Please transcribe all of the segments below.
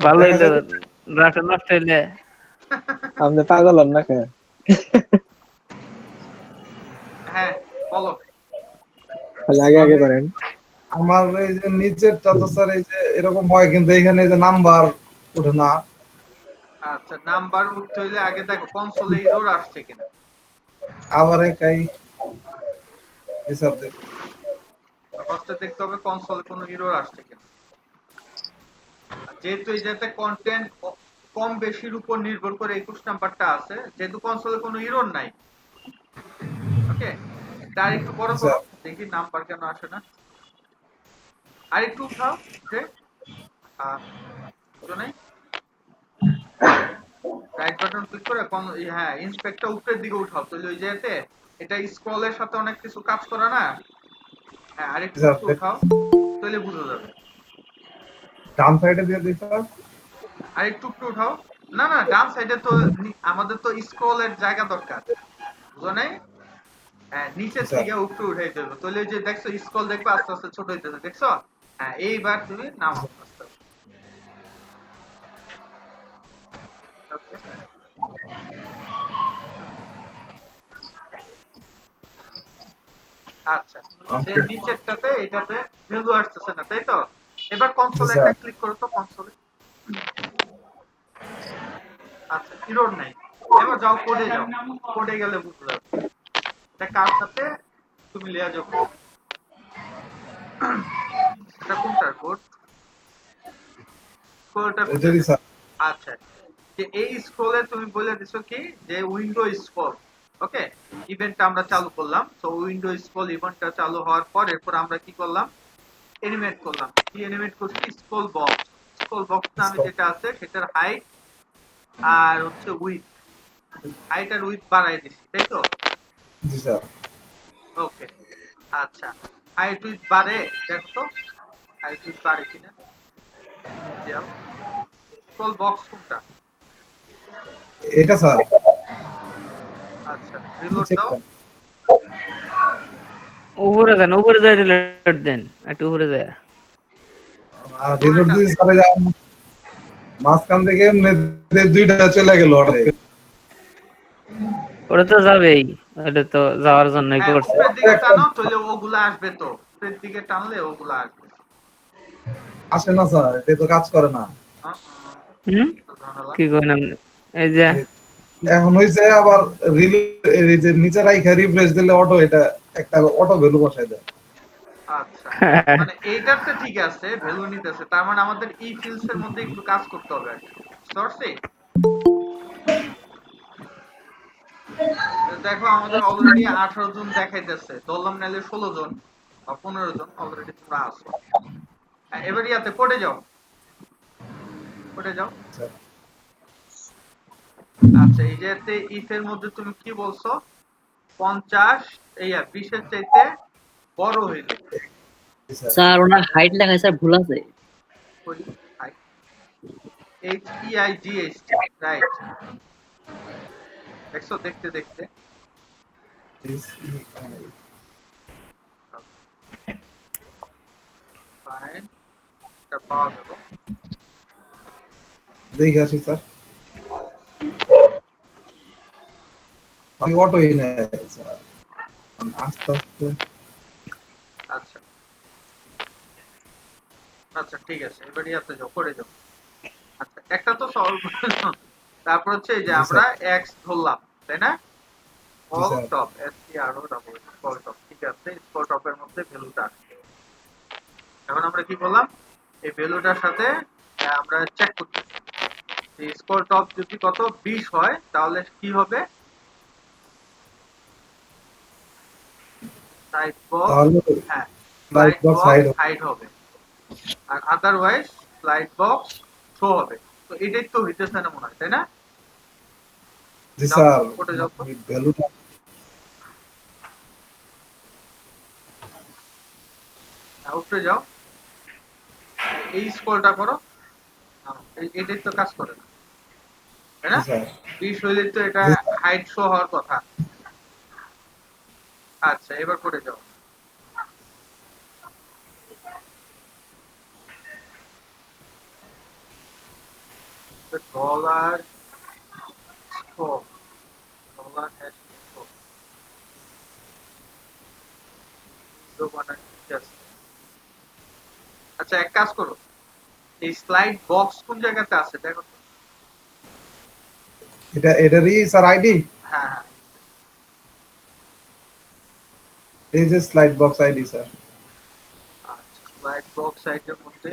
ভালো দেখা হইলো যায় রাতে নষ্ট হইলে আপনি পাগল হন না কেন? হ্যাঁ বলো। আগে আগে মানে করেন। আমার এই যে নিচেরটা তো স্যার এই যে এরকম হয়, কিন্তু এখানে এই যে নাম্বার ওঠে না। আচ্ছা নাম্বার উঠতে হইলে আগে দেখো কনসোলে এরর আসছে কিনা। আবার একাই হিসাব দেখ। ফার্স্টে দেখতে হবে কনসোলে কোনো এরর আসছে কিনা। যেহেতু এই যাতে কন্টেন্ট কম বেশির উপর নির্ভর করে 21 নাম্বারটা আছে, যেহেতু কনসোলে কোনো এরর নাই। ওকে, তার একটু বড় আচ্ছা করো দেখি নাম্বার কেন আসে না। আর একটু উঠাও যে নেই রাইট বাটন ক্লিক করে হ্যাঁ ইন্সপেক্টর উপরের দিকে উঠাও, তাহলে ওই যেতে এটা স্ক্রলের সাথে অনেক কিছু কাজ করে না। হ্যাঁ আরেকটু হিসাব একটু দেখ। উঠাও, তাহলে বুঝা যাবে। ডান সাইডে দিয়ে দিই স্যার। আরেকটু একটু উঠাও। না না ডান সাইডে তো আমাদের তো স্ক্রলের জায়গা দরকার, বুঝো নাই? হ্যাঁ নিচের আচ্ছা থেকে উপরে উঠাই দেবে, তাহলে ওই যে দেখছো স্ক্রল দেখবে আস্তে আস্তে ছোট হইতেছে, দেখছো? হ্যাঁ এইবার তুমি নামাও আস্তে আস্তে। Okay? আচ্ছা যে ওকে নিচেরটাতে এটাতে ভ্যালু আসতেছে না, তাই তো? এবার কনসোলে একটা স্যার। ক্লিক করো তো কনসোলে। আচ্ছা এরর নাই। এবার যাও কোডে যাও, কোডে গেলে বুঝতে যাবে এটা কার সাথে তুমি লিয়া যাও। এটা কোনটার কোড? কোডটা খুঁজে এটারই দেখ। স্যার। আচ্ছা যে এই স্ক্রলে তুমি বলে দিছো কি যে উইন্ডো স্ক্রল। ওকে, ইভেন্টটা আমরা চালু করলাম, তো উইন্ডো স্ক্রল ইভেন্টটা চালু হওয়ার পর এরপর আমরা কি করলাম, এনিমেট করলাম। কি এনিমেট করছি? Scroll box. স্ক্রল বক্স নামে যেটা আছে সেটার হাইট আর হচ্ছে উইডথ, হাইট আর উইডথ বাড়াই দিছি, তাই তো? জি স্যার। ওকে আচ্ছা হাইট উইডথ বাড়ে দেখো তো, হাইট উইডথ বাড়ে কিনা। ইনিশিয়াল স্ক্রল বক্স কোনটা? এটা স্যার আচ্ছা রিলোড দাও। নিচেরটা। উপরে যান, উপরে যায় রিলোড দেন, একটু উপরে যায়। আর রিলোড উপরেরটা দিয়ে স্যার যা মাঝখান থেকে এমনি দুইটা চলে গেল অর্ডারে। ওটা তো যাবেই, ওটা তো যাওয়ার জন্যই হ্যাঁ করছে। উপরের দিকে একটা টানো, তাহলে ওগুলা আসবে, তো উপরের দিকে টানলে ওগুলা আসবে। আসে না স্যার, এটা তো কাজ করে না। হ্যাঁ, হুম, ঝামেলা। কি করেন আপনি? এই যে এখন হইছে আবার রিল এই যে নিচে রাইখা রিফ্রেশ দিলে অটো এটা একটা অটো ভ্যালু বসাই দেয়। আচ্ছা মানে এইটাতে ঠিক আছে, ভ্যালু নিতেছে, তার মানে আমাদের ই ফিল্ডস এর মধ্যে একটু কাজ করতে হবে আর কি। সরছে দেখো আমাদের অলরেডি 18 জন দেখাইতেছে, ধরলাম নাইলে 16 জন বা 15 জন অলরেডি তোমরা আছো। এবার ইয়াতে কোডে যাও, কোডে যাও। আচ্ছা আচ্ছা এই যে ইফ এর মধ্যে তুমি কি বলছো? 50 এই 20 এর চাইতে বড় হইলে জি স্যার। স্যার ওনার হাইট লেখা স্যার ভুল আছে। HEIGHT রাইট, দেখছো দেখতে দেখতে। ফাইন এটা পাওয়া গেল। দেখে আসি স্যার। আমি অটো এনে স্যার আস্তে আস্তে। আচ্ছা আচ্ছা ঠিক আছে, এবার ইয়াতে যাও, করে যাও। আচ্ছা একটা তো সলভ তারপর হচ্ছে এই যে জি আমরা স্যার। এক্স ধরলাম, তাই না? জি all sir. Top STRO double scroll top, ঠিক আছে স্কল টপের মধ্যে ভ্যালুটা আসছে। এখন আমরা কি করলাম, এই ভ্যালুটার সাথে আমরা চেক করতেছি যে স্কল টপ যদি কত 20 হয় তাহলে কি হবে, সাইড বক্স, তাহলে হ্যাঁ light slide box box hide. Hide হবে, আর আদারওয়াইজ স্লাইড বক্স শো হবে। তো এটাই তো হইতেছে না মনে হয়, তাই না? জি যাও স্যার। কোটে যাও তো, ভ্যালুটা উপরে যাও, এই স্ক্রলটা করো। এটাই তো কাজ করে না, তাই জি না? স্যার। 20 হইলে তো এটা জি হাইট শো হওয়ার কথা। আচ্ছা এবার করে যাও। Dollar scope, dollar hash scope ঠিক আছে। আচ্ছা এক কাজ করো, এই স্লাইড বক্স কোন জায়গাতে আছে দেখো তো। এটারই স্যার আইডি, হ্যাঁ হ্যাঁ এই যে স্লাইড বক্স আইডি স্যার। আচ্ছা স্লাইড বক্স সাইটের মধ্যে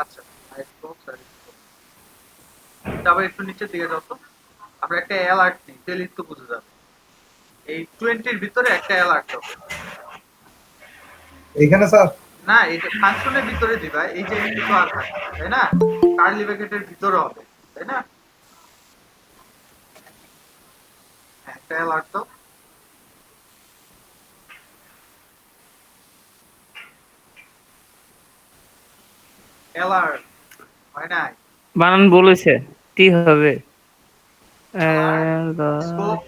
আচ্ছা স্লাইড বক্স আর তারপর একটু নিচের দিকে যাও তো, আমরা একটা অ্যালার্ট নিই, তাহলে তো বুঝে যাবে। এই 20 ভিতরে একটা অ্যালার্ট দাও। এইখানে স্যার না এটা ফাংশনের ভিতরে দিবা, এই যে একটু তো আর থাকে না, তাই না? কার্লি ব্র্যাকেটের ভিতরে হবে, তাই না? হ্যাঁ, একটা অ্যালার্ট দাও। অ্যালার্ট হয় নাই। বানান বলেছে টি হবে। স্কোপ,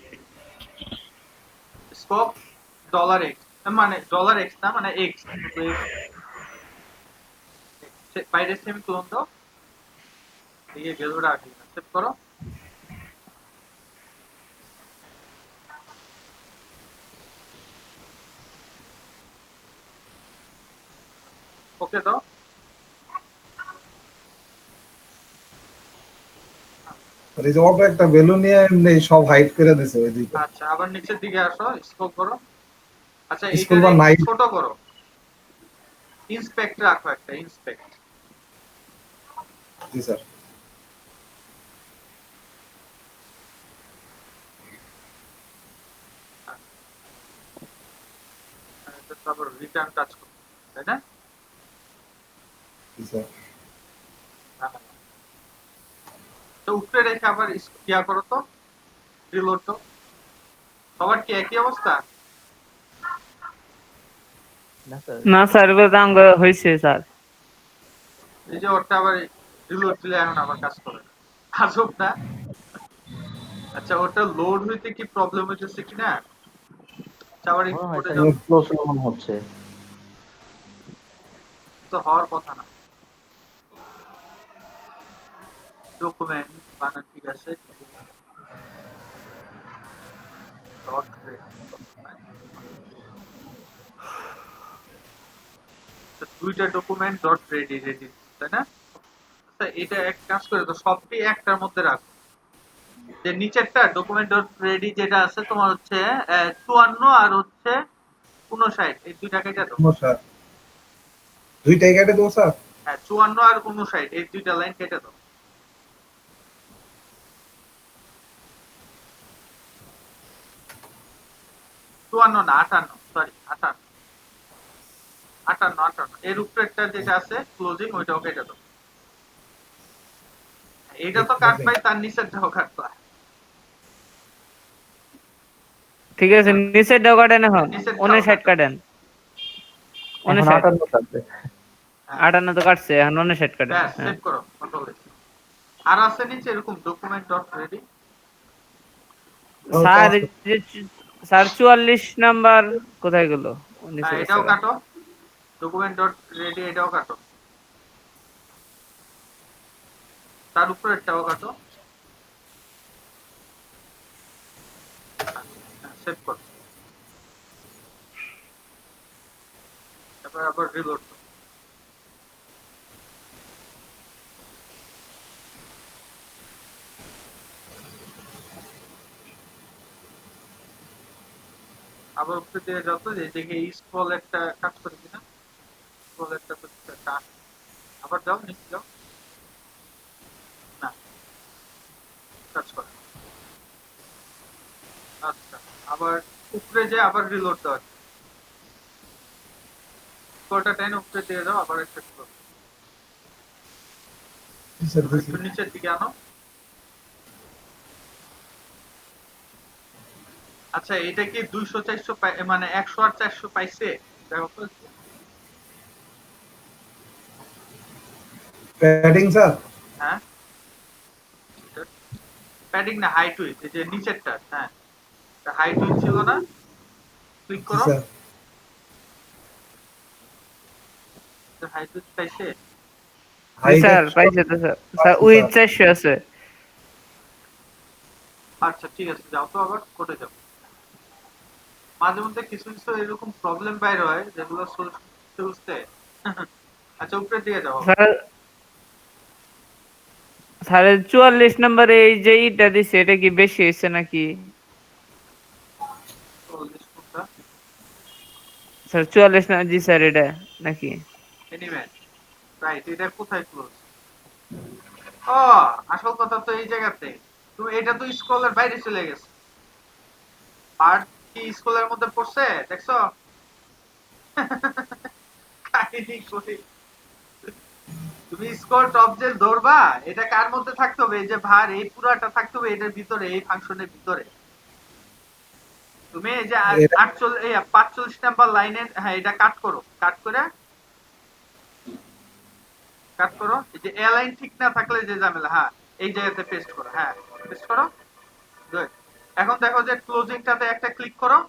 স্কোপ ডলার এক্স, মানে ডলার এক্স না, মানে এক্স বাইরে সেমিকোলন দাও, দিয়ে ভ্যালুটা আগে সেভ করো। ওকে দাও। আর এই যে অটো একটা ভ্যালু নিয়ে এমনি সব হাইড করে দিছে ওই দিকে। আচ্ছা আবার নিচের দিকে আসো, স্ক্রল করো। আচ্ছা স্কুল বা এইটা নাই ছোট করো, ইন্সপেক্ট রাখো একটা, ইন্সপেক্ট। জি স্যার। তারপর রিটার্ন টাচ করো, তাই না? জি স্যার। তো উপরে রেখে আবার ইয়া করো তো, রিলোড তো। সবার কি একই অবস্থা? না স্যার এবার দাম হয়েছে স্যার। এই যে ওটা আবার রিলোড দিলে এখন আবার কাজ করে না, আজব না? আচ্ছা ওটা লোড হইতে কি প্রবলেম হইতেছে কিনা, আচ্ছা আবার একটু কোডে যাও হচ্ছে তো, হওয়ার কথা না। ডকুমেন্ট বানান ঠিক আছে, ডট দুইটা ডকুমেন্ট ডট রেডি রেডি, তাই না? আচ্ছা এটা এক কাজ করে তো সবটি একটার মধ্যে রাখো। যে নিচেরটা ডকুমেন্ট ডট রেডি যেটা আছে তোমার হচ্ছে 54 আর হচ্ছে 59, এই দুইটা কেটে দাও। স্যার দুইটাই কেটে দেবো স্যার। হ্যাঁ 54 আর 59 এই দুইটা লাইন কেটে দাও। 54 না 58, সরি 58, 58 এর উপরেরটা যেটা আছে ক্লোজিং ওইটাও কেটে দাও। এইটা তো কাটবাই, তার নিচেরটাও কাটবা। ঠিক আছে নিচের ডাও কাটেন, এখন নিচেরটাও 59 কাটো। কাটেন। 59 58 তো কাটছে, এখন 59 কাটেন। ব্যাস হ্যাঁ সেভ করো, কন্ট্রোল এস। আর আছে নিচে এরকম document dot ready. Sir sir 44 number কোথায় গেল? হ্যাঁ এটাও কাটো, ডকুমেন্ট ডট রেডি এটাও কাটো, তার উপরেরটাও কাটো। সেভ করো, তারপর আবার রিলোড করো। আবার উপরে দিয়ে যাও তো, দেখে স্ক্রল একটা কাজ করে কিনা, স্ক্রল একটা তো কাজ। আবার যাও নিচে যাও, না কাজ করে। আচ্ছা আবার উপরে যে আবার রিলোড দাও, স্ক্রলটা টেনে উপরে দিয়ে যাও, আবার একটা স্ক্রল একটু নিচের দিকে আনো। আচ্ছা এটা কি 200 400 মানে 100 আর 400 পাইছে দেখো তো। প্যাডিং স্যার হ্যাঁ প্যাডিং না, হাইট উইথ, এই যে নিচেরটা, হ্যাঁ হাইট উইথ ছিল না, ক্লিক জি করো, স্যার হাইট উইথ পাইছে। জি স্যার, পাইছে তো স্যার। স্যার উইথ 400 আছে। আচ্ছা ঠিক আছে, যাও তো আবার কোডে যাও। মাঝে মধ্যে কিছু কিছু এরকম প্রবলেম বাইর হয় যেগুলো বুঝতে আচ্ছা উপরের দিকে যাও। স্যার স্যার 44 নম্বরে এই যে ইটা দিছে এটা কি বেশি হয়েছে নাকি? 40 কোনটা? স্যার 44 না, জি স্যার এটা নাকি? এনিমেট, রাইট, এটা কোথায় ক্লোজ? ও আসল কথা তো এই জায়গাতে, তুমি এটা তো স্ক্রলের বাইরে চলে গেছে। আর কি স্ক্রলের মধ্যে পড়ছে দেখছো? কাহিনী করি। তুমি স্ক্রল টপ যে ধরবা, এটা কার মধ্যে থাকতে হবে? এই যে ভার, এই পুরাটা থাকতে হবে এটার ভিতরে, এই ফাংশনের ভিতরে। তুমি এই যে 45 নাম্বার লাইনে, হ্যাঁ এটা কাট করো, কাট করো, এই যে এ লাইন ঠিক না থাকলে যে ঝামেলা, হ্যাঁ এই জায়গাতে পেস্ট করো, হ্যাঁ পেস্ট করো, গুড। এখন দেখো যে ক্লোজিংটাতে একটা ক্লিক করো,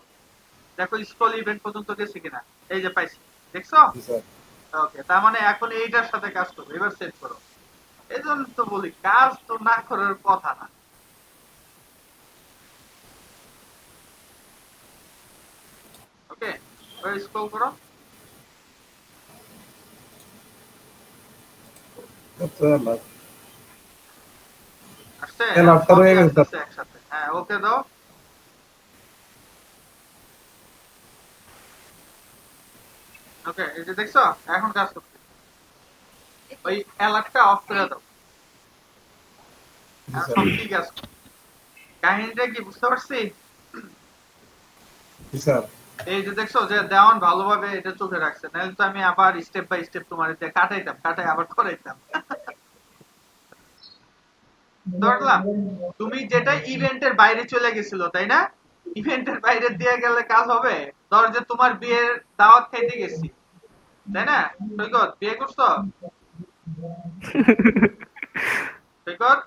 দেখো স্ক্রল ইভেন্ট পর্যন্ত গেছে কিনা, এই যে পাইছি, দেখছো? জি স্যার ওকে, তার মানে এখন এইটার সাথে কাজ করো, এবার সেভ করো। এই জন্য তো বলি কাজ তো না করার কথা না। ওকে, এবার স্ক্রল করো, স্যার আসছে অ্যালার্টটা রয়ে গেছে স্যার। আসছে একসাথে, হ্যাঁ ওকে দাও। ওকে, এই যে দেখছো এখন কাজ করছে, ওই অ্যালার্টটা অফ করে দাও, জি আর স্যার সব ঠিক আছে। কাহিনীটা কি বুঝতে পারছি? জি স্যার এই যে দেখছো যে দেওয়ান ভালোভাবে এটা চোখে রাখছে, নাহলে তো আমি আবার স্টেপ বাই স্টেপ তোমার এটা কাটাই আবার করাইতাম। ধরলাম তুমি যেটা ইভেন্টের বাইরে চলে গেছিল, তাই না? ইভেন্টের বাইরে দিয়ে গেলে কাজ হবে? ধর যে তোমার বিয়ের দাওয়াত খাইতে গেছি, তাই না? সৈকত বিয়ে করছো? সৈকত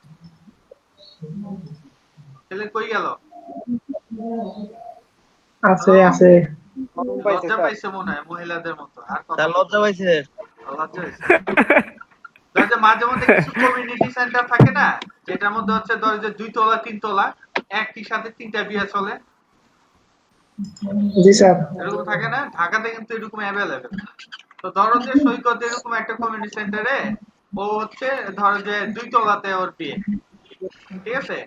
ছেলে কই গেল? আছে আছে লজ্জা পাইছে মনে হয় মহিলাদের মতো, আর কথা তার লজ্জা পাইছে। লজ্জা হয়েছে। ধর যে মাঝে মধ্যে কিছু কমিউনিটি সেন্টার থাকে না, যেটার মধ্যে হচ্ছে ধর যে 2 তলা 3 তলা একই সাথে 3টা বিয়ে চলে, জি স্যার এরকম থাকে না? ঢাকাতে কিন্তু এরকম অ্যাভেলেবেল। তো ধরো যে সৈকত এরকম একটা কমিউনিটি সেন্টারে, ও হচ্ছে ধরো যে 2 তলাতে ওর বিয়ে, ঠিক আছে?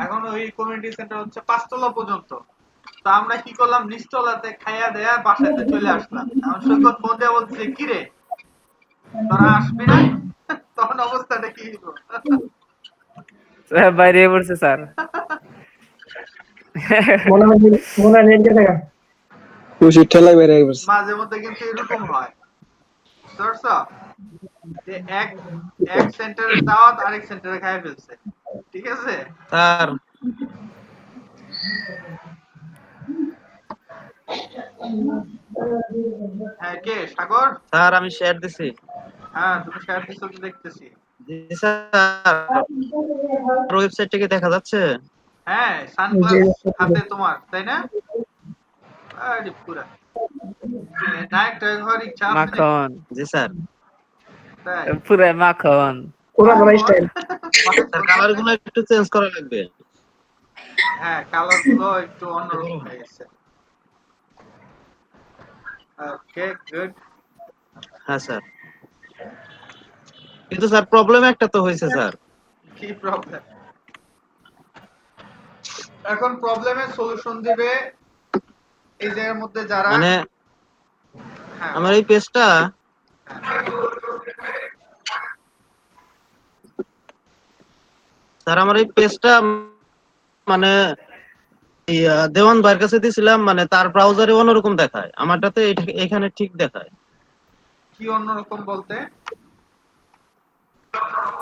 এখন ওই কমিউনিটি সেন্টার হচ্ছে 5 তলা পর্যন্ত। তো আমরা কি করলাম, নিচতলাতে খাইয়া দেয়া বাসাতে চলে আসলাম। এখন সৈকত ফোন দিয়ে বলছে কি রে তোরা আসবি না? তখন অবস্থাটা কি হইব? স্যার বাইরে পড়ছে স্যার। মনে হয় নেট দেখা খুশি ঠেলাই বেরিয়ে গেছে মাঝে মধ্যে কিন্তু এরকম হয়, বুঝছো? যে এক এক সেন্টারের দাওয়াত আরেক সেন্টারে খাইয়া ফেলছে, ঠিক আছে? স্যার হ্যাঁ কে সাগর? স্যার আমি শেয়ার দিছি। হ্যাঁ তুমি শেয়ার দিছো তো দেখতেছি। জি স্যার, ওয়েবসাইটটা কি দেখা যাচ্ছে? হ্যাঁ জি সানগ্লাস হাতে তোমার, তাই না? আরে পুরা নায়ক ড্রাইভার ইচ্ছা আছে নাকি? মাখন, জি স্যার। তাই পুরা মাখন। পুরা বড় স্টাইল স্যার কালার গুলো একটু চেঞ্জ করা লাগবে। হ্যাঁ কালার গুলো একটু অন্যরকম হয়ে গেছে। Okay good. হ্যাঁ স্যার, কিন্তু স্যার প্রবলেম একটা তো হয়েছে স্যার। কি প্রবলেম? এখন প্রবলেমের সলিউশন দিবে এই জায়গার মধ্যে যারা, মানে হ্যাঁ আমার এই পেজটা, স্যার আমার এই পেজটা মানে দেওয়ান ভাইয়ের কাছে দিয়েছিলাম, মানে তার ব্রাউজারে অন্যরকম দেখায়, আমারটাতে এখানে ঠিক দেখায়। কি অন্যরকম বলতে?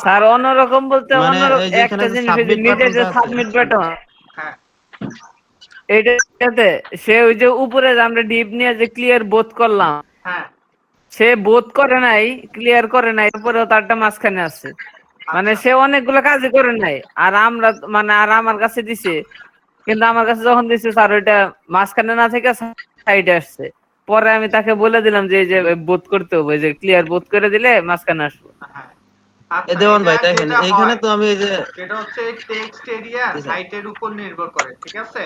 স্যার অন্যরকম বলতে মানে অন্যরকম এই যে এখানে একটা যে জিনিস, ওই যে সাবমিট নিচে যে বাটনটা আছে, সাবমিট বাটন, হ্যাঁ এইটাতে সে ওই যে উপরে যে আমরা ডিপ নিয়ে যে ক্লিয়ার বোধ করলাম, হ্যাঁ সে বোধ করে নাই, ক্লিয়ার করে নাই, তারপরে তারটা মাঝখানে আছে। মানে আচ্ছা। সে অনেকগুলো কাজই করে নাই, আর আমরা মানে আর আমার কাছে দিছে, কিন্তু আমার কাছে যখন দিছে স্যার ওইটা মাঝখানে না থেকে সাইডে আসছে। পরে আমি তাকে বলে দিলাম যে এই যে বোধ করতে হবে, যে ক্লিয়ার বোধ করে দিলে মাঝখানে আসবো। হ্যাঁ এ আচ্ছা, দেওয়ান এটা ভাই দেখেন যেটা এইখানে হয় তো আমি এই যে সেটা হচ্ছে টেক্সট এরিয়া জি স্যার। হাইটের উপর নির্ভর করে, ঠিক আছে?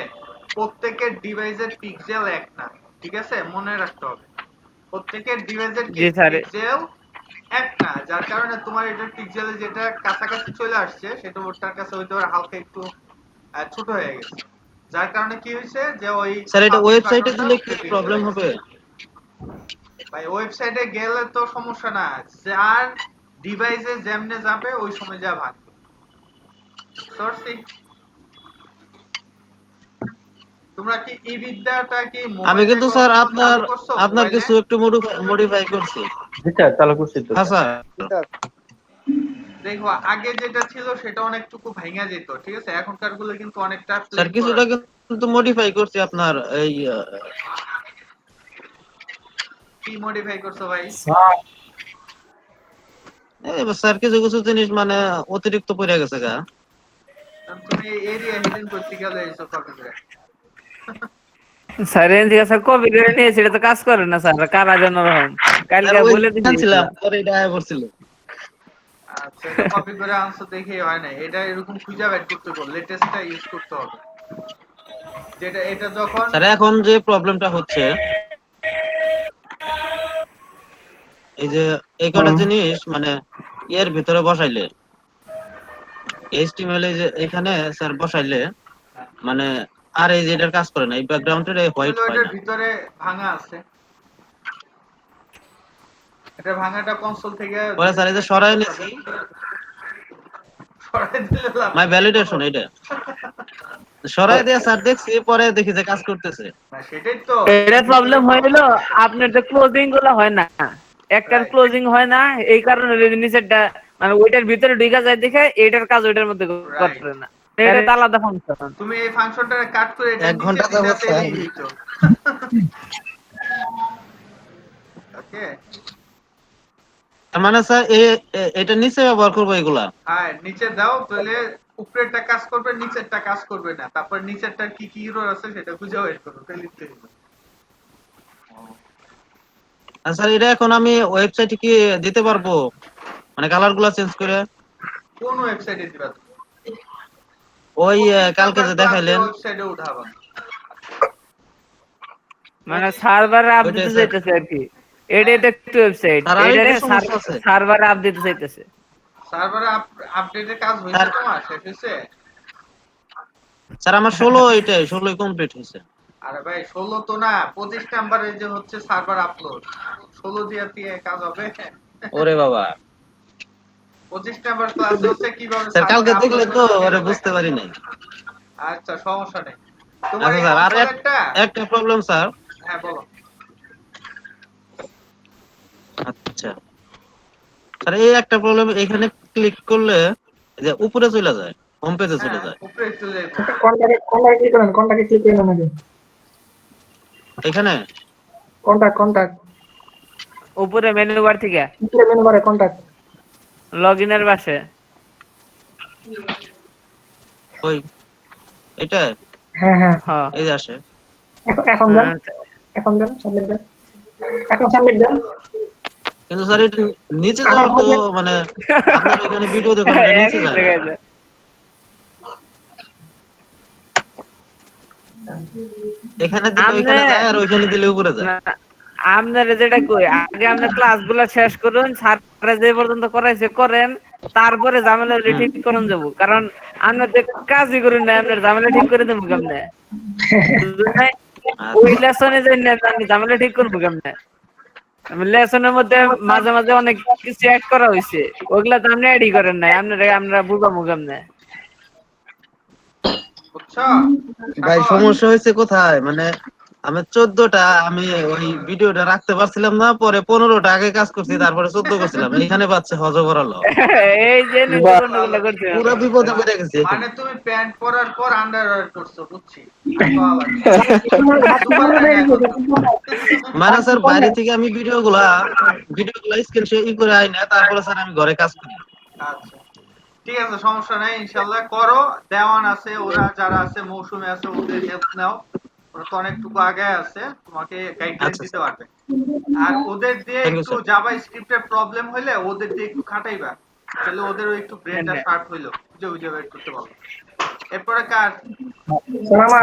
প্রত্যেকের ডিভাইসের পিক্সেল এক না, ঠিক আছে? মনে রাখতে হবে প্রত্যেকের ডিভাইসের কি জি স্যার। পিক্সেল এক না, যার কারণে তোমার এটা পিক্সেলে যেটা কাছাকাছি চলে আসছে সেটা ওটার কাছে হয়তো হালকা একটু ছোট হয়ে গেছে, যার কারণে কি হয়েছে যে ওই স্যার এটা সাবমিট ওয়েবসাইটে বাটনটা দিলে কি সেটিং চলে প্রবলেম গেছে। হবে? ভাই ওয়েবসাইটে গেলে তো সমস্যা না, যার ডিভাইসে যেমনে যাবে ওই সময় যা ভাঙবে। সরছি তোমরা কি এই বিদ্যাটা কি আমি মোবাইলে কিন্তু স্যার কখনো আপনার চালু করছো? আপনার মোবাইলে কিছু একটু মডিফাই করছি। জি স্যার, চালু করছি তো। হ্যাঁ স্যার। দেখো আগে যেটা ছিল সেটা অনেকটুকু ভাঙা যেত, ঠিক আছে? এখনকার গুলো কিন্তু অনেকটা স্যার প্লেন করা কিছুটা আছে। কিন্তু মডিফাই করছি আপনার এই কি মডিফাই করছো ভাই? স্যার কিছু কিছু জিনিস মানে অতিরিক্ত পড়ে গেছে গা। তুমি এরিয়া হিডেন করতে গেলে এইসব কপি করে। স্যার এন থেকে স্যার কপি করে নিয়েছে, এটা তো কাজ করে না স্যার, কারা যেন রকম স্যার কালকে ওই বলে দিছি ছিলাম পরে এটা আয়া পড়ছিল। আচ্ছা, এটা কপি করে আনছো দেখে হয় না, এটা এরকম খুঁজে বের করতে হবে, লেটেস্টটা ইউজ করতে হবে। যেটা এটা যখন স্যার এখন যে প্রবলেমটা হচ্ছে এই যে এই কটা জিনিস মানে এর ভিতরে বসাইলে HTML এ যে এখানে স্যার বসাইলে মানে আর এই যে এটার কাজ করে না, এই ব্যাকগ্রাউন্ডের এই হোয়াইট হলো হয় এটার না। ভিতরে ভাঙা আছে, এটা ভাঙাটা কনসোল থেকে পরে স্যার এই যে সরাই নিছি সরাই দিলে লাভ মাই নেই। ভ্যালিডেশন এটা সরাই দিয়ে স্যার দেখছি পরে দেখি যে কাজ করতেছে। না, সেটাই তো এটা প্রবলেম হইলো আপনার যে ক্লোজিং গুলো হয় না, একটার Right. ক্লোজিং হয় না, এই কারণে নিচেরটা মানে ওইটার ভিতরে ঢুকা যায় দেখে এইটার কাজ ওইটার মধ্যে Right. করে না, এটা তো আলাদা ফাংশন। তুমি এই ফাংশনটা কাট করে এটা 1 নিচে ঘন্টা দিলে যাবত তেলেই হইতো। ওকে, তার মানে স্যার এটা নিচে ব্যবহার করবো এগুলা। হ্যাঁ নিচে দাও তাহলে উপরেরটা কাজ করবে, নিচেরটা কাজ করবে না, তারপর নিচেরটার কি কি এরর আছে সেটা খুঁজে বের করো, তাহলে তো হলো। আর স্যার এটা এখন আমি ওয়েবসাইটে কি দিতে পারবো মানে কালার গুলা চেঞ্জ করে? কোন ওয়েবসাইটে দিবা তুমি? ওই কালকে যে দেখাইলেন ওয়েবসাইটে উঠাবা। মানে সার্ভারে আপ ওইটাই দিতে স্যার। চাইতেছে আর কি, এটা এটা একটু ওয়েবসাইট স্যার আর এটা একটা সমস্যা আছে। সার্ভারে আপ দিতে চাইতেছে। সার্ভারে আপডেটের কাজ হয়েছে স্যার- তোমার, শেষ হয়েছে? স্যার আমার 16 কমপ্লিট হয়েছে। আরে ভাই 16 তো না, 25 নাম্বারে যে হচ্ছে সার্ভার আপলোড, 16 দিয়ে কাজ হবে? ওরে বাবা 25 নাম্বার ক্লাসে হচ্ছে কিভাবে স্যার কালকে সার্ভার দেখলে আপলোড তো করতে ওরে হবে। বুঝতে পারি নাই। আচ্ছা সমস্যা নেই। তোমার আচ্ছা এই স্যার আর কনসোলেরটা একটা প্রবলেম স্যার। হ্যাঁ বলো। আচ্ছা স্যার এই একটা প্রবলেম, এখানে ক্লিক করলে এই যে উপরে চলে যায়, হোম পেজে চলে হ্যাঁ যায়। উপরে চলে যাবো। কন্টাক্ট ক্লিক করেন, কন্টাক্টে ক্লিক করেন আমাকে। এখানে কন্টাক্ট উপরে মেনু বার থেকে উপরে মেনু বারে কন্টাক্ট। লগইনের পাশে ওই এটা হ্যাঁ হ্যাঁ, হ্যাঁ। এই যে আসে। এখন দেন, এখন দেন, সাবমিট দেন, এখন সাবমিট দেন। কিন্তু স্যার এটা নিচে যাওয়ার তো মানে আপনার এখানে ভিডিও দেখুন এটা নিচে একই যায় না। জায়গায় যায়। এখানে দিলে ওইখানে যায় আর ওইখানে দিলে উপরে যায়। না, আপনারা যেটা কই আগে আপনার ক্লাসগুলো শেষ করুন, স্যাররা যে পর্যন্ত করাইছে করেন, তারপরে ঝামেলা ঠিক করুন যাব, কারণ আমরা যে কাজই করুন না আপনার ঝামেলা ঠিক করে দেবো কেমনে? ওই লেসনে যে আমি ঝামেলা ঠিক করবো কেমনে? লেসনের মধ্যে মাঝে মাঝে অনেক কিছু অ্যাড করা হয়েছে, ওগুলা তো আপনি অ্যাডই করেন নাই, আমরা বুঝাবো কেমনে? বুঝছো? ভাই সাগর, সমস্যা হয়েছে কোথায় মানে আমি 14টা আমি ওই ভিডিওটা রাখতে পারছিলাম না, পরে 15টা আগে কাজ করছি তারপরে 14 করছিলাম, এখানে পাচ্ছে হজবরালো। এই যে গুলো করছে পুরো বিপদে পড়ে গেছি এখানে। মানে তুমি প্যান্ট পরার পর আন্ডারওয়্যার করছো, বুঝছি। আর পাওয়া লাগবে না। সুপার ম্যান এখন তুমি। মানে স্যার বাইরে থেকে আমি ভিডিওগুলা স্ক্রিন ই করে আই না, তারপরে স্যার আমি ঘরে কাজ করি। আচ্ছা ঠিক আছে, সমস্যা নাই, ইনশাল্লাহ করো। দেওয়ান আছে, ওরা যারা আছে মৌসুমে আছে, ওদের হেল্প নাও। ওরা তো অনেকটুকু আগে আছে, তোমাকে গাইডলাইন আচ্ছা দিতে পারবে। আর ওদের দিয়ে থ্যাংক ইউ একটু স্যার। জাভা স্ক্রিপ্টের প্রবলেম হইলে ওদের দিয়ে একটু খাটাইবা, তাহলে ওদেরও একটু ব্রেনটা শার্প হইলো, বুঝে বুঝে বের করতে পারবো। এরপরে কার? স্যার আমার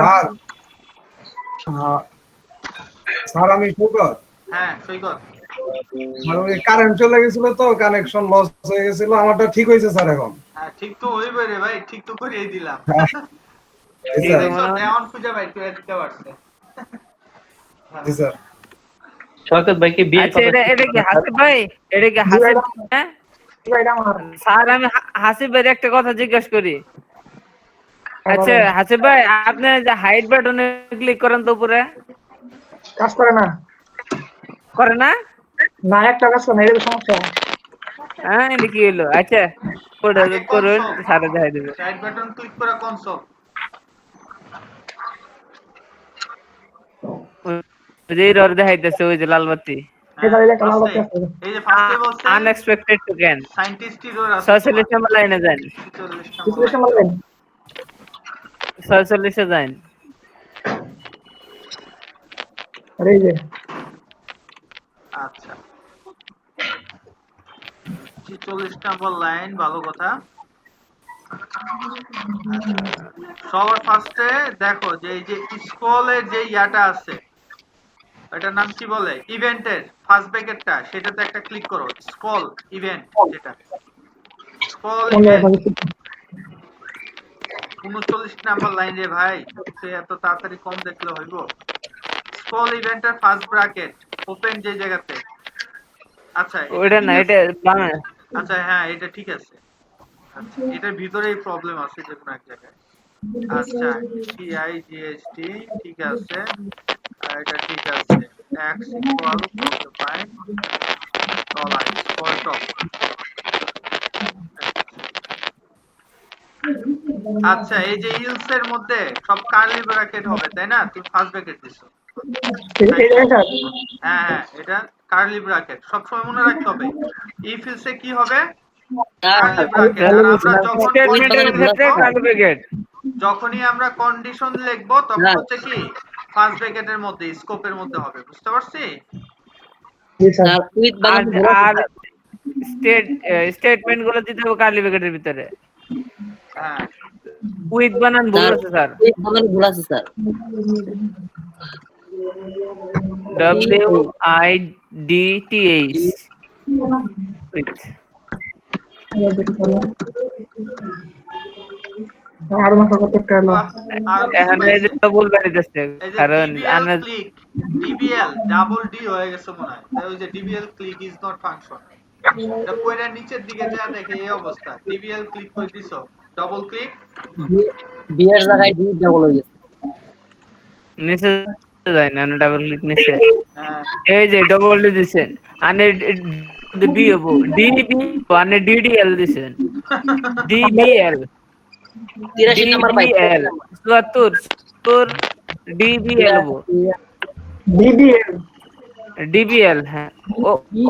স্যার স্যার আমি সৈকত। হ্যাঁ সৈকত। স্যার ওই কারেন্ট চলে গেছিল তো, কানেকশন লস হয়ে গেছিল, আমারটা ঠিক হয়েছে স্যার এখন। হ্যাঁ ঠিক তো হইবে রে ভাই, ঠিক তো করিয়ে দিলাম। জি ঠিক স্যার, আছে মনে হয়। দেওয়ান খুঁজে ভাই তুই দিতে পারছে। জি স্যার। শওকত ভাইকে বিয়ে আচ্ছা এটা কি হাসিব ভাই? এটা কি জি ভাই, হাসিব? হ্যাঁ জি ভাই, এটা আমার। স্যার, আমি হাসিব ভাইয়ের একটা কথা জিজ্ঞাসা করি। হ্যাঁ, আচ্ছা বলেন। হাসিব ভাই, আপনি যে হাইট বাটনে ক্লিক করেন তো উপরে, কাজ করে না, করে না? না একটা কাজ করে না, এটা সমস্যা। হ্যাঁ এটা কি হলো? আচ্ছা ওটা আগে করুন, কনসোল, স্যারে দেখাই দেবে। রাইট বাটন ক্লিক করে কনসোল। ওই যে এরর দেখাইতেছে, ওই যে লাল বাতি। এটা একটা লাল বাতি আছে। এই যে ফার্স্টে বলছে আনএক্সপেক্টেড টোকেন। সায়েন্টিস্ট এরর আছে। 46 নম্বর লাইনে যান, 46 নম্বর সিচুয়েশন লাইন। বলেন। 46 যান। আরে এই যে আচ্ছা 46 নম্বর লাইন, ভালো কথা। সবার ফার্স্টে দেখো যে এই যে স্ক্রলের যে ইয়াটা আছে, এটার নাম কি বলে, ইভেন্টের ফার্স্ট ব্র্যাকেটটা, সেটাতে একটা ক্লিক করো, স্ক্রল ইভেন্ট, যেটা স্ক্রল কোন জায়গায় ইভেন্ট। থাকি? 39 নাম্বার লাইন রে ভাই, সে এত তাড়াতাড়ি কম দেখলে হইব। স্ক্রল ইভেন্টের ফার্স্ট ব্র্যাকেট ওপেন যে জায়গাতে। আচ্ছা এটা ওইটা ঠিক না, আছে? এটা বাংলা। আচ্ছা হ্যাঁ এটা ঠিক আছে। আচ্ছা এটার ভিতরেই প্রবলেম আছে যে কোনো এক জায়গায়। আচ্ছা CIGST ঠিক আছে, আর এটা ঠিক আছে। x equal to find dollar scroll top। আচ্ছা এই যে ইলস এর মধ্যে সব কার্লি ব্র্যাকেট হবে তাই না, তুমি ফার্স্ট ব্র্যাকেট দিছো। এই জায়গায় হ্যাঁ হ্যাঁ এটা কার্লি ব্র্যাকেট সবসময় মনে রাখতে হবে। ইফ ইলসে কি হবে, কার্লি ব্র্যাকেট। আর আমরা যখন স্টেটমেন্টের ক্ষেত্রে কার্লি ব্র্যাকেট। যখনই আমরা কন্ডিশন লিখবো তখন হচ্ছে কি ফার্স্ট ব্র্যাকেটের মধ্যে স্কোপের মধ্যে হবে, বুঝতে পারছি? জি স্যার। স্যার উইথ আর বানানো ভুল আছে আর স্যার। স্টেটমেন্ট গুলো দিতে হবে কার্লি ব্র্যাকেটের ভিতরে। হ্যাঁ উইথ বানান ভুল আছে স্যার। উইথ বানানো ভুল আছে স্যার। WIDTH with. আর মাথা কত একটা হলো। বাহ, আরো কিছু এখন পাইছি। এটা ভুল বাড়িতেছে এই যে কারণ DBL click, DBL double D হয়ে গেছে মনে হয়, তাই ওই যে DBL click is not function. এটা কইরা নিচের দিকে যা দেখে এই অবস্থা, DBL ক্লিক করে দিছো, ডাবল ক্লিক। বি এর জায়গায় ডি ডাবল হয়ে গেছে। নিচে যায় না, ডাবল ক্লিক নিচে। হ্যাঁ এই যে ডবল ডি দিছেন, আনে বি হবো ডিবি, আনে ডিডিএল দিছেন, ডিবিএল 83 নাম্বার পাই। ডিবিএল 74 ডিবিএল হবো, ডিবিএল ডিবিএল। হ্যাঁ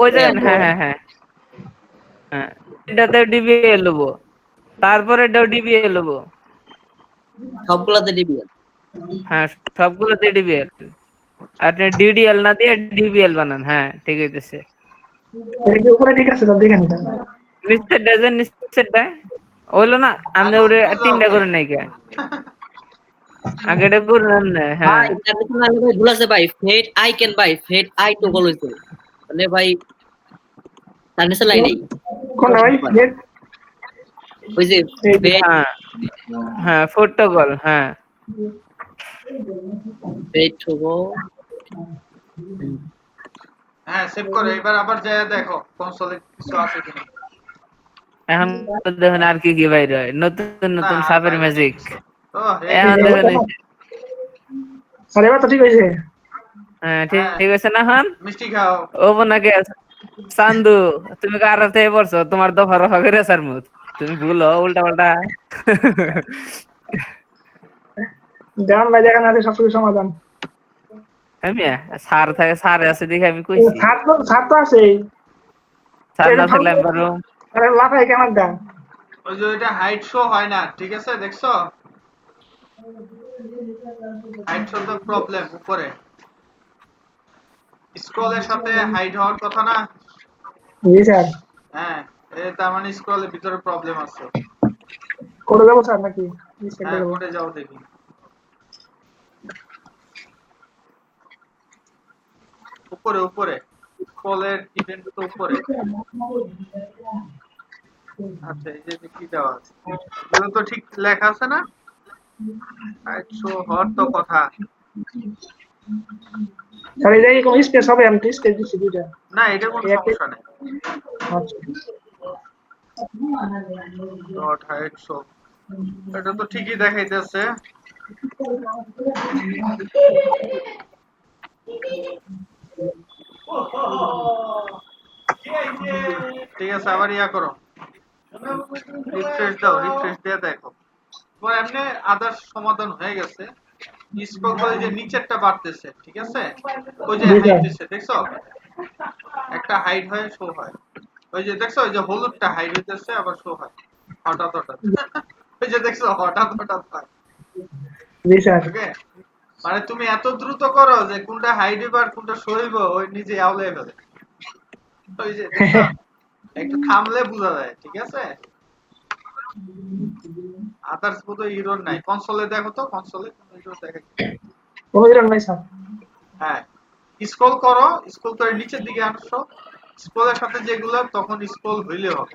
ওই জায়গায়, হ্যাঁ হ্যাঁ হ্যাঁ হ্যাঁ এটাতে ডিবিএল হবো, তারপরে এটাও ডিবিএল হবো। সবগুলাতে ডিবি। হ্যাঁ সবগুলোতে ডিবিএল। আপনি ডিডিএল না দিয়ে ডিবিএল বানান, হ্যাঁ ঠিক আছে। এই যে উপরে ঠিক আছে, দেখেন এটা। নিশ্চয় ডজন নিশ্চয়টা হইলো না, আমি ওরে তিনটা করে নাই কে আগে এটা করলাম না। হ্যাঁ ভাই তার ভিতরে আগে ভাই ভুল আছে ভাই। ফেট আই ক্যান বাই, ফেট আই টগল হইছে। মানে ভাই তার নিচে লাইন নেই। কোন ভাই? ওই যে ফেট হ্যাঁ হ্যাঁ ফোর্টগল, হ্যাঁ ফেট টগল। হ্যাঁ সেভ করো, এবার আবার যায় দেখো কনসোলে কিছু আছে কিনা। এখন তো দেখুন আর কি কি বাইরে হয়, নতুন নতুন না, সাপের বাইরে ম্যাজিক। নেই। ও এই এখন যে, দেখুন স্যার এবার তো ঠিক হয়েছে। হ্যাঁ ঠিক আছে না। হন মিষ্টি খাও। ও বোনাকে চান্দু, তুমি কার থেকে পড়ছো, তোমার দফা রফা করে স্যার মুখ, তুমি ভুলো উল্টা পাল্টা। দেওয়ান ভাই দেখেন আছে সবকিছু সমাধান। আমি স্যার থাকে, স্যার আছে দেখে আমি কইছি, ছাত্র আছে। স্যার না থাকলে আমি পারবো। আরে লাফাই কেমন দেন? ওই যে ওইটা হাইট শো হয় না, ঠিক আছে, দেখছো হাইট শো তো প্রবলেম উপরে, স্ক্রলের সাথে হাইট হওয়ার কথা না। জি স্যার। হ্যাঁ, তার মানে স্ক্রলের ভিতরে প্রবলেম আছে। করে দেবো স্যার নাকি? চেক হ্যাঁ, করে দেবো। কোডে যাও দেখি। উপরে উপরে স্ক্রলের ইভেন্ট তো উপরে। আচ্ছা, এই যে কি দেওয়া আছে, এগুলো তো ঠিক লেখা আছে না? হাইট শো হওয়ার তো কথা। স্যার এটা কি কোনো স্পেস হবে? আমি তো স্পেস দিচ্ছি দুইটা। না, এটা কোনো সমস্যা নেই। আচ্ছা। ডট হাইট শো, এটা তো ঠিকই দেখাইতেছে। ঠিক আছে, আবার ইয়া করো, রিফ্রেশ দাও, রিফ্রেশ দিয়ে দেখো। তোমার এমনি আদার্স সমাধান হয়ে গেছে। স্ক্রল করে যে নিচেরটা বাড়তেছে, ঠিক আছে, ওই যে হাইট দিচ্ছে, দেখছো একটা হাইট হয় শো হয়, ওই যে দেখছো ওই যে হলুদটা হাইট হইতেছে আবার শো হয় হঠাৎ হঠাৎ। ওই যে দেখছো হঠাৎ হঠাৎ হয়। জি স্যার। ওকে, মানে তুমি এত দ্রুত করো যে কোনটা হাইট হইব আর কোনটা শো হইব ওই নিজে আউলে ফেলে। ওই যে দেখছো, একটু থামলে বোঝা যায়, ঠিক আছে। আদার্স বোধ ইরর নাই, কনসোলে দেখো তো, কনসোলে কোনো ইরর দেখা যায়? কোনো দিন নাই স্যার। হ্যাঁ, স্ক্রল করো, স্ক্রল করে নিচের দিকে আসো, স্ক্রলের সাথে যেগুলো তখন স্ক্রল হইলে হবে।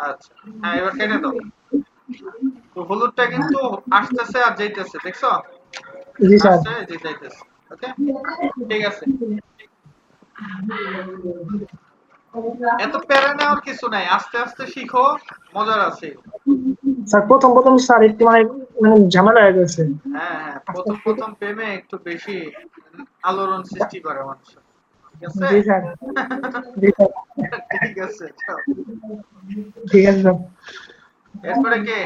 আচ্ছা, হ্যাঁ, এবার কেটে দাও। তো হলুদটা কিন্তু আসতেছে আর যাইতেছে, দেখছো জি স্যার। আসছে যে যাইতেছে। ওকে, ঠিক আছে, এত প্যারা নেওয়ার কিছু নাই, আস্তে আস্তে শিখো, মজার আছে। স্যার প্রথম প্রথম স্যার একটু মানে ঝামেলা হয়ে গেছে। হ্যাঁ হ্যাঁ, আস্তে প্রথম আস্তে। প্রথম প্রেমে একটু বেশি আলোড়ন সৃষ্টি করে মানুষ, ঠিক আছে। জি স্যার। জি স্যার। ঠিক আছে, যাও। ঠিক আছে স্যার। এরপরে কে,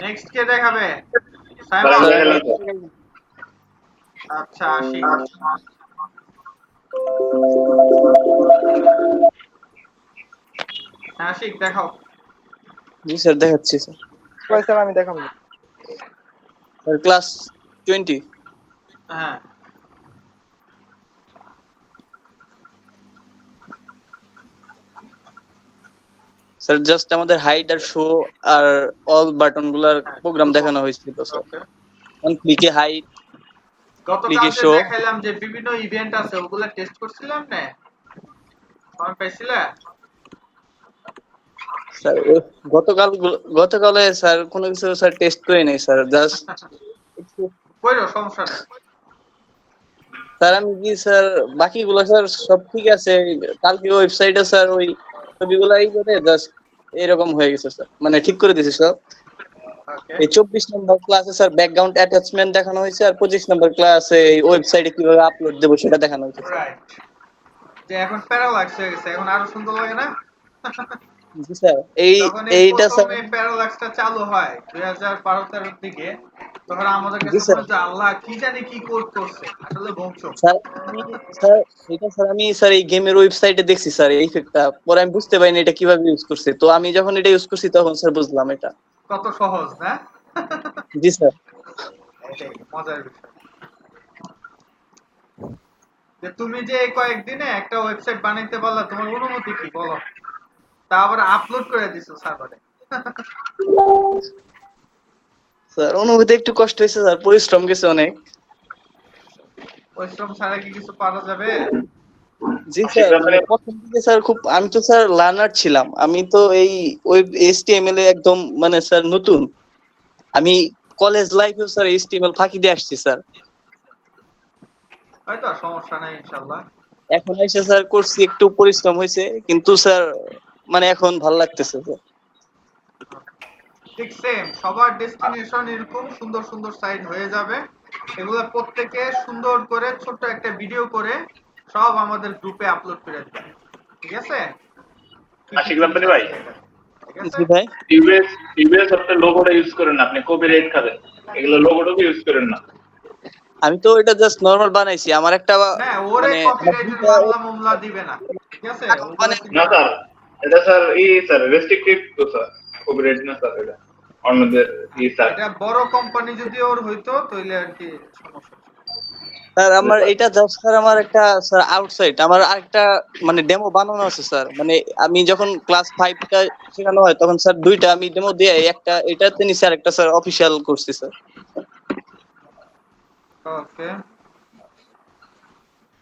নেক্সট কে দেখাবে? সাইমন। আচ্ছা, আশিক। হ্যাঁ, আশিক দেখাও। জি স্যার, দেখাচ্ছি স্যার। স্যার আমি দেখাবো। Sir class 20। হ্যাঁ, স্যার জাস্ট আমাদের হাইট আর শো আর অল বাটন গুলার প্রোগ্রাম দেখানো হয়েছিল স্যার। ওকে। অন ক্লিকে হাইট, গতকাল ক্লিকে যে শো। দেখাইলাম যে বিভিন্ন ইভেন্ট আছে ওগুলা টেস্ট করছিলাম না, সময় পাইছিলা? স্যার গতকালে স্যার কোনো কিছু স্যার টেস্ট করে নাই স্যার, জাস্ট কইরো, সমস্যা নেই। স্যার আমি কি স্যার বাকিগুলো স্যার সব ঠিক আছে, কালকে ওয়েবসাইটে স্যার ওই ছবিগুলাই করে জাস্ট এরকম হয়ে গেছে স্যার, মানে ঠিক করে দিয়েছে স্যার। ওকে, এই 24 নম্বর ক্লাসে স্যার ব্যাকগ্রাউন্ড অ্যাটাচমেন্ট দেখানো হয়েছে, আর 25 নম্বর ক্লাসে এই ওয়েবসাইটে কিভাবে আপলোড দেবো সেটা দেখানো হয়েছে স্যার। রাইট। যে এখন প্যারালাক্স হয়ে গেছে, এখন আরো সুন্দর লাগে না? জি স্যার, তখন এইটা প্রথম স্যার। এই প্যারালাক্সটা চালু হয় 2012-13 দিকে, তখন আমাদের জি কাছে স্যার। মনে হচ্ছে আল্লাহ কি জানি কি কোড করছে, আসলে বংশ। স্যার আমি স্যার এই গেমের ওয়েবসাইটে দেখছি স্যার এই ইফেক্টটা, পরে আমি বুঝতে পারিনি এটা কিভাবে ইউজ করছে, তো আমি যখন এটা ইউজ করছি তখন স্যার বুঝলাম এটা। কত সহজ না? জি স্যার। এটাই মজার বিষয়, যে তুমি যে এই কয়েকদিনে একটা ওয়েবসাইট বানাইতে পারলা, তোমার অনুমতি কি বলো? তা আবার আপলোড করে দিছো সার্ভারে। স্যার অনুভূতি একটু কষ্ট হয়েছে স্যার, পরিশ্রম গেছে অনেক। পরিশ্রম ছাড়া কি কিছু পারা যাবে? জি স্যার, মানে প্রথম দিকে স্যার খুব, আমি তো স্যার লার্নার ছিলাম, আমি তো এই ওয়েব এইচটিএমএল এ একদম মানে স্যার নতুন। আমি কলেজ লাইফেও স্যার এইচটিএমএল ফাঁকি দিয়ে আসছি স্যার। হয়তো সমস্যা নাই ইনশাআল্লাহ। এখন এসে স্যার করছি, একটু পরিশ্রম হয়েছে কিন্তু স্যার মানে এখন ভালো লাগতেছে স্যার। ঠিক সেম, সবার ডেস্টিনেশন এরকম সুন্দর সুন্দর সাইট হয়ে যাবে। এগুলা প্রত্যেকে সুন্দর করে ছোট্ট একটা ভিডিও করে সব আমাদের গ্রুপে আপলোড করে দিবে, ঠিক আছে? আশিক রাব্বানি ভাই, ঠিক আছে, জি ভাই। টিউবিএস আপনার লোগোটা ইউজ করেন না, আপনি কপিরাইট খাবেন। এগুলো লোগোটাকে ইউজ করেন না। আমি তো এটা জাস্ট নরমাল বানাইছি, আমার একটা হ্যাঁ, ওরে মানে কপিরাইটের মামলা মামলা দিবে না, ঠিক আছে? ওগুলো কিন্তু না স্যার, এটা স্যার স্যার রেস্ট্রিক্টিভ তো স্যার, কপিরাইট না স্যার, এটা অন্যদের স্যার। এটা বড় কোম্পানি যদি ওর হইতো তাহলে আর কি সমস্যা ছিল। স্যার আমার এটা জাস্ট স্যার আমার একটা স্যার আউটসাইড আমার আরেকটা মানে ডেমো বানানো আছে স্যার, মানে আমি যখন ক্লাস 5টা শেখানো হয় তখন স্যার দুইটা আমি ডেমো দিয়ে একটা এটাতে নিছি আর একটা স্যার অফিশিয়াল করছি sir. Okay,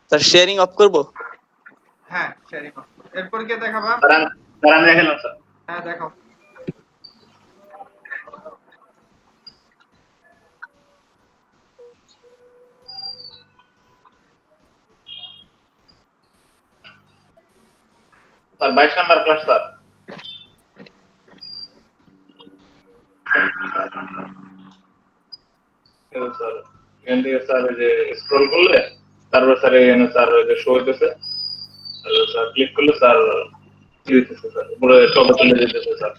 sir sharing of করব? হ্যাঁ শেয়ারিং করো। এরপর কি দেখাবা? স্যার আমি দেখালাম স্যার। হ্যাঁ দেখাও। Sir 22 number class sir. Sir এখান থেকে স্যার এই যে স্ক্রল করলে তারপর স্যার এখানে স্যার ওই যে শো হইতেছে, স্যার ক্লিক করলে স্যার কি হইতেছে স্যার পুরো টপে চলে যেতেছে স্যার।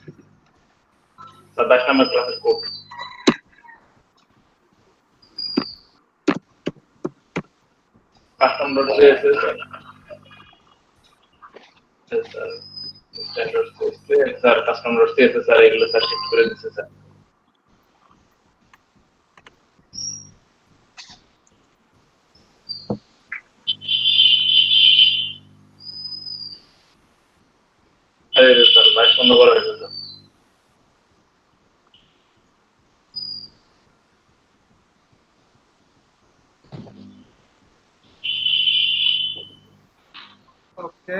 স্যার 22 নাম্বার ক্লাসের code custom dot CSS sir, standard কোর্সে sir custom dot CSS sir এগুলো স্যার ঠিক করে দিচ্ছে স্যার। স্যার 22 বন্ধ করা হয়েছে স্যার। ওকে,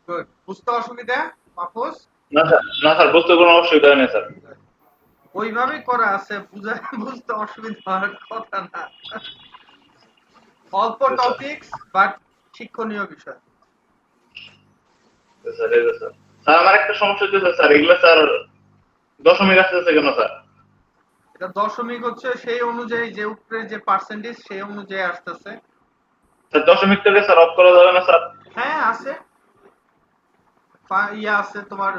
গুড। বুঝতে অসুবিধা মাহফুজ? না স্যার বুঝতে কোনো অসুবিধা নেই স্যার। ওইভাবেই করা আছে, বুঝতে অসুবিধা হওয়ার কথা না। অল্প টপিকস বাট শিক্ষণীয় বিষয়। স্যার এই যে স্যার, স্যার আমার একটা সমস্যা হচ্ছে স্যার এগুলো স্যার দশমিক আসতেছে কেন স্যার? এটা দশমিক হচ্ছে সেই অনুযায়ী যে উপরে যে পার্সেন্টেজ সেই অনুযায়ী আসতেছে। স্যার দশমিকটাকে স্যার অফ করা যাবে না স্যার? হ্যাঁ আছে, ইয়া আছে, তোমার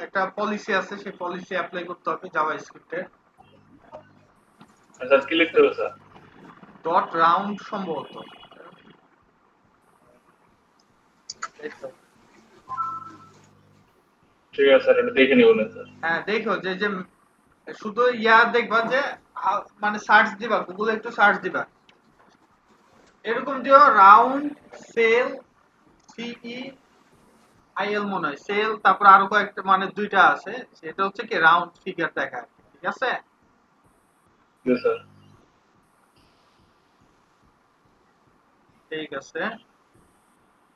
একটা পলিসি আছে, সেই পলিসি অ্যাপ্লাই করতে হবে জাভাস্ক্রিপ্টে। স্যার কি লিখতে হবে স্যার? ডট রাউন্ড সম্ভবত। এই তো। ঠিক আছে স্যার, এটা দেখে নিব না স্যার। হ্যাঁ দেখো যে যে শুধু ইয়া দেখবা যে মানে সার্চ দিবা, গুগলে একটু সার্চ দিবা, এরকম দিও রাউন্ড সেল সিই আইএল মনে হয় সেল, তারপর আরো কয়েকটা মানে দুইটা আছে, সেটা হচ্ছে কি রাউন্ড ফিগার দেখায়, ঠিক আছে? জি স্যার। ঠিক আছে,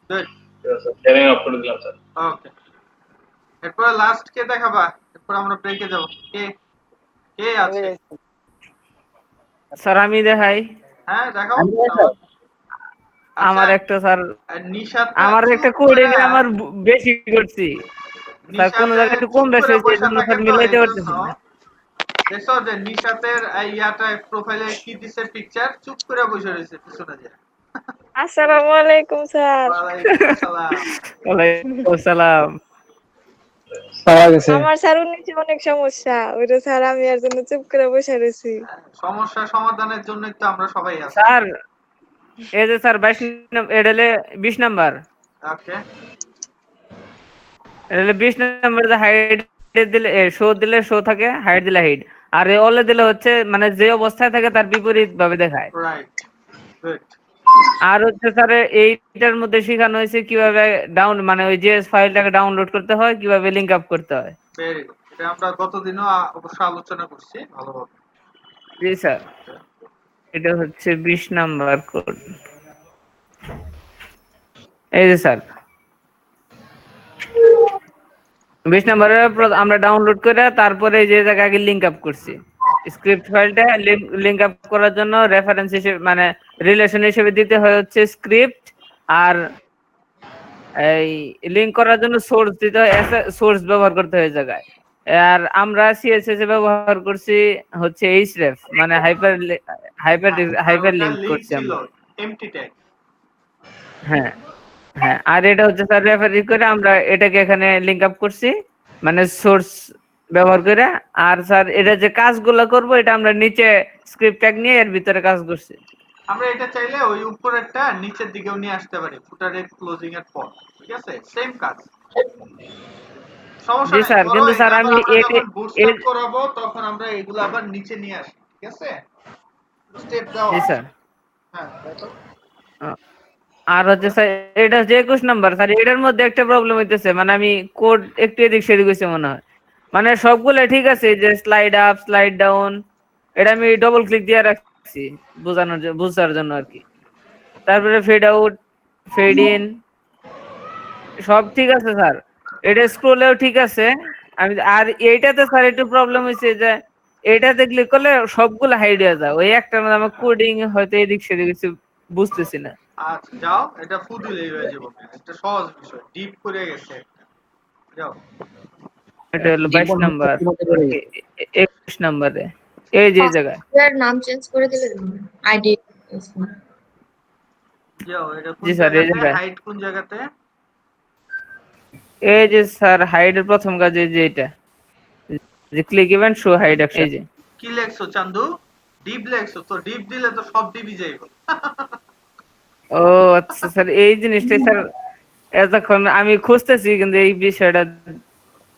গুড। ঠিক আছে স্যার, শেয়ারিং অফ করে দিলাম স্যার। ওকে, এরপর লাস্ট কে দেখাবা? এরপর আমরা ব্রেকে যাব। কে কে আছে? স্যার আমি দেখাই। হ্যাঁ দেখাও। আমার একটা স্যার, নিশাত আমার একটা কোড এনে আমার বেশি করছি স্যার, কোন জায়গায় একটু কম বেশি হয়েছে, এজন্য স্যার মিলাইতে পারতেছি না। দেখো যে নিশাতের ইয়াটা প্রোফাইলে কি দিছে পিকচার, চুপ করে বসে রয়েছে পিছনে যে। আসসালামু আলাইকুম স্যার। ওয়ালাইকুম আসসালাম। ওয়ালাইকুম আসসালাম। পাওয়া গেছে। আমার স্যার নিচে অনেক সমস্যা, ওইটা স্যার আমি এর জন্য চুপ করে বসে রয়েছি। সমস্যা সমাধানের জন্যই তো আমরা সবাই আছি। স্যার এই যে স্যার 22 এডেলে 20 নাম্বার, ওকে, এডেলে 20 নাম্বার যে হাইড দিলে শো দিলে শো থাকে, হাইড দিলে হাইড, আর এই অলে দিলে হচ্ছে মানে যে অবস্থায় থাকে তার বিপরীত ভাবে দেখায়। Right, good. আর হচ্ছে স্যার এইটার মধ্যে শেখানো হয়েছে কিভাবে ডাউন মানে ওই জেএস ফাইলটাকে ডাউনলোড করতে হয়, কিভাবে লিংক আপ করতে হয়। ভেরি গুড, এটা আমরা গতদিনও অবশ্য আলোচনা করছি ভালোভাবে। জি স্যার, এটা হচ্ছে 20 নাম্বার কোড। এই যে স্যার 20 নাম্বারে আমরা ডাউনলোড করে তারপরে যে জায়গায় আগে লিংক আপ করছি, স্ক্রিপ্ট ফাইলটা লিংক আপ করার জন্য রেফারেন্স হিসেবে মানে রিলেশন হিসেবে দিতে হয় হচ্ছে স্ক্রিপ্ট, আর এই লিংক করার জন্য সোর্স দিতে হয়, সোর্স ব্যবহার করতে হয় জায়গায়। আর আমরা সিএসএস এ ব্যবহার করছি হচ্ছে href, মানে হাইপার ওটা লিংক লিংক করছি ছিল আমরা। MT tag. হ্যাঁ হ্যাঁ, আর এটা হচ্ছে স্যার রেফারি করে আমরা এটাকে এখানে লিংক আপ করছি, মানে সোর্স ব্যবহার করে। আর স্যার এটা যে কাজগুলো করব এটা আমরা নিচে স্ক্রিপ্ট ট্যাগ নিয়ে এর ভিতরে কাজ করছি। আমরা এটা চাইলে ওই উপরেরটা নিচের দিকেও নিয়ে আসতে পারি, ফুটারে ক্লোজিং এর পর, ঠিক আছে? সেম কাজ, সমস্যা জি নাই। স্যার, ধরো কিন্তু স্যার এটা আবার আমি আমরা যখন বুটস্ট্র্যাপ করাবো তখন আমরা এগুলো আবার নিচে নিয়ে আসি, ঠিক আছে? স্টেপ দাও। জি স্যার। হ্যাঁ দেখো। আর হচ্ছে স্যার এটা হচ্ছে 21 নাম্বার স্যার, এটার মধ্যে একটা প্রবলেম হইতেছে, মানে আমি কোড একটু এদিক সেদিক হয়েছে মনে হয়। মানে সবগুলো ঠিক আছে, যে স্লাইড আপ স্লাইড ডাউন এটা আমি ডবল ক্লিক দিয়ে রাখছি বুঝার জন্য আর কি। তারপরে ফেড আউট ফেড ইন সব ঠিক আছে স্যার, এটা স্ক্রলেও ঠিক আছে। আমি আর এইটাতে স্যার একটু প্রবলেম হয়েছে যে এটাতে ক্লিক করলে সবগুলো হাইড হয়ে যায়, ওই একটা মধ্যে আমার কোডিং হয়তো এদিক সেদিক কিছু বুঝতেছি না। আচ্ছা যাও, এটা ফু দিলেই হয়ে যাবে, এটা সহজ বিষয়, ডিপ করে গেছে। যাও। এটা হলো 22 নাম্বার 21 নাম্বারে এই যে জায়গায়। সফটওয়্যার নাম চেঞ্জ করে দিলে আইডি। যাও, এটা কোন জি স্যার, এই জায়গাতে জায়গায় হাইট, কোন জায়গাতে? এই যে স্যার হাইডের প্রথম কাজ এই যে এটা, যে click event show hide action. এই যে কি লেখছো চান্দু? ডিপ লেখছো তো, ডিপ দিলে তো সব ডিপই যাইব। ও আচ্ছা স্যার, এই জিনিসটাই স্যার এতক্ষণ আমি খুঁজতেছি কিন্তু এই বিষয়টা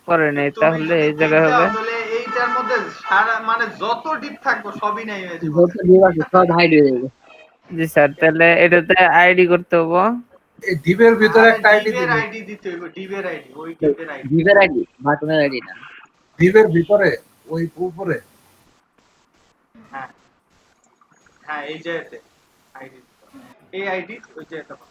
করে নাই, তুমি তাহলে যদি এই ডিপ জায়গায় দাও হবে। তাহলে এইটার মধ্যে সারা মানে যত ডিপ থাকবে সবই নাই হয়ে যাবে। যত ডিপ আছে সব হাইড হয়ে যাবে। জি স্যার, তাহলে এটাতে আইডি করতে হবে। এই ডিপের ভিতরে একটা আইডি ডিপের দিবে, আইডি দিতে হইব, ডিপের আইডি, ওই ডিপের আইডি। ডিপের আইডি, বাটনের আইডি না। ডিপের ভিতরে ওই উপরে। হ্যাঁ হ্যাঁ, এই জায়গাতে আইডি, এই আইডি ওই জায়গাতে।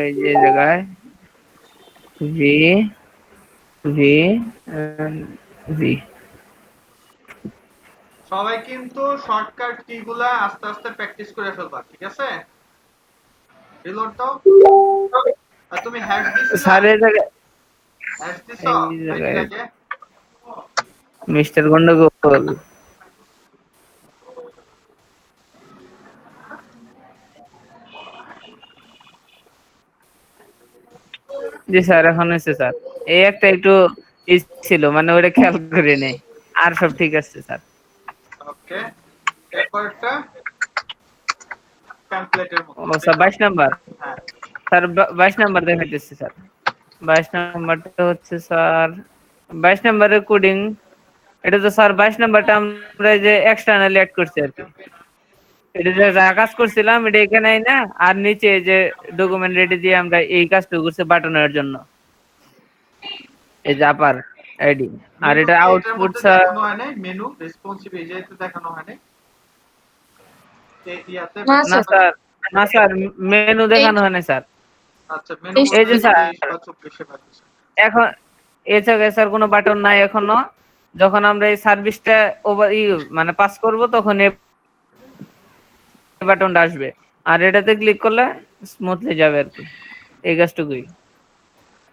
এই যে জায়গায় ভি ভি ভি। সবাই কিন্তু শর্টকাট কি গুলা আস্তে আস্তে প্র্যাকটিস করে ফেলবা, ঠিক আছে? রিলোড দাও। আর তুমি হ্যাশ দিছিলা? স্যার এই জায়গায় হ্যাশ দিছো এই জায়গায় আইডিটাকে? মিস্টার গন্ডগোল। জি স্যার, এখন হয়েছে স্যার। এই একটা একটু ছিল, মানে ওটা খেয়াল করে নেই, আর সব ঠিক আছে স্যার। ওকে, এরপরটা টেমপ্লেটের মতো। ও স্যার 22 নাম্বার হ্যাঁ স্যার, 22 নাম্বার দেখাইতেছে স্যার। 22 নাম্বারটা হচ্ছে স্যার 22 নাম্বারের কোডিং। এটা তো স্যার 22 নাম্বারটা আমরা যে এক্সটার্নালি অ্যাড করছি আর কি। এটা যে যা কাজ করছিলাম এটা এখানে না, আর নিচে যে ডকুমেন্ট রেডি দিয়ে আমরা এই কাজটা করছি বাটনের জন্য, এই যে আপার আইডি। আর এটা এটার আউটপুট মধ্যে স্যার দেখানো হয় নাই, মেনু রেসপন্সিভ এই জায়গাতে দেখানো হয় নাই। ইয়াতে না না স্যার। স্যার, না স্যার, মেনু দেখানো হয় না স্যার। আচ্ছা, মেনু এই যে স্যার, 24 পাচ্ছি। এখন এই জায়গায় স্যার কোনো বাটন নাই এখনো। যখন আমরা এই সার্ভিসটা ওভার মানে পাস করব তখন এই বাটনটা আসবে, আর এটাতে ক্লিক করলে স্মুথলি যাবে আর কি। এই কাজটুকুই।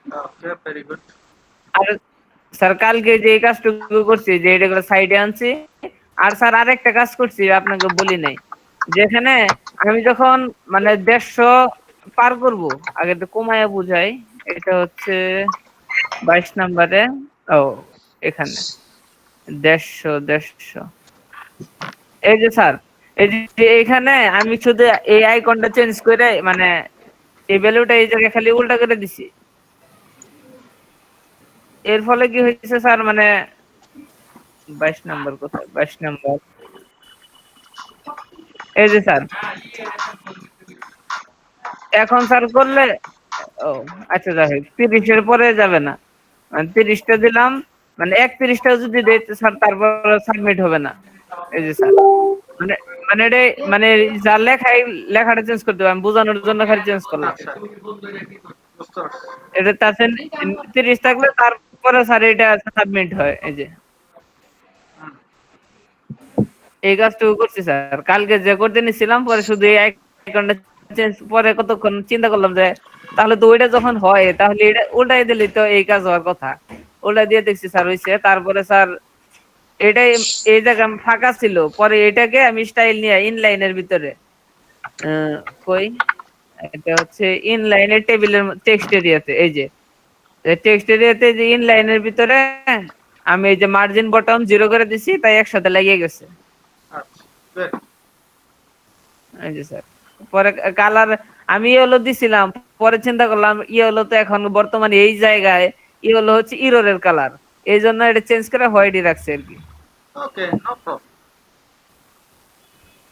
ওকে, ভেরি গুড। আর স্যার কালকে যে এই কাজটুকু করছি, যে এটা সাইডে আনছি। আর স্যার আরেকটা কাজ করছি আপনাকে বলি নাই, যেখানে আমি যখন মানে 150 পার করব, আগে তো কমায়া বুঝাই। এটা হচ্ছে 22 নাম্বারে, ও এখানে 150 এই যে স্যার, এই যে এখানে আমি শুধু এই আইকনটা চেঞ্জ করে, মানে এই ভ্যালুটা এই জায়গায় খালি উল্টা করে দিছি। এর ফলে কি হয়েছে স্যার, মানে 22 নাম্বার কোথায়, 22 নাম্বার এই যে স্যার, এখন স্যার করলে, ও আচ্ছা যাই হোক, 30 এর পরে যাবে না, মানে 30টা দিলাম, মানে 31টা যদি দেই স্যার তারপর সাবমিট হবে না। এই যে স্যার, মানে মানে এটা মানে যা লেখাটা চেঞ্জ করতে হবে, আমি বোঝানোর জন্য খালি চেঞ্জ করলাম। আচ্ছা, বুঝতে পারছি। এটা তাতে 30 থাকলে তারপরে স্যার এটা সাবমিট হয়। এই যে এই কাজটুকু করছি স্যার। কালকে যে করতে নিছিলাম, পরে শুধু এই আইকনটা চেঞ্জ, পরে কতক্ষণ চিন্তা করলাম যে তাহলে তো ওইটা যখন হয় তাহলে এটা উল্টাই দিলেই তো এই কাজ হওয়ার কথা। ওটা দিয়ে দেখছি স্যার হইছে। তারপরে স্যার এটাই, এই জায়গা ফাঁকা ছিল, পরে এটাকে আমি স্টাইল নিয়ে ইনলাইনের ভিতরে কই, এটা হচ্ছে ইনলাইনের টেবিলের টেক্সট এরিয়াতে, এই যে টেক্সট এরিয়াতে যে ইনলাইনের ভিতরে আমি এই যে মার্জিন বটম 0 করে দিছি, তাই একসাথে লাগিয়ে গেছে। আচ্ছা, good. এই যে স্যার পরে কালার আমি ইয়েলো দিছিলাম, পরে চিন্তা করলাম ইয়েলো তো এখন বর্তমানে এই জায়গায় ইয়েলো হচ্ছে ইরোরের কালার, এই জন্য এটা চেঞ্জ করে হোয়াইটই রাখছে আর কি। Okay, no problem.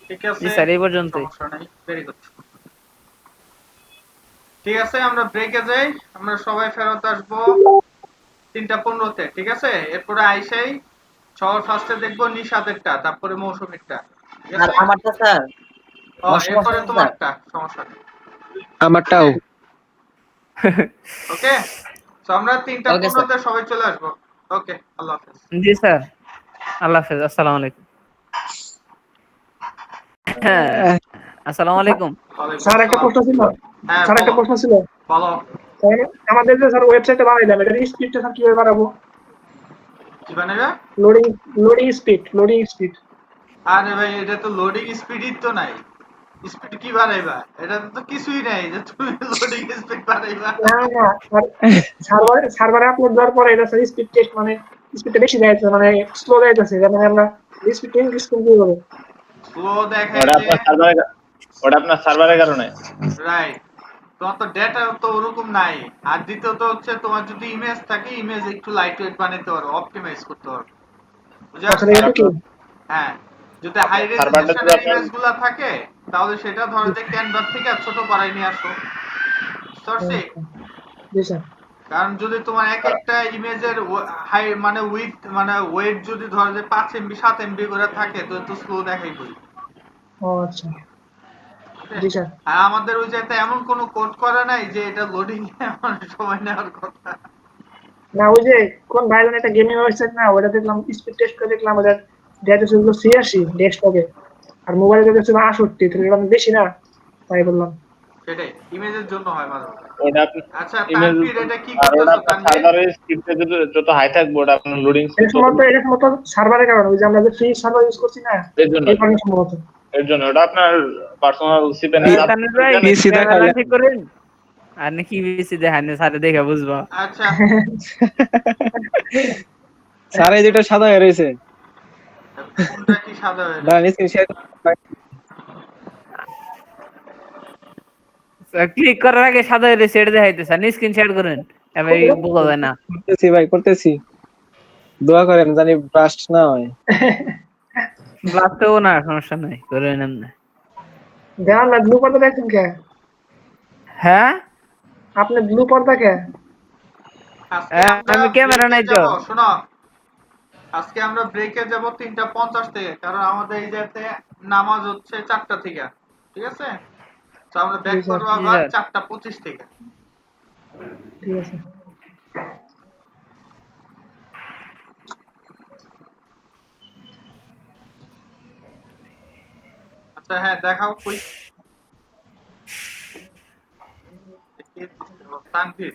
ঠিক আছে, জি স্যার, এই পর্যন্তই। সমস্যা নাই, ভেরি গুড। ঠিক আছে, আমরা ব্রেকে যাই, আমরা সবাই ফেরত আসবো 3:15-তে, ঠিক আছে? এরপরে আইসাই সবার ফার্স্টে দেখবো নিশাদেরটা, তারপরে মৌসুমীরটা, ঠিক আর আছে? আমারটা স্যার, এরপরে তোমারটা, সমস্যা নেই। আমারটাও। ওকে, তো আমরা ওকে স্যার। 3:15-তে সবাই চলে আসবো। ওকে, আল্লাহ হাফেজ। জি স্যার, আল্লাহ হাফেজ, আসসালামু আলাইকুম। হ্যাঁ, আসসালামু আলাইকুম। ওয়ালাইকুম স্যার একটা আসসালাম। প্রশ্ন ছিল। হ্যাঁ, স্যার একটা বলো প্রশ্ন ছিল। বলো, আমাদের যে স্যার ওয়েবসাইটে বানাইলাম, এটা স্পিডটা স্যার কিভাবে বাড়াবো? কি বানাবে? Loading loading speed. আরে ভাই, এটা তো লোডিং স্পিডই তো নাই। স্পিড কি বাড়াইবা? এটা তো কিছুই নাই যে তুমি লোডিং স্পিড বাড়াইবা। না না সার্ভারে আপলোড দেওয়ার পরে এটা স্যার স্পিড টেস্ট মানে স্পিডটা বেশি যাচ্ছে, মানে স্লো যাইতেছে, মানে আমরা স্পিড ইনক্রিজ করতে হবে। স্লো দেখাইলে ওটা আপনার সার্ভারের কারণে। রাইট, তোমার তো ডেটা তো ওরকম নাই। আর দ্বিতীয়ত হচ্ছে তোমার যদি ইমেজ থাকে, ইমেজ একটু লাইট ওয়েট বানাইতে পারো, অপটিমাইজ করতে পারো, বুঝা আচ্ছা গেছে? এটা কি? হ্যাঁ, যদি হাই সার্ভারটা যদি রেজোলিউশনের আপনার ইমেজ গুলা থাকে তাহলে সেটা ধরো যে ক্যানভা থেকে ছোট করাই নিয়ে আসো, বুঝতে পারছি? জি স্যার। কারণ যদি তোমার এক একটা ইমেজের হাই মানে উইথ মানে ওয়েট যদি ধরো যে 5 MB 7 MB করে থাকে তো একটু স্লো দেখাইবই। ও আচ্ছা, জি স্যার। আর আমাদের ওই জায়গাতে এমন কোনো কোড করা নাই যে এটা লোডিং এমন সময় নেওয়ার কথা। না ওই যে কোন ভাইজন একটা গেমিং ওয়েবসাইট না, ওটা দেখলাম স্পিড টেস্ট করে দেখলাম ওটা ডেটা ছিল 86 ডেস্কটপে, আর মোবাইলে ডেটা ছিল 68, তাহলে এটা বেশি না, তাই বললাম। সেটাই ইমেজের জন্য হয় মাঝে মাঝে। ওটা আপনি আচ্ছা, ইমেজ, তানভীর এটা কি আর ওটা করতেছো আপনার তানভীর? সার্ভারের স্পিডটা যত হাই থাকবে ওটা আপনার লোডিং স্পিড এটা সম্ভবত সার্ভারের কারণে, ওই যে আমরা যে ফ্রি সার্ভার ইউজ করছি না, এর জন্য এই কারণে সম্ভবত। ওটা আপনার পার্সোনাল সিপেন তানভীর ভাই, ক্যামেরা ঠিক করেন, আর নাকি বিসি দেখান স্যার দেখে বুঝবো। আচ্ছা, স্যার এই যেটা সাদা হয়ে রয়েছে, কোনটা কি সাদা হয়ে দাঁড়ান স্ক্রিন শেয়ার। ক্লিক করার আগে সাদা হয়ে সেট দেখাইতে স্যার, স্ক্রিন শেয়ার করেন, এবার বোঝা যায় না। করতেছি ভাই, করতেছি, দোয়া করেন জানি ব্রাস্ট না হয়। ব্লাস্টও না, সমস্যা নাই, করেন এমনি। দেওয়ান না ব্লু পর্দা দেখছেন কে? হ্যাঁ, আপনি ব্লু পর্দা কে? আজকে আমরা আমি ক্যামেরা ব্রেকে নাই তো। যাব, শোনো, আজকে আমরা ব্রেকে যাব 3:50 থেকে, কারণ আমাদের এই জায়গাতে নামাজ হচ্ছে 4টা থেকে, ঠিক আছে? তো আমরা ব্যাক জি স্যার। করবো জি আবার স্যার। 4:25 থেকে। ঠিক আছে। আচ্ছা, হ্যাঁ দেখাও কই তানভীর,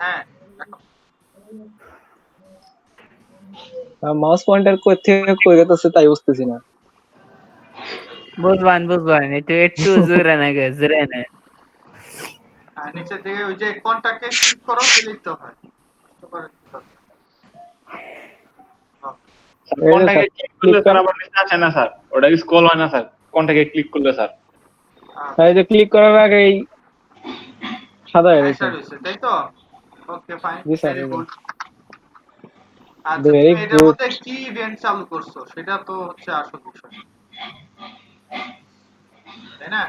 হ্যাঁ দেখাও। মাউস পয়েন্টার কই থেকে কই গেছে তাই বুঝতেছি না। বুঝবান, একটু জোরে না গে, জোরে না। আর নিচের দিকে ওই যে কন্টাক্টে ক্লিক করো, দিলেই তো হয়। বুঝতে পারছো? কোনটাকে ক্লিক করলে স্যার আবার নিচে আসে না স্যার, ওটা স্ক্রল হয় না স্যার কোনটাকে ক্লিক করলে স্যার। এই যে ক্লিক করার আগেই সাদা হয়ে গেছে। তাই তো? ওকে ফাইন, জি স্যার, ভেরি গুড। আচ্ছা, ভেরি তুমি এটার গুড। মধ্যে কি ইভেন্ট চালু করছো সেটা তো হচ্ছে আসল বিষয়, তাই না?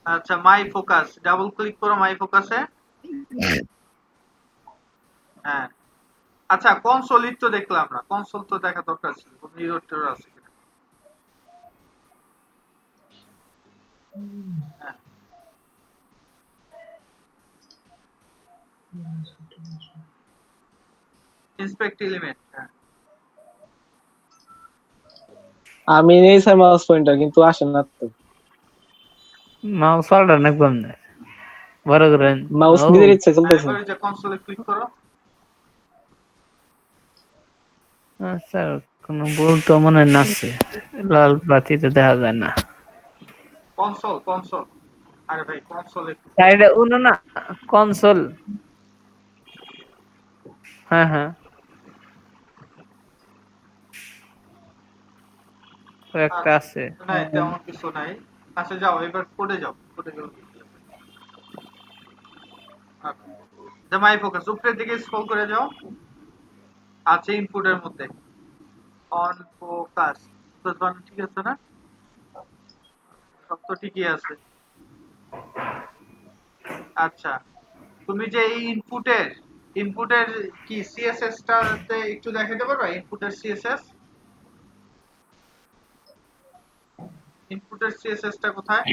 আচ্ছা, মাই ফোকাস, ডাবল ক্লিক করো মাই ফোকাসে। হ্যাঁ, আচ্ছা, কনসোল তো দেখলাম না, কনসোল তো দেখা দরকার ছিল, মিরর টিরর আছে কিনা। হ্যাঁ, ইন্সপেক্ট এলিমেন্ট। আমি নেই স্যার মাউস পয়েন্টার, কিন্তু আসে না তো। মাউস পাল্টা না কেমনে বড় করেন। মাউস ও নিজের ইচ্ছে চলতেছে। এবার যে কনসোলে ক্লিক করো। আচ্ছা, কোনো ভুল তো মনে হয় না আছে, লাল বাতিতে দেখা যায় না। কনসোল। আরে ভাই কনসোলে সাইডে উনো না, কনসোল। হ্যাঁ হ্যাঁ, একটা আছে। নাই, তেমন কিছু নাই। আচ্ছা যাও, এবার কোডে যাও। মাই ফোকাস উপরের দিকে স্ক্রল করে যাও। আছে ইনপুটের মধ্যে অন ফোকাস, ঠিক আছে না? সব তো ঠিকই আছে। আচ্ছা, তুমি যে এই ইনপুটের কি সিএসএস টাতে একটু দেখাতে পারবা? ইনপুটের সিএসএস টা কোথায়?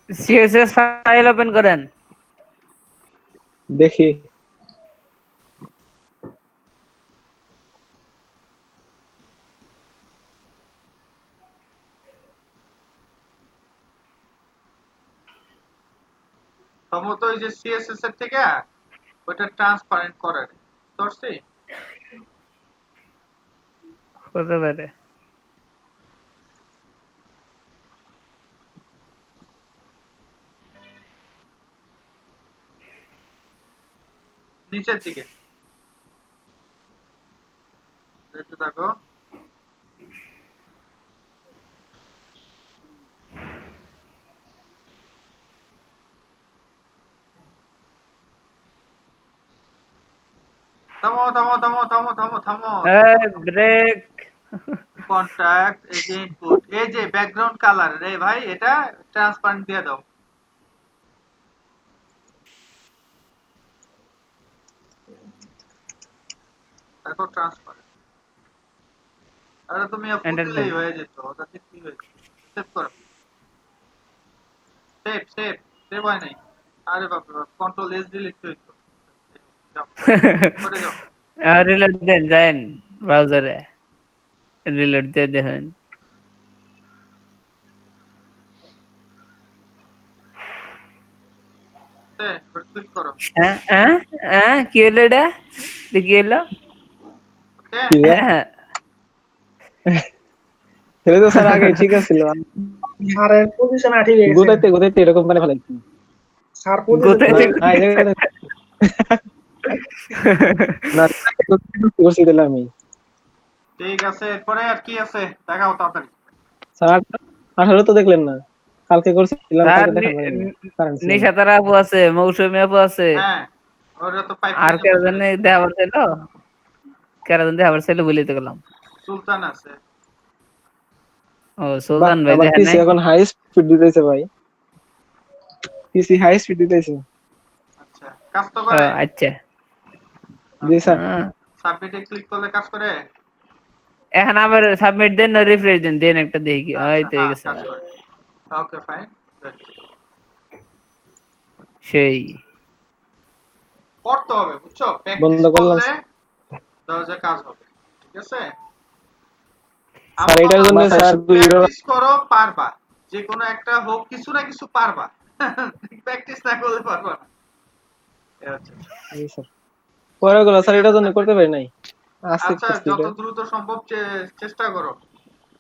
সিএসএস ফাইল ওপেন করেন। দেখি। সম্ভবত ওই যে সিএসএস এর থেকে ওটা ট্রান্সপারেন্ট করার করছি। হতে পারে। নিচের দিকে একটু দেখো। থামো। ব্রেক। কন্টাক্ট, এই যে ইনপুট, এই যে ব্যাকগ্রাউন্ড কালার রে ভাই, এটা ট্রান্সপারেন্ট দিয়ে দাও। তারপর ট্রান্সপারেন্ট। আরে তুমি এন্টার দিলেই দেন। হয়ে যেত। ওটাতে কি হয়েছে? সেভ করো। সেভ হয় নাই। আরে বাপ রে বাপ, কন্ট্রোল এস ডিলিট হইতো। যাও, করে যাও। রিলোড দেন, যান ব্রাউজারে রিলোড দিয়ে দেখেন। ক্লিক করো। কি হলো এটা? কি হলো? কি রে? এটা তো স্যার আগে ঠিক আছিল। স্যারের পজিশন ঠিক হয়ে গেছে। গোটাইতে এরকম মানে ফেলাইছি। স্যার পজিশন না করছি দিলাম আমি। ঠিক আছে, এরপরে আর কি আছে দেখাও তাড়াতাড়ি। স্যার 18 তো দেখলেন না? কালকে করছিলাম, কালকে দেখা হয়নি। নিশাতার আপু আছে, মৌসুমী আপু আছে। হ্যাঁ, ওরা তো পাইপ আর কেউ জানে দেখাবার ছিল, কেরাজন দেখাবার ছিল বলিতে গেলাম। সুলতান আছে। ও সুলতান ভাই দেখেন নাই? এখন হাই স্পিড দিতেছে ভাই। পিসি হাই স্পিড দিতেছে। আচ্ছা, কাজ তো করে। আচ্ছা জি স্যার। সাবমিটে ক্লিক করলে কাজ করে। এখন আবার সাবমিট দেন না রিফ্রেশ দেন একটা দেখি। এই তো হয়ে গেছে। Okay fine. সেই করতে হবে, বুঝছো? বন্ধ প্র্যাকটিস করলাম করলে দরজা কাজ হবে। ঠিক আছে? স্যার এটার জন্য স্যার প্র্যাকটিস করো, পারবা। যে কোনো একটা হোক, কিছু না কিছু পারবা। প্র্যাকটিস না করলে পারবা না। জি স্যার। পরে গুলো স্যার এটার জন্য করতে পারি নাই। আচ্ছা, যত দ্রুত সম্ভব চেষ্টা করো,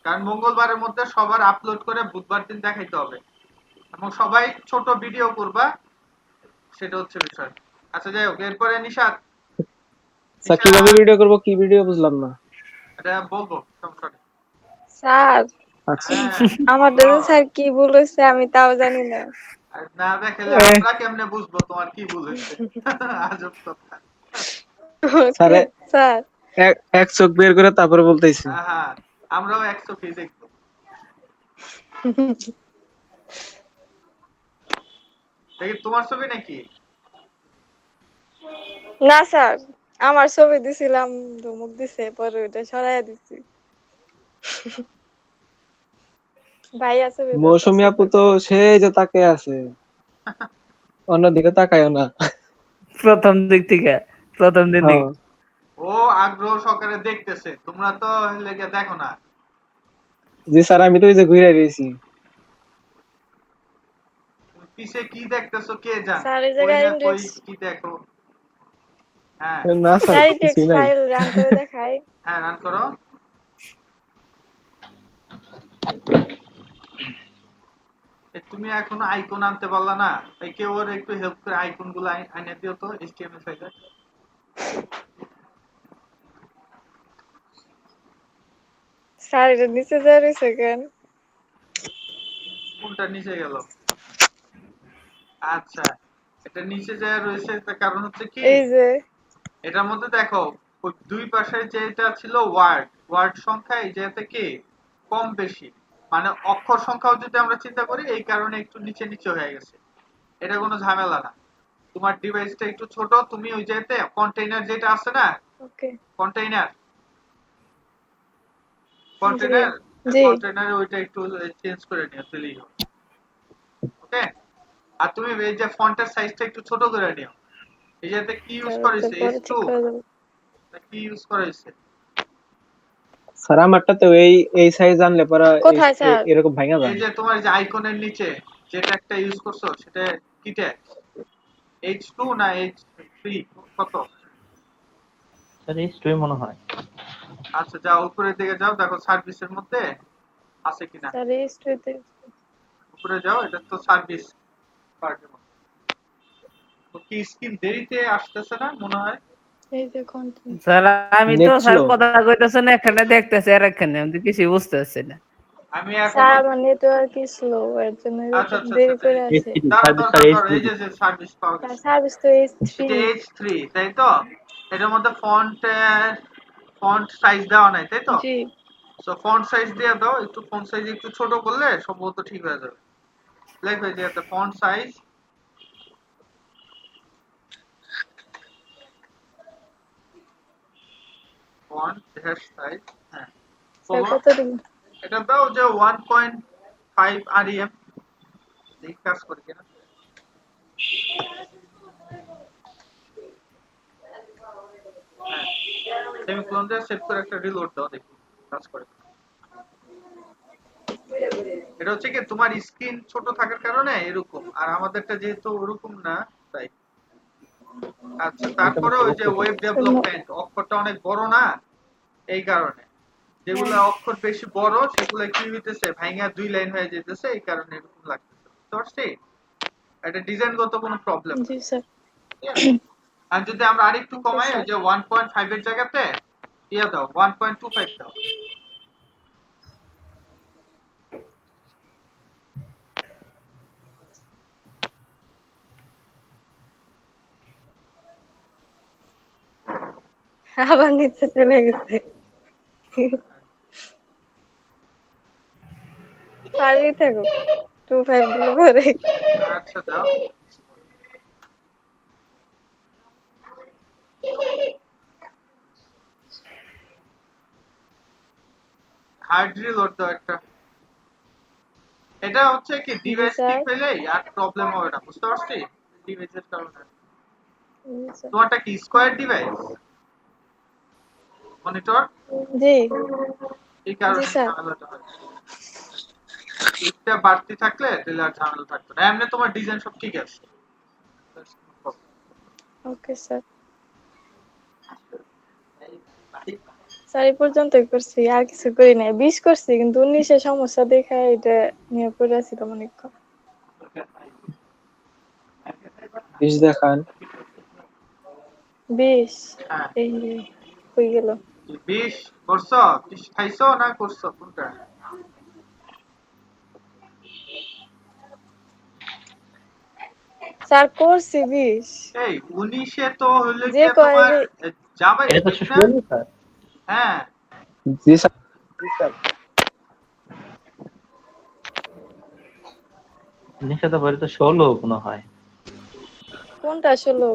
কারণ মঙ্গলবারের মধ্যে সবার আপলোড করে বুধবার দিন দেখাইতে হবে, এবং সবাই ছোট ভিডিও করবা, সেটা হচ্ছে বিষয়। আচ্ছা যাই হোক, এরপরে নিশাত। স্যার কিভাবে ভিডিও করব, কি ভিডিও বুঝলাম না। এটা বলবো, সমস্যা নেই। স্যার, আচ্ছা আমার দাদা স্যার কি বলেছে আমি তাও জানি না। না দেখলে আমরা কেমনে বুঝবো তোমার কি ভুল হয়েছে? আজব কথা। স্যার স্যার এক চোখ বের করে তারপরে বলতেছি। হ্যাঁ, আমরাও এক চোখেই দেখবো। দেখি তোমার ছবি নাকি? না স্যার, আমার ছবি দিছিলাম, ধমক দিছে, পরে ওটা সরাইয়া দিছি। ভাই আছে মৌসুমী আপু তো সেই যে তাকে আছে, অন্যদিকে তাকায়ও না। প্রথম দিক থেকে প্রথম দিন থেকে। হ্যাঁ। ও আগ্রহ সহকারে দেখতেছে, তোমরা তো লেগে দেখো না। জি স্যার, আমি তো ওই যে ঘুরে রয়েছি। পিছে কি দেখতেছো কে জানে, স্যার এই কই জায়গায় না কই ইন্ডেক্স কি দেখো। হ্যাঁ না স্যার, স্যার কিছুই টেক্সট নাই। ফাইল রান করে দেখাই। হ্যাঁ, রান করো। তুমি এখনো আইকন আনতে পারলা না? এই কেউ ওর একটু হেল্প করে আইকন গুলো আইনে দিও তো HTML ফাইলে। স্যার এটা নিচে যা রয়েছে কেন? কোনটা নিচে গেল? আচ্ছা, এটা নিচে যায় রয়েছে, তার কারণ হচ্ছে কি এই যে এটার মধ্যে দেখো ওই দুই পাশে যেটা ছিল ওয়ার্ড সংখ্যা, এই যেটা কি কম বেশি, মানে অক্ষর সংখ্যাও যদি আমরা চিন্তা করি, এই কারণে একটু নিচে নিচে হয়ে গেছে। এটা কোনো ঝামেলা না। তোমার ডিভাইসটা একটু ছোট, তুমি ওই যেতে কন্টেইনার যেটা আছে না, ওকে কন্টেইনার জি কন্টেইনার জি কন্টেইনারে ওইটা একটু চেঞ্জ করে নিও, তাহলেই হবে। ওকে, আর তুমি এই যে ফন্টের সাইজটা একটু ছোট করে নিও। এই যেতে কি ইউজ স্যার তো করেছে, পরে H2 ঠিক করে দেবো। না কি ইউজ করেছে? স্যার আমারটা তো এই সাইজ আনলে পরে কোথায় স্যার? এরকম ভাঙা এই যায়। যে তোমার যে আইকনের নিচে যে ট্যাগটা ইউজ করছো, সেটা কি ট্যাগ? H2 না H3? কত? স্যার H2 মনে হয়। আচ্ছা, যাও উপরের দিকে যাও, দেখো সার্ভিসের মধ্যে আছে কিনা। স্যার এই স্টুডিওতে উপরে যাও, এটা তো সার্ভিস পার্টের মধ্যে। তো কি স্ক্রিন দেরিতে আসতেছে না মনে হয়? এই যে কন্টেন্ট স্যার আমি তো নেট স্যার স্লো। কথা কইতেছেন, এখানে দেখতেছি আর এখানে আমি তো কিছু বুঝতে পারছি না। আমি স্যার এখনো আমার নেটওয়ার্ক স্লো, এর জন্য আচ্ছা এরকম আচ্ছা দেরি আচ্ছা, করে আছে। H3 দাঁড়াও সার্ভিস, দাঁড়াও স্যার দাঁড়াও দাঁড়াও, এই H3। যে সার্ভিস পাওয়া স্যার গেছে। সার্ভিস তো H3। এটা H3 তাই তো? এটার মধ্যে ফন্ট সাইজ দেওয়া নাই তাই তো? জি সো ফন্ট সাইজ দিয়ে দাও, একটু ফন্ট সাইজ একটু ছোট করলে সম্ভবত ঠিক হয়ে যাবে। লেখো যে একটা font size font dash size, হ্যাঁ স্যার বলো। কত দিব? এটা দাও যে 1.5 REM, এই কাজ করে কিনা। হ্যাঁ, সেমিকোলন দিয়ে সেভ করে একটা রিলোড দাও, দেখি কাজ করে। এটা হচ্ছে কি তোমার স্ক্রিন ছোট থাকার কারণে এরকম, আর আমাদেরটা যেহেতু ওরকম না তাই। আচ্ছা, তারপরে ওই যে ওয়েব ডেভেলপমেন্ট অক্ষরটা অনেক বড় না, এই কারণে যেগুলো অক্ষর বেশি বড় সেগুলো কি হইতেছে, ভাঙা দুই লাইন হয়ে যেতেছে, এই কারণে এরকম লাগতেছে। বুঝতে পারছি? এটা ডিজাইনগত কোনো প্রবলেম না। জি স্যার। আর যদি আমরা আরেকটু কমাই, ওই যে 1.5 এর জায়গাতে ইয়া দাও, 1.25 দাও। আবার নিচে চলে গেছে। পারি থাকো 25 দিলে পরে। আচ্ছা দাও। হার্ড রিলোড দাও একটা। এটা হচ্ছে কি জি ডিভাইস স্যার। ঠিক হইলেই আর প্রবলেম হবে না, বুঝতে পারছি? ডিভাইসের কারণে। জি স্যার। তোমারটা কি স্কয়ার ডিভাইস মনিটর? জি এই জি কারণে স্যার। ঝামেলাটা হয়। এটা বাড়তি থাকলে তাহলে আর ঝামেলা থাকতো না। এমনি তোমার ডিজাইন সব ঠিক আছে। Okay sir. স্যার এই পর্যন্তই করছি, আর কিছু করি নাই। 20 করছি কিন্তু 19 সমস্যা দেখা এটা নিয়ে পড়ে আছি তো অনেকক্ষণ। 20 দেখান। 20 হ্যাঁ, এই হয়ে গেল। 20 করছো? 20 খাইছো না করছো কোনটা? স্যার করছি 20। এই 19 এ তো হলো যে গিয়ে কয় তোমার যে জাভা এটা তো স্ক্রিপ্ট না? শুরু স্যার। হ্যাঁ, জি স্যার। জি স্যার। নিশ্চয় তো বলে তো 16 মনে হয় কোনটা আসলে?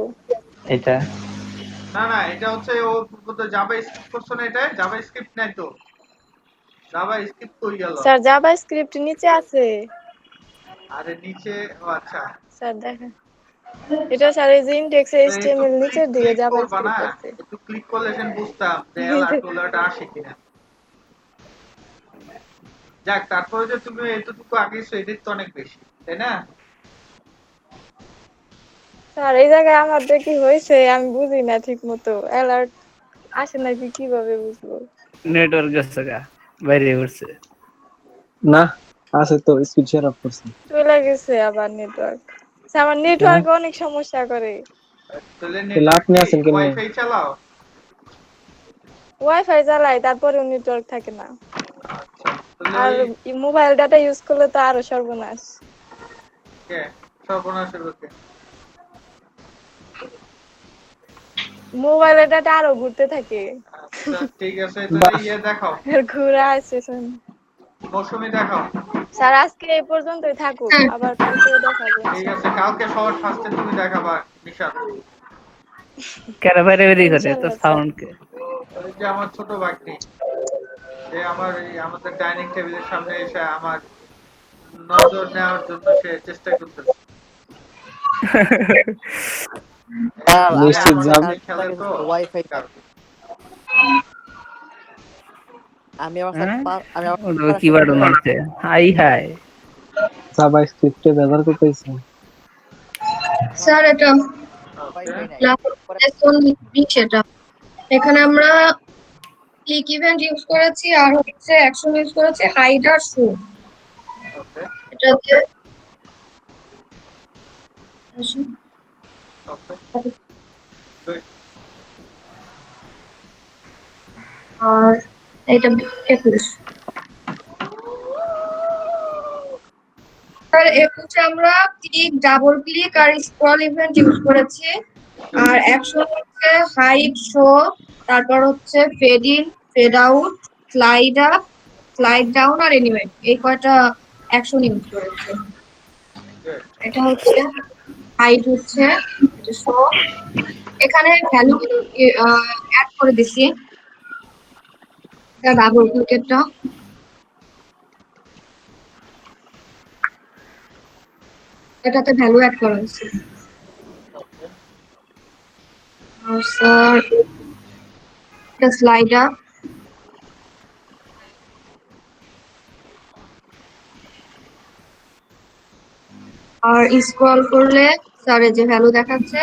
এটা। না না, এটা হচ্ছে ও তো জাভা স্ক্রিপ্ট করছো না, এটা জাভা স্ক্রিপ্ট নাই তো। জাভা স্ক্রিপ্ট কই গেল? স্যার জাভা স্ক্রিপ্ট নিচে আছে। আরে নিচে, ও আচ্ছা। স্যার দেখেন এটা স্যার এই যে ইনটেক্স তো একটু এইচটিএমএল নিচের দিকে ক্লিক করবা না, জাভাস্ক্রিপ্ট আছে। একটু ক্লিক করলে যেন বুঝতাম যে এলআর টোলারটা আসে কিনা। যাক, তারপরে যে তুমি এতটুকু আগেছো এডিট তো অনেক বেশি, তাই না? স্যার এই জায়গায় আমার যে কি হয়েছে আমি বুঝি না ঠিক মতো, অ্যালার্ট আসে নাকি কিভাবে বুঝবো? নেটওয়ার্ক গেছে গা, বাইরে উঠছে। না আছে তো, স্পিড শেয়ার অফ করছি। চলে গেছে আবার নেটওয়ার্ক। স্যার আমার নেটওয়ার্ক অনেক সমস্যা করে। তাহলে তাহলে আপনি আছেন কেমনে? ওয়াইফাই চালাও। ওয়াইফাই চালাই তারপরেও নেটওয়ার্ক থাকে না। তাহলে আর মোবাইল ডাটা ইউজ করলে তো আরো সর্বনাশ। কে সর্বনাশ হলো কে? মোবাইলের ডাটা আরো ঘুরতে থাকে। আচ্ছা ঠিক আছে, তাহলে ইয়ে দেখাও, ঘুরা আছে শুন। মৌসুমী দেখাও। স্যার আজকে এই পর্যন্তই থাকুক, আবার কালকে দেখাবো। ঠিক আছে, কালকে সবার ফার্স্টে তুমি দেখাবা নিশাদ। কেন বাইরে বেরিয়ে করে তো ইনশাআল্লাহ স্যার। সাউন্ড কে? ওই যে আমার ছোট ভাগ্নি, যে আমার এই আমাদের ডাইনিং টেবিলের সামনে এসে আমার নজর নেওয়ার জন্য সে চেষ্টা করতেছে। নিশ্চিত জাম। খেলে তো ওয়াইফাই কারণে। আমি আমার হ্যাঁ? আমি ওটা কি বাটন আছে? High high. জাভাস্ক্রিপ্টে ব্যবহার করতেছি। স্যার এটা লেসন 20 এটা। এখানে আমরা ক্লিক ইভেন্ট ইউজ করেছি আর হচ্ছে অ্যাকশন ইউজ করেছি, হাইড আর শো। ওকে এটাতে আর এটা 21 আর 21 আমরা ক্লিক, ডাবল ক্লিক আর স্ক্রল ইভেন্ট ইউজ করেছি। আর অ্যাকশন হচ্ছে হাইড, শো, তারপর হচ্ছে fade in, fade out, slide up, slide down আর এনিমেট, এই কয়টা অ্যাকশন ইউজ করেছি। এটা হচ্ছে হাইড, হচ্ছে শো, এখানে ভ্যালু অ্যাড করে দিছি, এটা ডাবল ক্লিকেরটা। এটাতে ভ্যালু অ্যাড করা হয়েছে। আর স্যার এটা স্লাইড আপ, আর স্ক্রল করলে স্যার যে ভ্যালু দেখাচ্ছে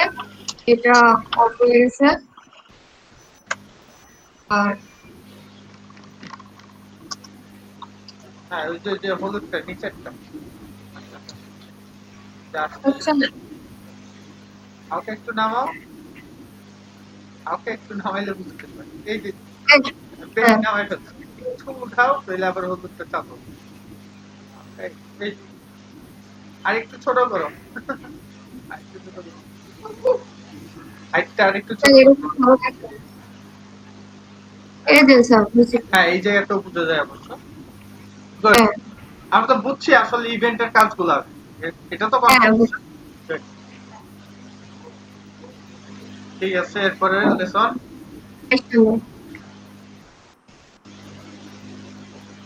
এটা অফ হয়ে গেছে। আর হ্যাঁ, ওই যে হলুদটা নিচেরটা হচ্ছে না। কাউকে একটু নামাও, কাউকে একটু নামাইলে বুঝতে পারি। এই যে বেশি নামাই ফেলছে, একটু উঠাও, তাহলে আবার হলুদটা চাপো। এই আর একটু ছোট করো, আরেকটু ছোট করো, হাইটটা আরেকটু ছোট করো। এই যে স্যার হ্যাঁ, এই জায়গাটাও বুঝা যায় অবশ্য। গুড, আমরা তো বুঝছি আসলে ইভেন্টের কাজগুলো। এটা তো Good. ঠিক আছে, এরপরে লেসন।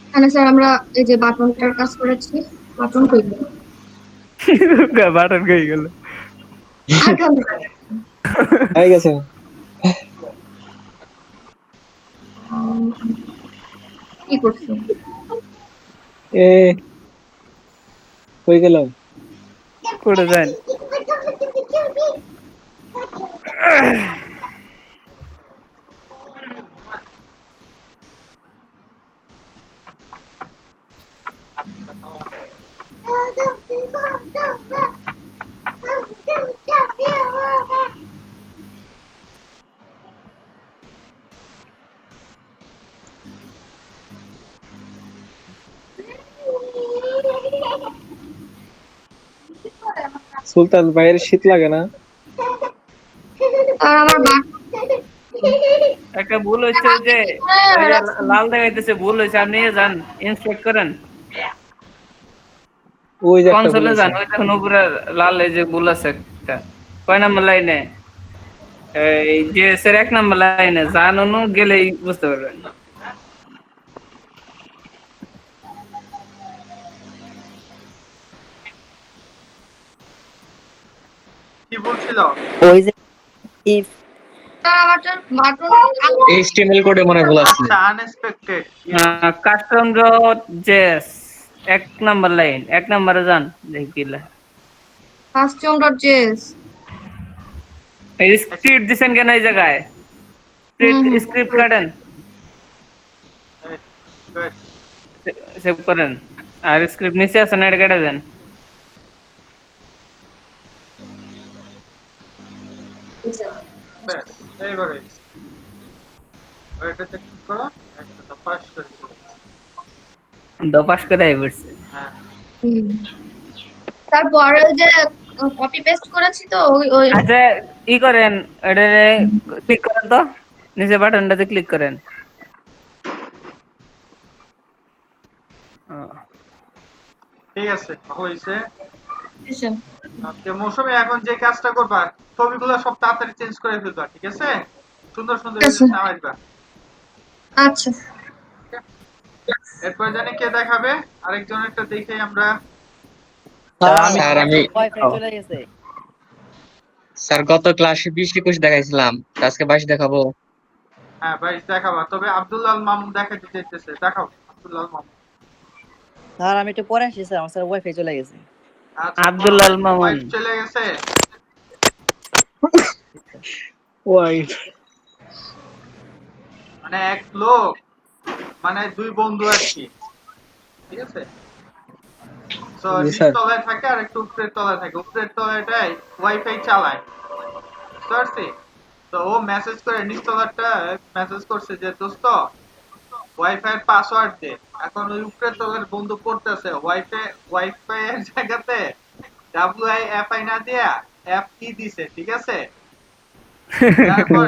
এখানে স্যার আমরা এই যে বাটনটার কাজ করেছি, বাটন কই গেল? বাটন কই গেল? হয়ে গেছে। কি করছো? এ কই গেল? করে যান। সুলতান ভাইয়ের শীত লাগে না? আর আমার একটা ভুল হচ্ছে যে ওই যে লাল দেখাইতেছে, ভুল হয়েছে, আপনি যান ইন্সপেক্ট করেন, ওই যে একটা ভুল কনসোলে যান, আছে। ওই দেখুন উপরে লাল এই যে ভুল আছে একটা, কয় নাম্বার লাইনে, এই যে স্যার 1 নাম্বার লাইনে যান, অনু গেলেই বুঝতে পারবেন। কি বলছিল? ওই যে ইফ HTML কোডে মনে ভুল আছে। আচ্ছা, unexpected. Custom dot JS 1 number line, 1 নম্বরে যান দেখিলে custom.js এই স্ক্রিপ্ট দিছেন কেন এই জায়গায়? স্ক্রিপ্ট কাটেন, সেভ করেন, আর স্ক্রিপ্ট নিচে আছে না, এটা কেটে দেন। এইবারে এটাতে ক্লিক করো, একটা পাস করে দিও। দপাস করে আইবছে। হ্যাঁ, তারপরে ওই যে কপি পেস্ট করেছি তো ওই আচ্ছা ই করেন, এটা ক্লিক করেন তো, নিচে বাটনটাতে ক্লিক করেন। ঠিক আছে, হইছে। আজকে মৌসুমে এখন যে কাজটা করবা, ছবিগুলো সব তাড়াতাড়ি চেঞ্জ করে ফেলবা, ঠিক আছে? সুন্দর সুন্দর নামাই দিবা। আচ্ছা, এরপর জানি কে দেখাবে? আরেকজনেরটা দেখে আমরা। স্যার আমি ওয়াইফাই চলে গেছে। স্যার গত ক্লাসে 20-21 দেখাইছিলাম, আজকে 22 দেখাবো। হ্যাঁ ভাই দেখাবা, তবে আব্দুল্লাহ মামুন দেখাতে চাইতেছে, দেখাও আব্দুল্লাহ মামুন। স্যার আমি একটু পরে আসছি স্যার, আমার স্যার ওয়াইফাই চলে গেছে। আচ্ছা, আব্দুল্লাহ মামুন ওয়াইফ চলে গেছে। ওয়াইফ মানে এক লোক, মানে দুই বন্ধু আর কি, ঠিক আছে? তো জি স্যার। নিচতলায় থাকে আর একটু উপরের তলায় থাকে। উপরের তলায়টাই ওয়াইফাই চালায়, বুঝতে পারছি? তো ও মেসেজ করে, নিচতলাটা মেসেজ করছে যে দোস্ত ওয়াইফাই এর পাসওয়ার্ড দে। এখন ওই উপরের তলার বন্ধু করতেছে ওয়াইফাই এর জায়গাতে WIFI না দিয়া এফ কি দিছে, ঠিক আছে? তারপর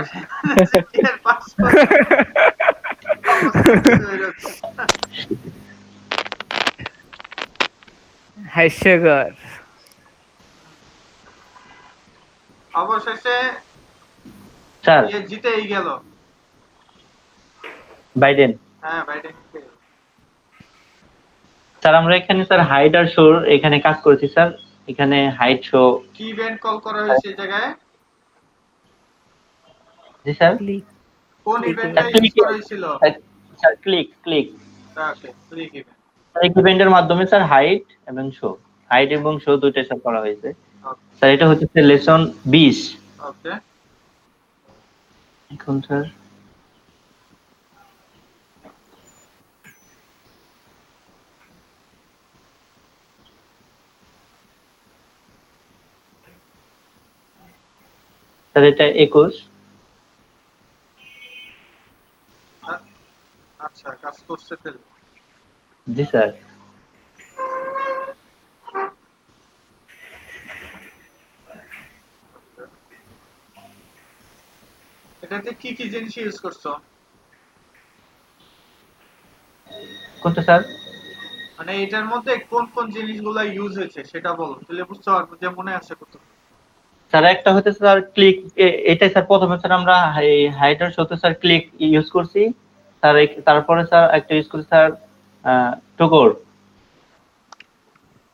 এর পাসওয়ার্ড হাস্যকর। অবশেষে স্যার জিতেই গেল। বাইডেন। হ্যাঁ বাইডেন। স্যার আমরা এখানে স্যার হাইড আর শোর এখানে কাজ করেছি স্যার। এখানে হাইড শো কি ইভেন্ট কল করা হয়েছে এই জায়গায়? জি স্যার। কোন ইভেন্টটা ইউজ করা হয়েছিল? স্যার ক্লিক ক্লিক ওকে, ক্লিক ইভেন্ট। এই ইভেন্টের মাধ্যমে স্যার হাইড এবং শো, হাইড এবং শো দুইটাই স্যার করা হয়েছে। স্যার এটা হচ্ছে লেসন 20। ওকে, এখন স্যার স্যার এটা 21। আচ্ছা কাজ করছে তাহলে। জি স্যার। এটাতে কি কি জিনিস ইউজ করছো? কোনটা স্যার? মানে এটার মধ্যে কোন কোন জিনিসগুলো ইউজ হয়েছে সেটা বলো, তাহলে বুঝতে পারবো যে মনে আছে কত। স্যার একটা হচ্ছে স্যার ক্লিক, এটাই স্যার প্রথমে স্যার আমরা হাইডার শোতে স্যার ক্লিক ইউজ করছি স্যার। তারপরে স্যার একটা ইউজ করছি স্যার টুগল।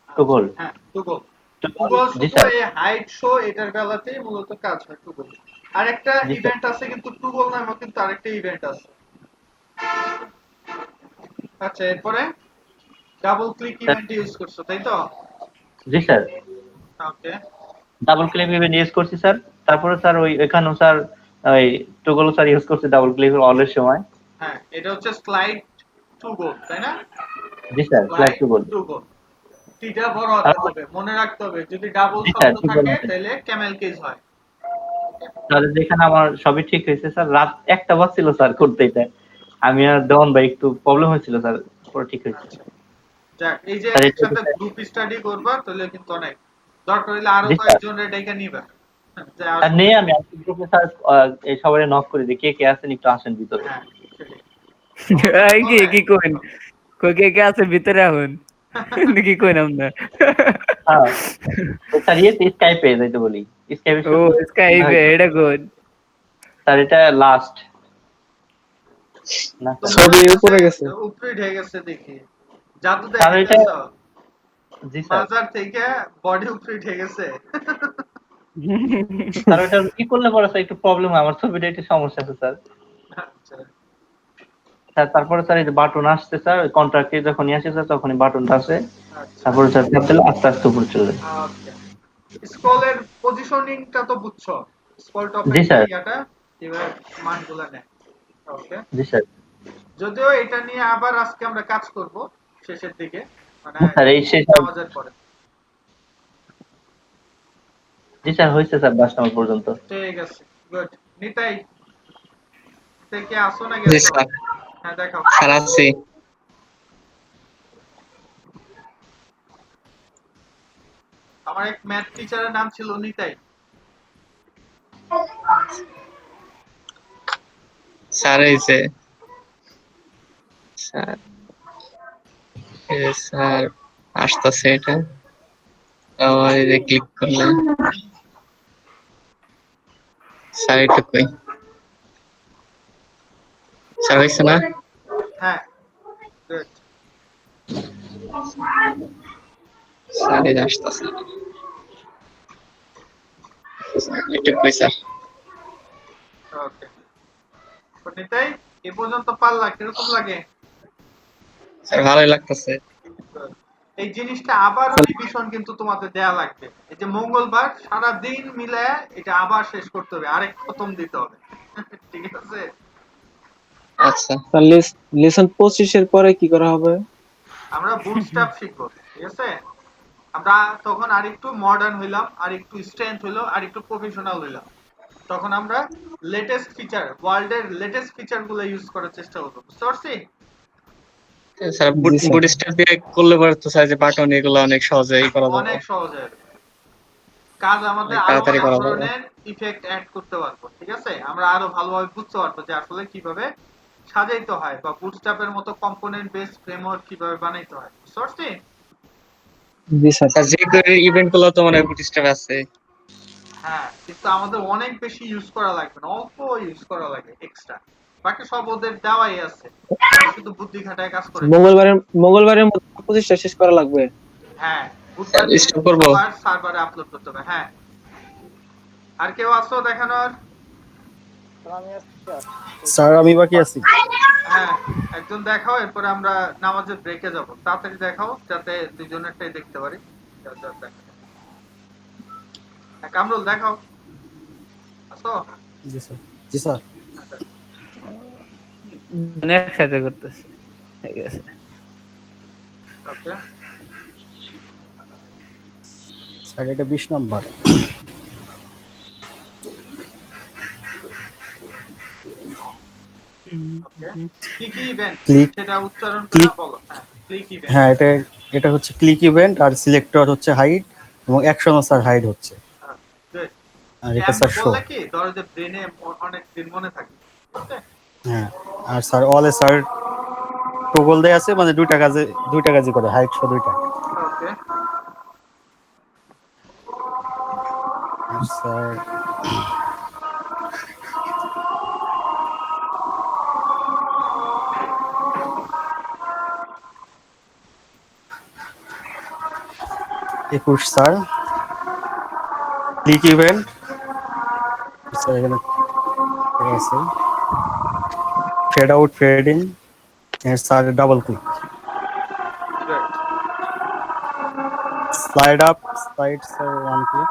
টুগল হ্যাঁ টুগল। টুগল শুধু এই হাইড শো এটার বেলাতেই মূলত কাজ হয় টুগল। আরেকটা ইভেন্ট আছে কিন্তু টুগল নামে, কিন্তু আরেকটা ইভেন্ট আছে। আচ্ছা এরপরে ডাবল ক্লিক ইভেন্ট ইউজ করছো তাই তো? জি স্যার। ওকে, ডাবল ক্লিক ইভেন্ট ইউজ করছি স্যার। তারপরে স্যার ওই এখানেও স্যার ওই টুগল স্যার ইউজ করছি ডাবল ক্লিক অলের সময়। হ্যাঁ এটা হচ্ছে স্লাইড টুগল তাই না? জি স্যার, স্লাইড টুগল। টিটা বড় হতে হবে, মনে রাখতে হবে। যদি ডাবল শব্দ থাকে তাহলে ক্যামেল কেজ হয়। স্যার যেখানে আমার সবই ঠিক হয়েছে স্যার, রাত 1টা বাজছিল স্যার করতে এটা। আমি আর দেওয়ান ভাই একটু প্রবলেম হয়েছিল স্যার, পরে ঠিক হয়েছে। যাক এই যে একসাথে গ্রুপ স্টাডি করবা তাহলে কিন্তু অনেক দরকার হলে আরো কয়েকজনের ডেকে নিবা। আর নেই আমি গ্রুপে স্যার এই সবাই নক করে দিই, কে কে আছেন একটু আসেন ভিতরে। এই কি কোন কই কে আছে ভিতরে আহুন নাকি কোন আমরা? হ্যাঁ স্যার এই স্কাইপে যাইতে বলি, স্কাইপে। ও স্কাইপে এটা কোন স্যার? এটা লাস্ট না সবই উপরে গেছে, উপরে ঢে গেছে দেখি। জাদু স্যার এটা দেখাইতেছো? জি স্যার। বাজার থেকে বডি উপরে ঢে গেছে। স্যার ওটা কি করলে পরে স্যার একটু প্রবলেম হয়, আমার ছবিটা একটু সমস্যা আছে স্যার। আচ্ছা স্যার তারপরে স্যার এই যে বাটন আসছে স্যার, ওই কন্ট্রাক্টে যখন আসে স্যার তখনই বাটনটা আসে, আচ্ছা তারপরে স্যার চাপ দিলে আস্তে আস্তে উপরে চলে যায়। ওকে, স্ক্রলের পজিশনিংটা তো বুঝছো, স্ক্রল টপের জি স্যার। ইয়াটা কিভাবে মানগুলো নেয়। ওকে, জি স্যার। যদিও এটা নিয়ে আবার আজকে আমরা কাজ করব শেষের দিকে, মানে স্যার এই শেষ নামাজের পরে। জি স্যার হয়েছে স্যার 10 নম্বর পর্যন্ত। ঠিক আছে, গুড। নিতাই থেকে আসো না জি গেছো? স্যার। হ্যাঁ দেখাও। স্যার আছি। আমার এক ম্যাথ টিচারের নাম ছিল নিতাই। স্যার এই যে স্যার স্যার আসতেছে এটা, আবার এই যে ক্লিক করলে স্যার এটা কই, স্যার হয়েছে না? হ্যাঁ গুড। স্যার এই যে আসতেছে এটা কই স্যার? ওকে, তো নিতাই এই পর্যন্ত পারলা, কিরকম লাগে? স্যার ভালোই লাগতেছে। এই জিনিসটা আবারও রিভিশন কিন্তু তোমাদের দেয়া লাগবে। এই যে মঙ্গলবার সারা দিন মিলে এটা আবার শেষ করতে হবে, আরেক খতম দিতে হবে। ঠিক আছে? আচ্ছা স্যার লেসন 25 এর পরে কি করা হবে? আমরা বুটস্ট্র্যাপ শিখবো, ঠিক আছে? আমরা তখন আরেকটু মডার্ন হইলাম, আরেকটু স্ট্রেংথ হইলো, আরেকটু প্রফেশনাল হইলাম। তখন আমরা লেটেস্ট ফিচার, ওয়ার্ল্ডের লেটেস্ট ফিচার গুলো ইউজ করার চেষ্টা করবো, বুঝতে পারছি? স্যার বুটস্ট্র্যাপ দিয়ে করলে পরে তো স্যার যে বাটন এগুলো অনেক সহজেই করা যাবে, অনেক সহজ হয়ে যাবে কাজ, আমাদের অনেক আরো তাড়াতাড়ি অনেক করা যাবে। ধরনের ইফেক্ট অ্যাড করতে পারবো, ঠিক আছে? আমরা আরো ভালোভাবে বুঝতে পারবো যে আসলে কিভাবে সাজাইতে হয়, বা বুটস্ট্র্যাপের মতো কম্পোনেন্ট বেস ফ্রেমওয়ার্ক কিভাবে বানাইতে হয়, বুঝতে পারছি? জি স্যার। স্যার যে ইভেন্ট গুলো তো মানে বুটস্ট্র্যাপ আছে। হ্যাঁ, কিন্তু আমাদের অনেক বেশি ইউজ করা লাগবে না, অল্প ইউজ করা লাগে এক্সট্রা, বাকি সব ওদের দেওয়াই আছে, শুধু বুদ্ধি খাটায় কাজ করে। মঙ্গলবারের মধ্যে 25টা শেষ করা লাগবে। হ্যাঁ, বুধবার দিন স্টপ করবো? সবার সার্ভারে আপলোড করতে হবে। হ্যাঁ, আর কেউ আসো দেখানোর? স্যার আমি বাকি আছি। হ্যাঁ, একজন দেখাও, এরপরে আমরা নামাজের ব্রেকে যাব। তাড়াতাড়ি দেখাও যাতে দুইজনেরটাই দেখতে পারি। হ্যাঁ, কামরুল দেখাও। আসো। জি স্যার। জি স্যার। একসাথে করতেছি, ঠিক আছে। ওকে, স্যার এটা 20 নম্বর। কি কি ইভেন্ট ক্লিক সেটা উচ্চারণ করে বলো। হ্যাঁ, ক্লিক ইভেন্ট। হ্যাঁ এটা হচ্ছে ক্লিক ইভেন্ট, আর সিলেক্টর হচ্ছে হাইড, এবং অ্যাকশন স্যার হাইড হচ্ছে। গুড। আর এটা স্যার শো। বললে কি ধরো যে ব্রেনে অনেক দিন মনে থাকে। ওকে, হ্যাঁ, আর স্যার অলে স্যার টগল দেয়া আছে, মানে দুইটা কাজই করে, হাইড শো দুইটা। ওকে, আর স্যার একুশ স্যার ক্লিক ইভেন্ট, স্যার এখানে আছে fade out, fade in, sir double click, slide up, slide sir one click,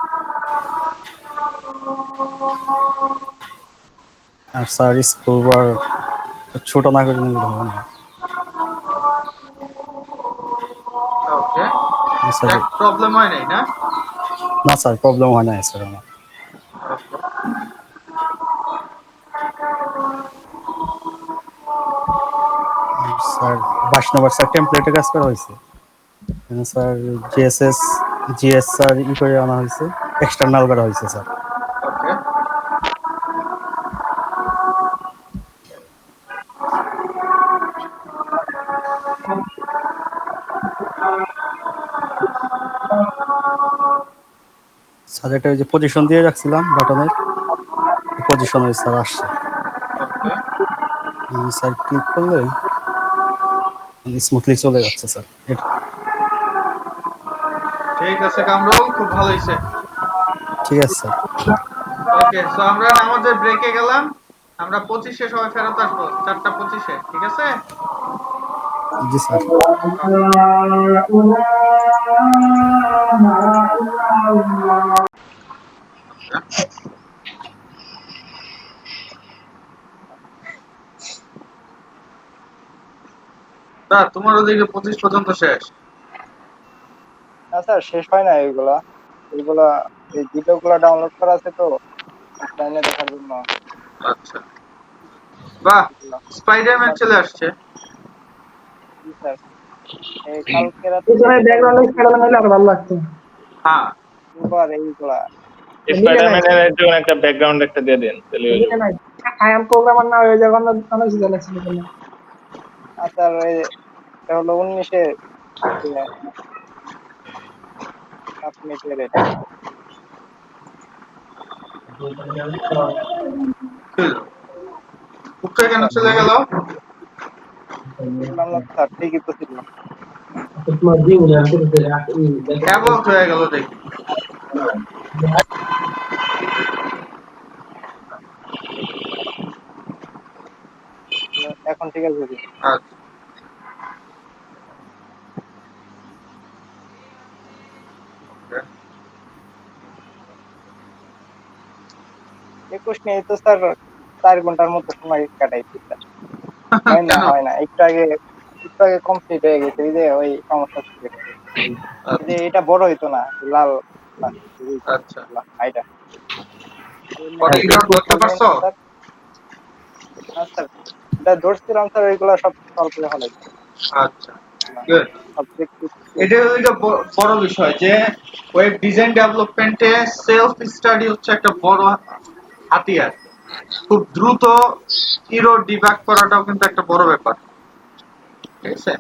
আর স্যার স্ক্রল বার ছোট না করে নিলে হবে না। ওকে, স্যার প্রবলেম হয় নাই না? না স্যার, প্রবলেম হয় না স্যার আমার। স্যার 22 নম্বর স্যার টেমপ্লেটে কাজ করা হয়েছে, স্যার জিএস স্যার ই করে আনা হয়েছে, এক্সটার্নাল করা হয়েছে স্যার। ওকে, স্যার এটা ওই যে পজিশন দিয়ে রাখছিলাম বাটনের, পজিশনে স্যার আসছে। স্যার ক্লিক করলে স্মুথলি চলে যাচ্ছে স্যার। ঠিক আছে কামরুল, খুব ভালো হয়েছে। ঠিক আছে স্যার। ওকে, সো আমরা নামাজের ব্রেকে গেলাম। আমরা 25-এ সবাই ফেরত আসবো, 4:25-এ, ঠিক আছে? জি স্যার। তোমার ওদিকে 25 পর্যন্ত শেষ? না স্যার, শেষ হয় না এইগুলা। এইগুলা এই ভিডিও গুলা ডাউনলোড করা আছে তো অফলাইনে দেখার জন্য। আচ্ছা, বাহ, স্পাইডারম্যান চলে আসছে। জি স্যার, এই কালকে রাতে পিছনে ব্যাকগ্রাউন্ডে খেলা হলে আর ভালো লাগতো। হ্যাঁ, দুবার এইগুলা স্পাইডারম্যানের জন্য একটা ব্যাকগ্রাউন্ড একটা দিয়ে দেন তাহলে হয়ে যাবে। আই এম প্রোগ্রামার না হয়ে যাবে না, অনেক জায়গা ছিল। স্যার এটা হলো 19-এ আপনি পেরে উপরে কেন চলে গেল? স্যার ঠিকই তো ছিল। অ্যাবাউট হয়ে গেল দেখি। এখন ঠিক আছে। আচ্ছা, একুশ নিয়ে তো স্যার 4 ঘন্টার মতো সময় কাটাইছি স্যার। হয় না একটু আগে কমপ্লিট হয়ে গেছে, এই যে ওই সমস্যা ছিল। এই যে এটা বড় হইতো না, লাল আচ্ছা, এটা ধরতে পারছো? স্যার এটা ধরছিলাম স্যার, ওইগুলা সব সলভ করে হলো। আচ্ছা, গুড। এটা হলো বড় বিষয় যে ওয়েব ডিজাইন ডেভেলপমেন্টে সেলফ স্টাডি হচ্ছে একটা বড় হাতিয়ার। খুব দ্রুত এরর ডিবাগ করাটাও কিন্তু একটা বড় ব্যাপার, ঠিক আছে?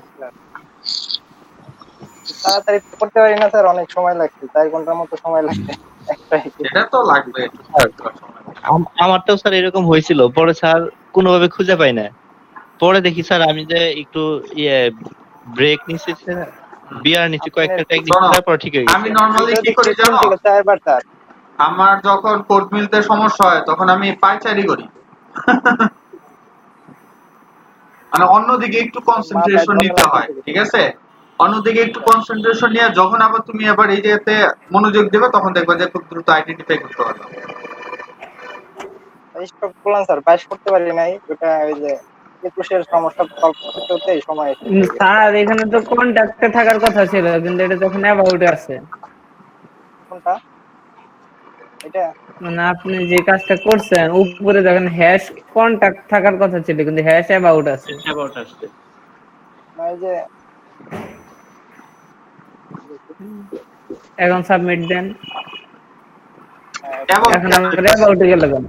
তাড়াতাড়ি করতে পারি না স্যার, অনেক সময় লাগছে, 4 ঘন্টার মতো সময় লাগছে একটাই। এটা তো লাগবে। আমারটাও স্যার এরকম হয়েছিল, পরে স্যার কোনোভাবে খুঁজে পাই না। পরে দেখি স্যার আমি যে একটু ব্রেক নিচ্ছি, বিয়ার নিচ্ছি, কয়েকটা টেকনিক তারপর ঠিক হয়ে গেছে। আমি নরমালি কি করি জানো? আমার যখন কোড মিলতে সমস্যা হয় তখন আমি পায়চারি করি। মানে অন্যদিকে একটু কনসেন্ট্রেশন নিতে হয়, ঠিক আছে? অন্যদিকে একটু কনসেন্ট্রেশন নিয়ে যখন আবার তুমি আবার এই জায়গাতে মনোযোগ দেবে তখন দেখবে যে খুব দ্রুত আইডেন্টিফাই করতে পারবে। স্টপ করলাম স্যার, 22 করতে পারি নাই, ওটা ওই যে 21-এর সমস্যা সলভ করতে হতে সময় শেষ হয়ে গেছে। স্যার এখানে তো কন্টাক্টে থাকার কথা ছিল, কিন্তু এটা যখন অ্যাবাউটে আছে। কোনটা? এটা মানে আপনি যে কাজটা করছেন উপরে যখন হ্যাশ কন্টাক্ট থাকার কথা ছিল, কিন্তু হ্যাশ অ্যাবাউট আছে। অ্যাবাউট আসছে। এই যে এখন সাবমিট দেন। এবং এখন আমরা অ্যাবাউটে গেল কেন?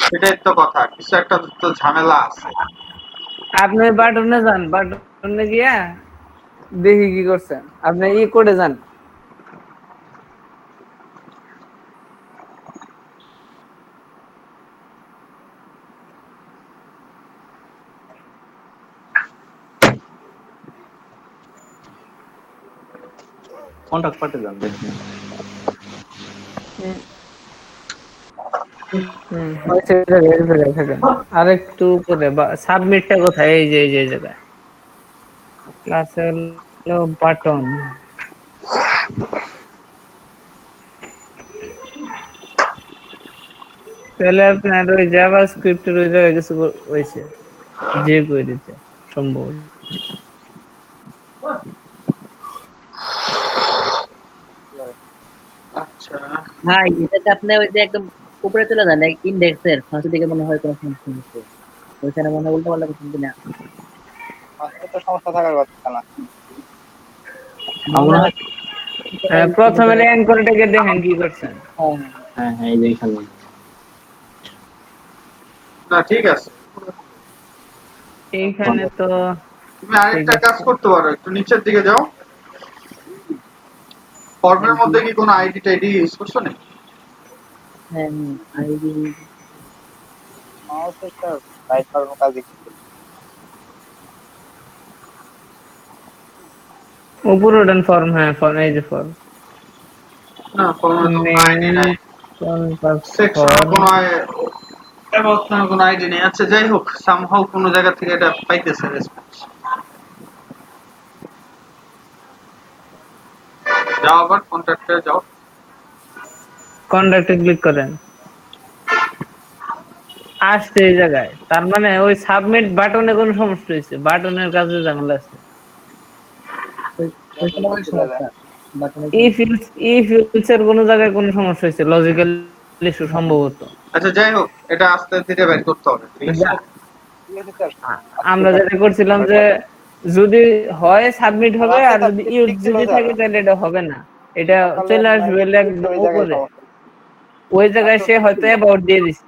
সেটাই তো কথা, কিছু একটা তো ঝামেলা আছে। আপনি বাটনে যান, বাটনে গিয়া দেখি কি করছেন। আপনি ই করে যান। কন্টাক্ট পার্টে যান দেখুন। আর একটু উপরে সাবমিটটা কোথায়? এই যে এই জায়গায় ক্লাসে হলো বাটন। তাহলে আপনার ওই জাভাস্ক্রিপ্টের ওই জায়গায় কিছু হয়েছে, যে কোয়েরিতে সম্ভব। আচ্ছা ভাই এটাতে আপনি ওই যে একদম উপরে চলে যান, ইন্ডেক্সের ফার্স্ট দিকে মনে হয় কোনো সমস্যা হচ্ছে, ওইখানে মনে হয় উল্টো পাল্টা কিছু কিনা। ফার্স্টে তো সমস্যা থাকার কথা না। প্রথমে অ্যাঙ্করটাকে দেখেন কি করছেন। হ্যাঁ হ্যাঁ, এই যে এখানে না, ঠিক আছে। এইখানে তো তুমি আরেকটা কাজ করতে পারো, একটু নিচের দিকে যাও। ফর্মের মধ্যে কি কোনো আইডি টাইডি ইউজ করছো নাকি? হ্যাঁ আইডি মাউসের স্যার রাইট বাটন কাজ উপরে ওঠান ফর্ম। হ্যাঁ ফর্ম, এই যে ফর্ম। না কোনো আইডি নাই, সেকশনে কোনো আইডি নেই। আচ্ছা যাই হোক, সামহাউ কোনো জায়গা থেকে এটা পাইতেছে রেসপন্স। যাও আবার কন্ট্যাক্টে যাও, কন্ট্যাক্টে ক্লিক করেন, আসছে এই জায়গায়। তার মানে ওই সাবমিট বাটনে কোনো সমস্যা হয়েছে, বাটনের কাছে ঝামেলা আছে। ইফ এর কোনো জায়গায় কোনো সমস্যা হয়েছে, লজিক্যাল ইস্যু সম্ভবত। আচ্ছা যাই হোক, এটা আস্তে ধীরে বের করতে হবে, ঠিক আছে? আমরা যেটা করছিলাম যে যদি হয় সাবমিট হবে, আর যদি ইউজ যদি থাকে তাহলে এটা হবে না, এটা চলে আসবে একদম উপরে। ওই জায়গায় সে হয়তো অ্যাবাউট দিয়ে দিচ্ছে।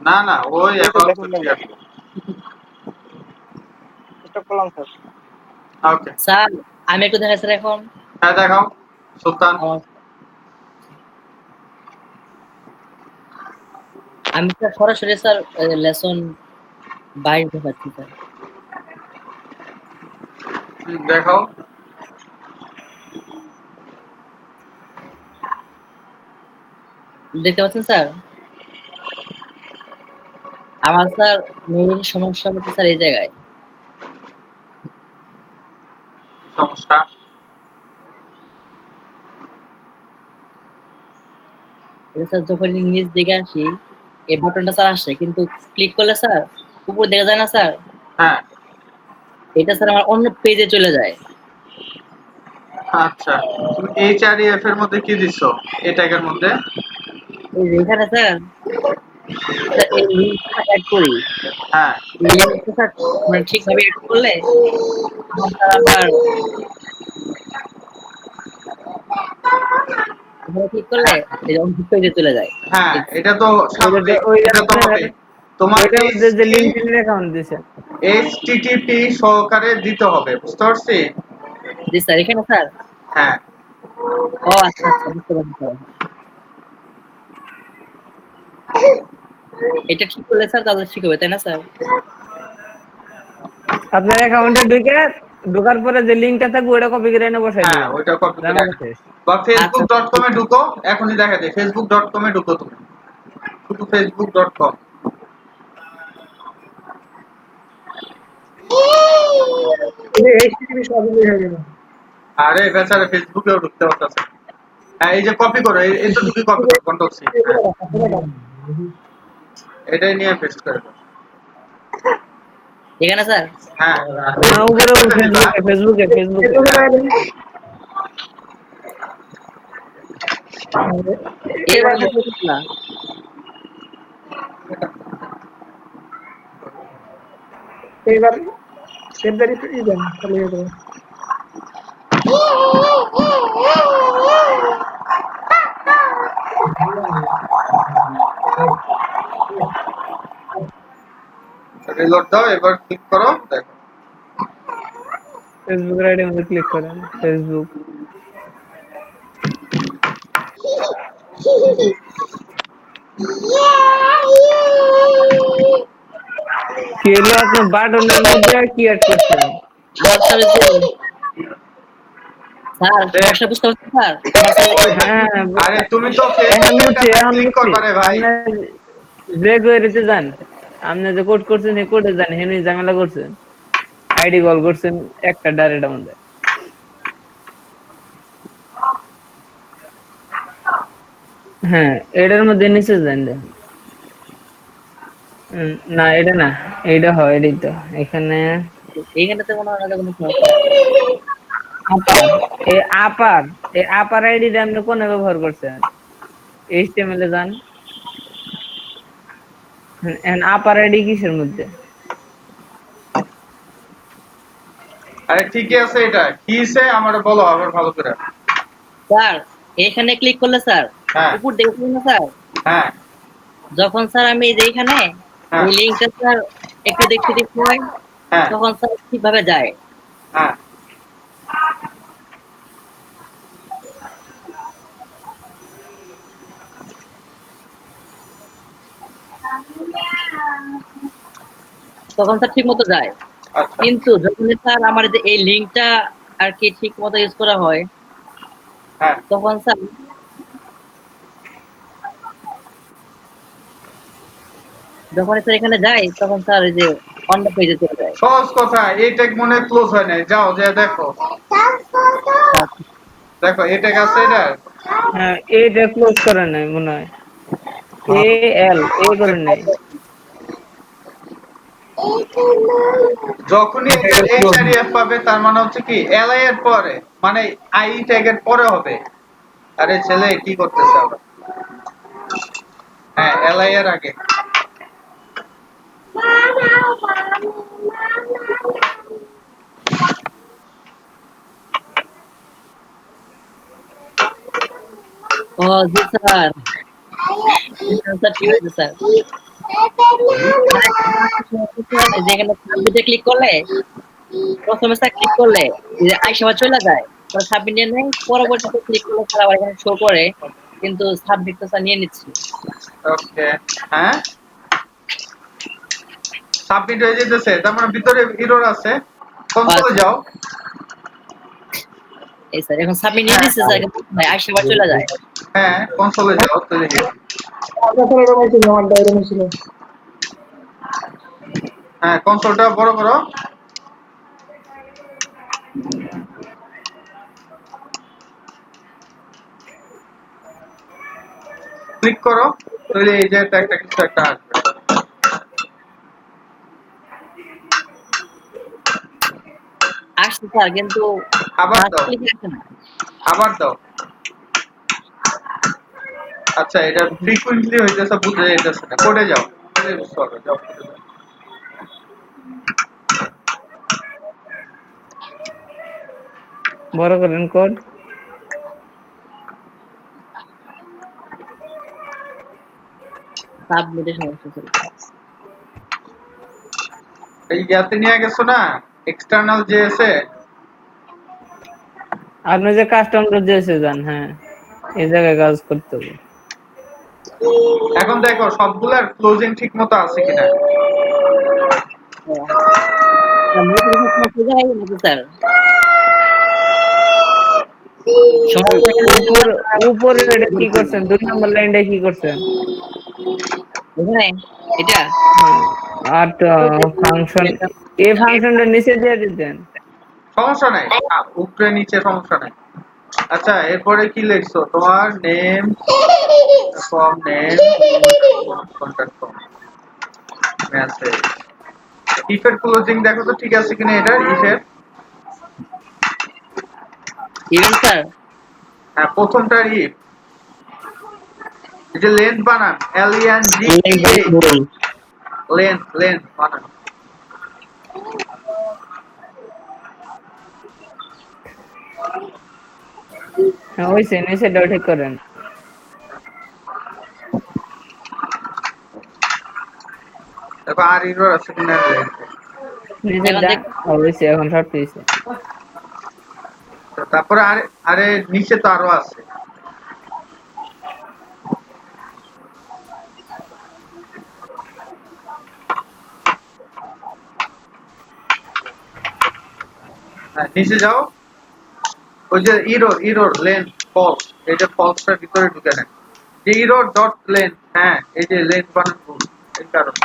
না না, ওই অ্যাবাউট ঠিক আছে। স্টপ করলাম স্যার। ওকে স্যার আমি একটু দেখাই স্যার এখন। হ্যাঁ দেখাও সুলতান। আমি স্যার সরাসরি স্যার লেসন 22 দেখাচ্ছি স্যার। দেখাও। দেখতে পাচ্ছেন স্যার? আমার স্যার মেইন সমস্যা হচ্ছে স্যার এই জায়গায়। সমস্যা স্যার যখন নিচ দিকে আসি, এই বাটনটা স্যার আসে, কিন্তু ক্লিক করলে স্যার উপর দেখা যায় না স্যার। হ্যাঁ এটা স্যার আমার অন্য পেজে চলে যায়। আচ্ছা, তুমি এইচআরইএফ এর মধ্যে কি দিছো? এই ট্যাগের মধ্যে এই যে এখানে স্যার এই লিংকটা অ্যাড করি। হ্যাঁ এই লিংকটা স্যার মানে ঠিকভাবে অ্যাড করলে আমার স্যার আবার ক্লিক করলে এই অন্য পেজে চলে যায়। হ্যাঁ, এটা তো স্বাভাবিক, এটা তো হবে। তোমার যে লিংকডইন অ্যাকাউন্ট দিয়েছেন HTTP সহকারে দিতে হবে, বুঝতে পারছি? জি স্যার, এখানে স্যার। হ্যাঁ ও আচ্ছা আচ্ছা, বুঝতে পারছি স্যার। এটা ঠিক করলে স্যার তাহলে ঠিক হবে, তাই না স্যার? আপনার অ্যাকাউন্টে ঢোকার পরে যে লিংকটা থাকবে ওটা কপি করে এনে বসাই দিবেন। হ্যাঁ, ওইটা কপি করে বা facebook.com এ ঢুকো, এখনই দেখা যায় facebook.com এ ঢুকো, তুমি শুধু facebook.com। আরে বেচারা ফেসবুকেও ঢুকতে পারতেছে। হ্যাঁ, এই যে কপি করো, এই তো তুমি কপি করো, কন্ট্রোল সি, এটাই নিয়ে পেস্ট করে দাও এখানে স্যার। হ্যাঁ উপরে ফেসবুকে এবার না এবার সেভ দ্য রিপ্রেজেন্ট চলে যাবে। রিলোড দাও, এবার ক্লিক করো, দেখো ফেসবুক আইডি মধ্যে ক্লিক করেন, ফেসবুক কি হলো আপনার বাটনের মধ্যে কি অ্যাড করছেন? স্যার বুঝতে পারছেন স্যার? হ্যাঁ, আরে তুমি তো ফেসবুকে ক্লিক করবা রে ভাই। যে কোয়েরিতে যান, আপনি যে কোড করছেন এই কোডে যান, হেনি ঝামেলা করছেন, আইডি কল করছেন একটা ডাইরেক্ট আমাদের। হ্যাঁ, এটার মধ্যে নিচে যান, না এটা না, এইটা হয়, এটাই তো এখানে তো মনে হয় না কোনো আপার আইডিটা আপনি কোনে ব্যবহার করছেন? এইচটিএমএল এ যান, আপার আইডি কিসের মধ্যে? আরে ঠিকই আছে, এটা কিসে আমার বলো আবার ভালো করে। স্যার এখানে ক্লিক করলে স্যার উপর দেখুন না স্যার। হ্যাঁ, যখন স্যার আমি এই যে এখানে এই লিংকটা স্যার একটু দেখতে হয়, তখন স্যার ঠিকভাবে যায়। হ্যাঁ তখন স্যার ঠিক মতো যায়। কিন্তু যখন স্যার আমার যে এই লিংকটা আর কি ঠিক মতো ইউজ করা হয়, তখন স্যার যখন স্যার এখানে যাই তখন স্যার এই যে অন্য পেজে চলে যায়। সহজ কথা, এই ট্যাগ মনে ক্লোজ হয় নাই, যাও যে দেখো দেখো এই ট্যাগ আছে এটা। হ্যাঁ, এটা ক্লোজ করে নাই মনে হয়, এ এল এ করে নাই। যখনই এইচআরএফ পাবে তার মানে হচ্ছে কি এলআই এর পরে, মানে আই ট্যাগের পরে হবে। আরে ছেলে কি করতেছে আবার? হ্যাঁ, এলআই এর আগে। ও জি স্যার, স্যার ঠিক আছে স্যার। যেখানে সাবমিটে ক্লিক করলে, প্রথমে স্যার ক্লিক করলে এই যে আইসা চলে যায়, পরে সাবমিট নিয়ে নেয়, পরবর্তীতে ক্লিক করলে স্যার আবার এখানে শো করে, কিন্তু সাবমিট তো স্যার নিয়ে নিচ্ছি। ওকে, হ্যাঁ সাবমিট হয়ে যেতেছে, তার মানে ভিতরে এরর আছে। কনসোলে যাও। এই স্যার এখন সাবমিট নিয়ে নিচ্ছে স্যার, কিন্তু আইসা আবার চলে যায়। হ্যাঁ, কনসোলে যাও তো দেখি। হ্যাঁ, কনসোলটা বড় করো। ক্লিক করো, তাহলে এই যে একটা কিছু একটা আসবে। আসছে স্যার, কিন্তু আবার দাও, ক্লিক আসছে না। আবার দাও। আচ্ছা, এটা ফ্রিকোয়েন্টলি হইতেছে, বুঝে যাইতেছে না। কোডে যাও, কোডে বুঝতে হবে, যাও কোডে যাও। বড় করেন কোড। সাবমিটে সমস্যা ছিল। এই ইয়াতে নিয়ে গেছো না এক্সটার্নাল জেএসএ? আপনি যে কাস্টমার দিয়েছে যান, হ্যাঁ এই জায়গায় কাজ করতে হবে। এখন দেখো সবগুলার ক্লোজিং ঠিক মতো আছে কিনা। উপরে এটা কি করছেন, 2 নম্বর লাইনটা কি করছেন? এটা আর ফাংশন, এই ফাংশনটা নিচে দিয়ে দিতেন। সমস্যা নাই, উপরে নিচে সমস্যা নাই। আচ্ছা, এরপরে কি লিখছো? তোমার name, form name, contact form, message. ইফের ক্লোজিং দেখো তো ঠিক আছে কিনা এটা। ইফের ইভেন স্যার, হ্যাঁ প্রথমটার ইফ, এই যে লেন্থ বানান, L E N G length, length বানান। হ্যাঁ ওইসে নিচে ঠিক করেন। দেখো আর এরর আছে কিনা লেন্থে। নিচে ওইসে এখন সব পেয়েছে। তারপরে আরে আরে নিচে তো আরো আছে। হ্যাঁ, নিচে যাও, ওই যে ইরোর লেন্থ ফলস, এই যে ফলসটার ভিতরে ঢুকে নেয়, যে ইরোর ডট লেন্থ। হ্যাঁ, এই যে লেন্থ বানান ভুল, এই কারণে।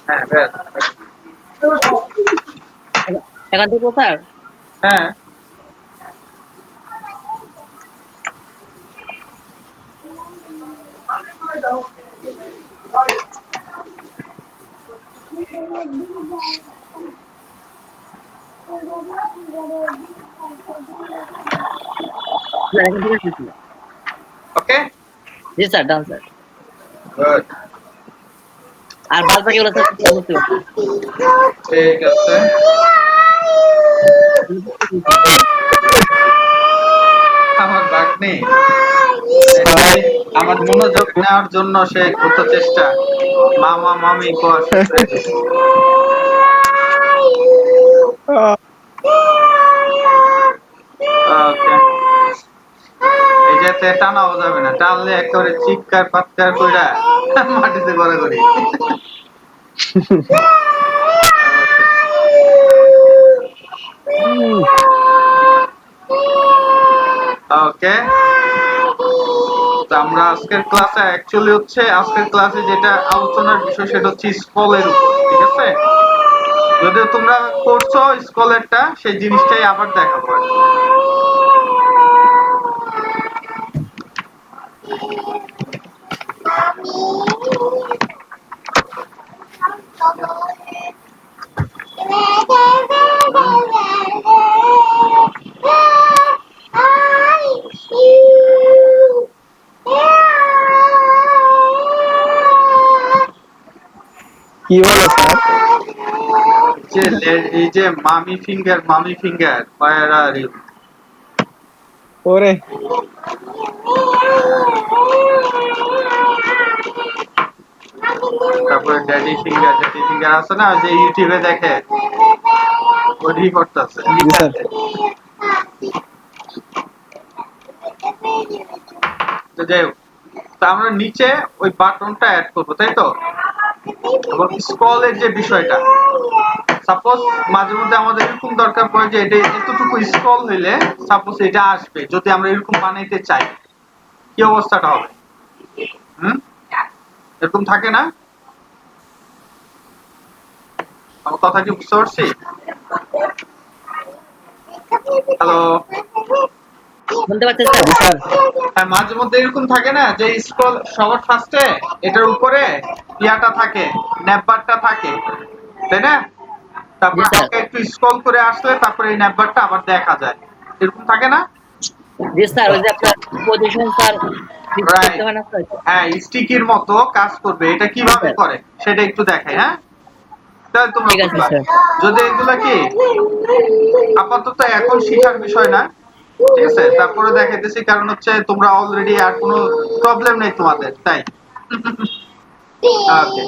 হ্যাঁ ব্যাস, এখান থেকে স্যার। হ্যাঁ ওকে, জি স্যার, ডান স্যার। গুড, আর বাদ বাকি গুলো স্যার বুঝতে পারছি। ঠিক আছে। আমার ভাগ্নে আমার মনোযোগ নেওয়ার জন্য সে কত চেষ্টা, মামা মামি কোয়া শুরু হয়ে গেছে। ওকে, এই যে টানাও যাবে না, টানলে একেবারে চিৎকার পাৎকার কইরা মাটিতে গড়াগড়ি। ওকে, আমরা আজকের ক্লাসে অ্যাকচুয়ালি হচ্ছে আজকের ক্লাসে যেটা আলোচনার বিষয় সেটা হচ্ছে স্কলের উপর, ঠিক আছে? যদিও তোমরা করছো স্কলেরটা, সেই জিনিসটাই আবার দেখাবো আর কি। কি বলো স্যার? এই যে মামি ফিঙ্গার where are you? ওরে তারপরে ড্যাডি ফিঙ্গার আছে না, যে ইউটিউবে দেখে ওই করতেছে। তো যাই হোক, তা আমরা নিচে ওই বাটনটা অ্যাড করবো, তাই তো? এবং স্ক্রলের যে বিষয়টা, সাপোজ মাঝে মধ্যে আমাদের এরকম দরকার পড়ে যে এটা এতটুকু স্ক্রল হইলে সাপোজ এটা আসবে, যদি আমরা এরকম বানাইতে চাই, কি অবস্থাটা হবে? এরকম থাকে না? আমার কথা কি বুঝতে পারছি? হ্যালো, শুনতে পাচ্ছেন স্যার? হ্যাঁ, মাঝে মধ্যে এরকম থাকে না যে স্ক্রল সবার ফার্স্টে এটার উপরে ইয়াটা থাকে, ন্যাপবারটা থাকে, তাই না? তারপর হালকা একটু স্ক্রল করে আসলে তারপরে এই ন্যাপবারটা আবার দেখা যায়, এরকম থাকে না? জি স্যার, ওই যে আপনার পজিশন স্যার রাইট, হ্যাঁ, স্টিকির মতো কাজ করবে। এটা কিভাবে করে সেটা একটু দেখাই। হ্যাঁ, তাহলে তোমরা বুঝবা। যদি এগুলা কি আপাতত এখন শিখার বিষয় না, ঠিক আছে? তারপরে দেখাইতেছি, কারণ হচ্ছে তোমরা অলরেডি আর কোনো প্রবলেম নেই তোমাদের, তাই। ওকে,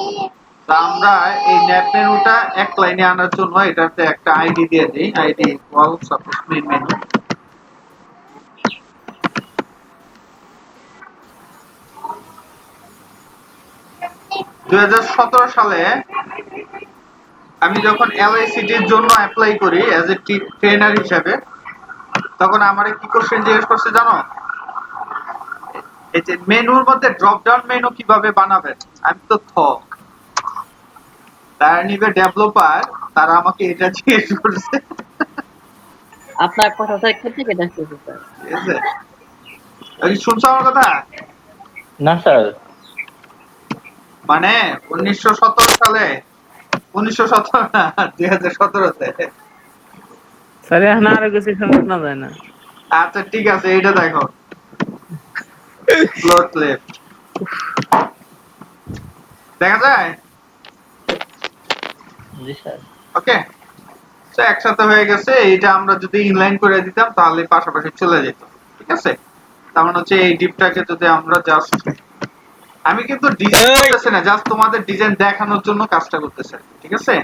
তা আমরা এই ন্যাপ মেনুটা এক লাইনে আনার জন্য এটাতে একটা আইডি দিয়ে দিই। ID equal suppose main menu. সালে আমি যখন এলআইসিটির জন্য অ্যাপ্লাই করি অ্যাজ এ ট্রেনার হিসেবে, তখন আমারে কি কোশ্চেন জিজ্ঞেস করছে জানো? এই যে মেনুর মধ্যে ড্রপ ডাউন মেনু কিভাবে বানাবেন। আমি তো থক, তারা নিবে ডেভেলপার, তারা আমাকে এটা জিজ্ঞেস করছে। আপনার কথা স্যার কেটে কেটে আসতেছে স্যার। ঠিক আছে, আমি শুনছো আমার কথা? না স্যার, মানে 1917 সালে, 1917 না, 2017-তে। স্যার এখন আরো কিছু শোনা যায় না। আচ্ছা ঠিক আছে, এটা দেখো, ফ্লোট লেফট দেখা যায়। জি স্যার। ওকে, তো একসাথে হয়ে গেছে। এইটা আমরা যদি ইনলাইন করে দিতাম তাহলে পাশাপাশি চলে যেত, ঠিক আছে? তার মানে হচ্ছে এই ডিপটাকে যদি আমরা জাস্ট, আমি কিন্তু ডিজাইন করতেছি না, জাস্ট তোমাদের ডিজাইন দেখানোর জন্য কাজটা করতেছি, ঠিক আছে?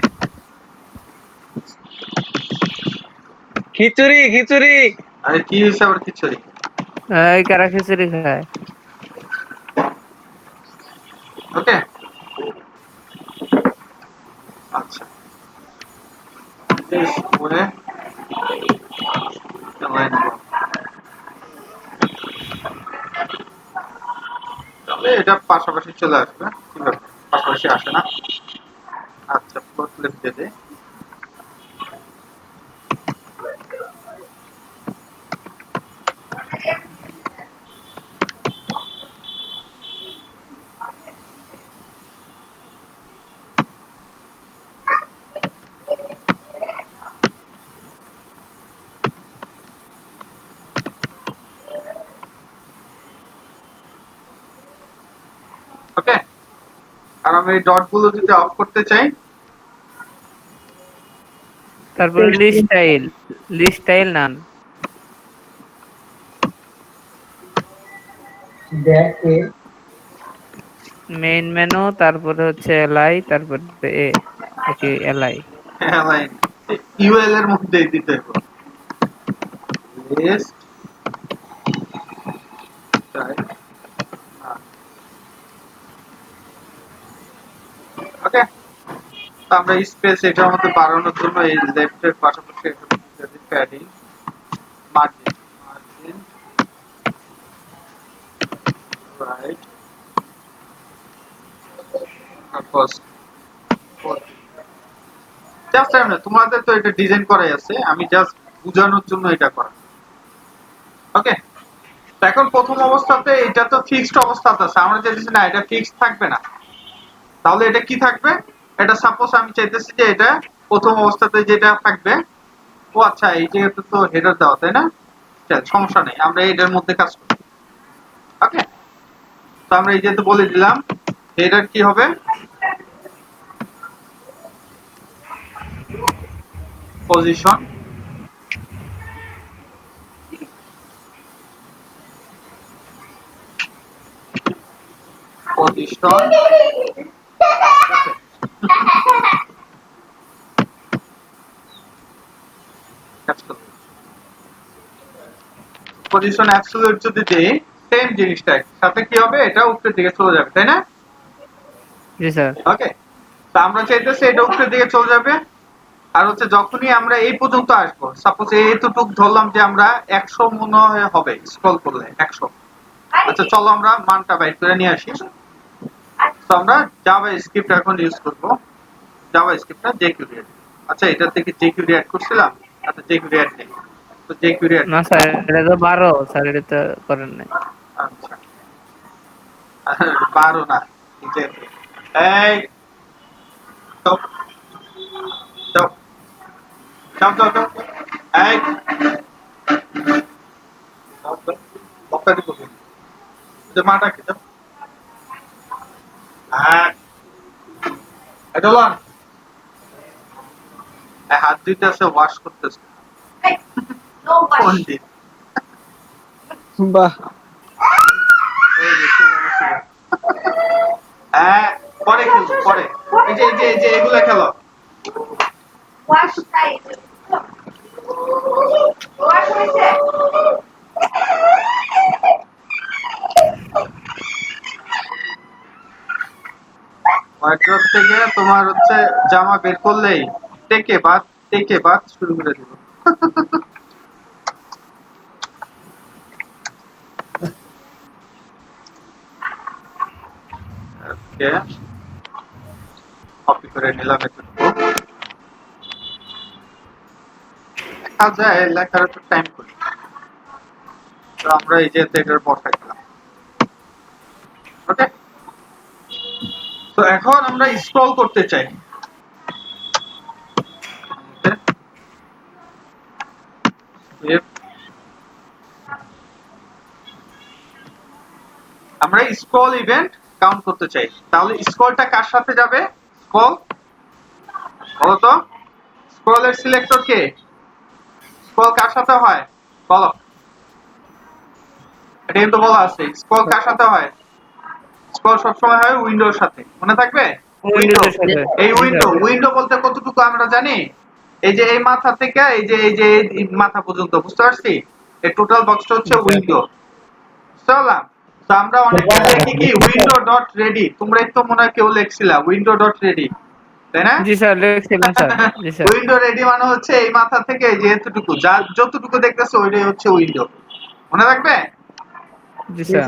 খিচুড়ি খিচুড়ি। আরে কি হইছে আবার খিচুড়ি? এই কারা খিচুড়ি খায়? ওকে, আচ্ছা, this way the line go. তাহলে এটা পাশাপাশি চলে আসবে। কিভাবে পাশাপাশি আসে না? আচ্ছা, ফ্লোট লেফট দিয়ে দে। ওকে, আর আমি এই ডট গুলো যদি অফ করতে চাই, তারপর লিস্ট স্টাইল নান দেখে মেইন মেনু, তারপরে হচ্ছে এলআই, তারপরে এ ওকে এলআই ইউএল এর মধ্যে দিতে হবে লিস্ট স্টাইল। ওকে, তো আমরা স্পেস এটার মধ্যে বাড়ানোর জন্য এই লেফটের পাশাপাশি প্যাডিং মার্জিন রাইট জাস্ট এমনি তোমাদের তো এটা ডিজাইন করাই আছে, আমি জাস্ট বোঝানোর জন্য এটা করা। ওকে, এখন প্রথম অবস্থাতে এটা তো ফিক্সড অবস্থাতে আছে, আমরা চাইতেছি না এটা ফিক্সড থাকবে না, তাহলে এটা কি থাকবে? এটা সাপোজ আমি চাইতেছি যে এটা প্রথম অবস্থাতে যেটা থাকবে, ও আচ্ছা এই জায়গাতে তো হেডার দেওয়া, তাই না? সমস্যা নেই, আমরা এটার মধ্যে কাজ করি। ওকে, তো আমরা এই যেহেতু বলে দিলাম হেডার কি হবে, পজিশন পজিশন পজিশন অ্যাবসলিউট যদি দেই সেম জিনিসটা সাথে কি হবে, এটা উপরের দিকে চলে যাবে, তাই না? জি স্যার। ওকে, তো আমরা চাইতেছি এটা উপরের দিকে চলে যাবে। আর হচ্ছে যখনই আমরা এই পর্যন্ত আসবো, সাপোজ এইটুক ধরলাম যে আমরা 100 মনে হয় হবে স্ক্রল করলে 100। আচ্ছা চলো আমরা মানটা বাইর করে নিয়ে আসি। তো আমরা জাভা স্ক্রিপ্ট এখন ইউজ করব, জাভা স্ক্রিপ্টটা jQuery। আচ্ছা এটা থেকে jQuery অ্যাড করছিলাম, আচ্ছা jQuery অ্যাড নেই, তো jQuery অ্যাড না স্যার এটা তো 12 স্যার, এটা তো করেন নাই। আচ্ছা 12 না, এই স্টপ স্টপ স্টপ স্টপ, এই বক্তা দিব যে মাটা কি দাও, হ্যাঁ এটা লন হাত দিতেছে, ওয়াশ করতেছে কোন দিন বাহ, হ্যাঁ পরে খেলবো, পরে এই যে এই যে এই যে এগুলা খেলো। ওয়ার্ড্রপ থেকে তোমার হচ্ছে জামা বের করলেই টেকে বাদ শুরু করে দিব। ওকে, কপি করে নিলাম এতটুকু। দেখা যায় লেখার একটু টাইম করি, তো আমরা এই যে এটার বসাই দিলাম। ওকে, তো এখন আমরা স্ক্রল করতে চাই, আমরা স্ক্রল ইভেন্ট কাউন্ট করতে চাই, তাহলে স্ক্রলটা কার সাথে যাবে? স্ক্রল বলো তো, স্ক্রলের সিলেক্টর কে? স্ক্রল কার সাথে হয় বলো, এটা কিন্তু বলা আছে। স্ক্রল কার সাথে হয়? স্ক্রল সবসময় হয় উইন্ডোর সাথে, মনে থাকবে? উইন্ডো, এই উইন্ডো বলতে কতটুকু আমরা জানি? এই যে এই মাথা থেকে এই যে এই মাথা পর্যন্ত, বুঝতে পারছি? এই টোটাল বক্সটা হচ্ছে উইন্ডো। চলাম, তো আমরা অনেকটা দেখি কি উইন্ডো ডট রেডি, তোমরাই তো মনে হয় কেউ লেখছিলা উইন্ডো ডট রেডি, তাই না? জি স্যার লিখছিলাম স্যার। জি স্যার। উইন্ডো রেডি মানে হচ্ছে এই মাথা থেকে এই যে এতটুকু যতটুকু দেখতেছো ওইটাই হচ্ছে উইন্ডো, মনে রাখবে? জি স্যার।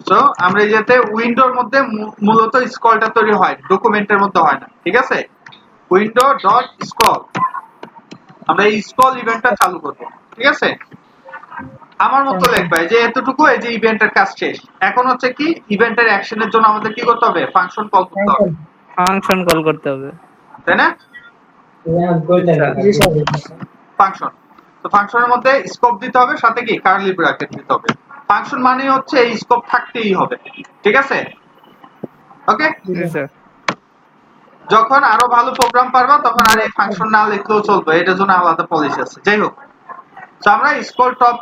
সো আমরা যেতে উইন্ডোর মধ্যে মূলত স্ক্রলটা তৈরি হয়, ডকুমেন্টের মধ্যে হয় না, ঠিক আছে? উইন্ডো ডট স্ক্রল, আমরা এই স্ক্রল ইভেন্টটা চালু করব, ঠিক আছে? আমার মতো লিখবে যে এতটুকু, এই যে ইভেন্টের কাজ শেষ। এখন হচ্ছে কি ইভেন্টের অ্যাকশনের জন্য আমাদের কি করতে হবে? ফাংশন কল করতে হবে, ফাংশন কল করতে হবে, তাই না? ফাংশন, তো ফাংশনের মধ্যে স্কোপ দিতে হবে, সাথে কি কার্লি ব্র্যাকেট দিতে হবে। ফাংশন মানে হচ্ছে এই স্কোপ থাকতেই হবে, ঠিক আছে? ওকে, যখন আরো ভালো প্রোগ্রাম পারবা তখন আর এই ফাংশন না লিখলেও চলবে, এটার জন্য আলাদা পলিসি আছে। যাই হোক, তো আমরা স্ক্রল টপ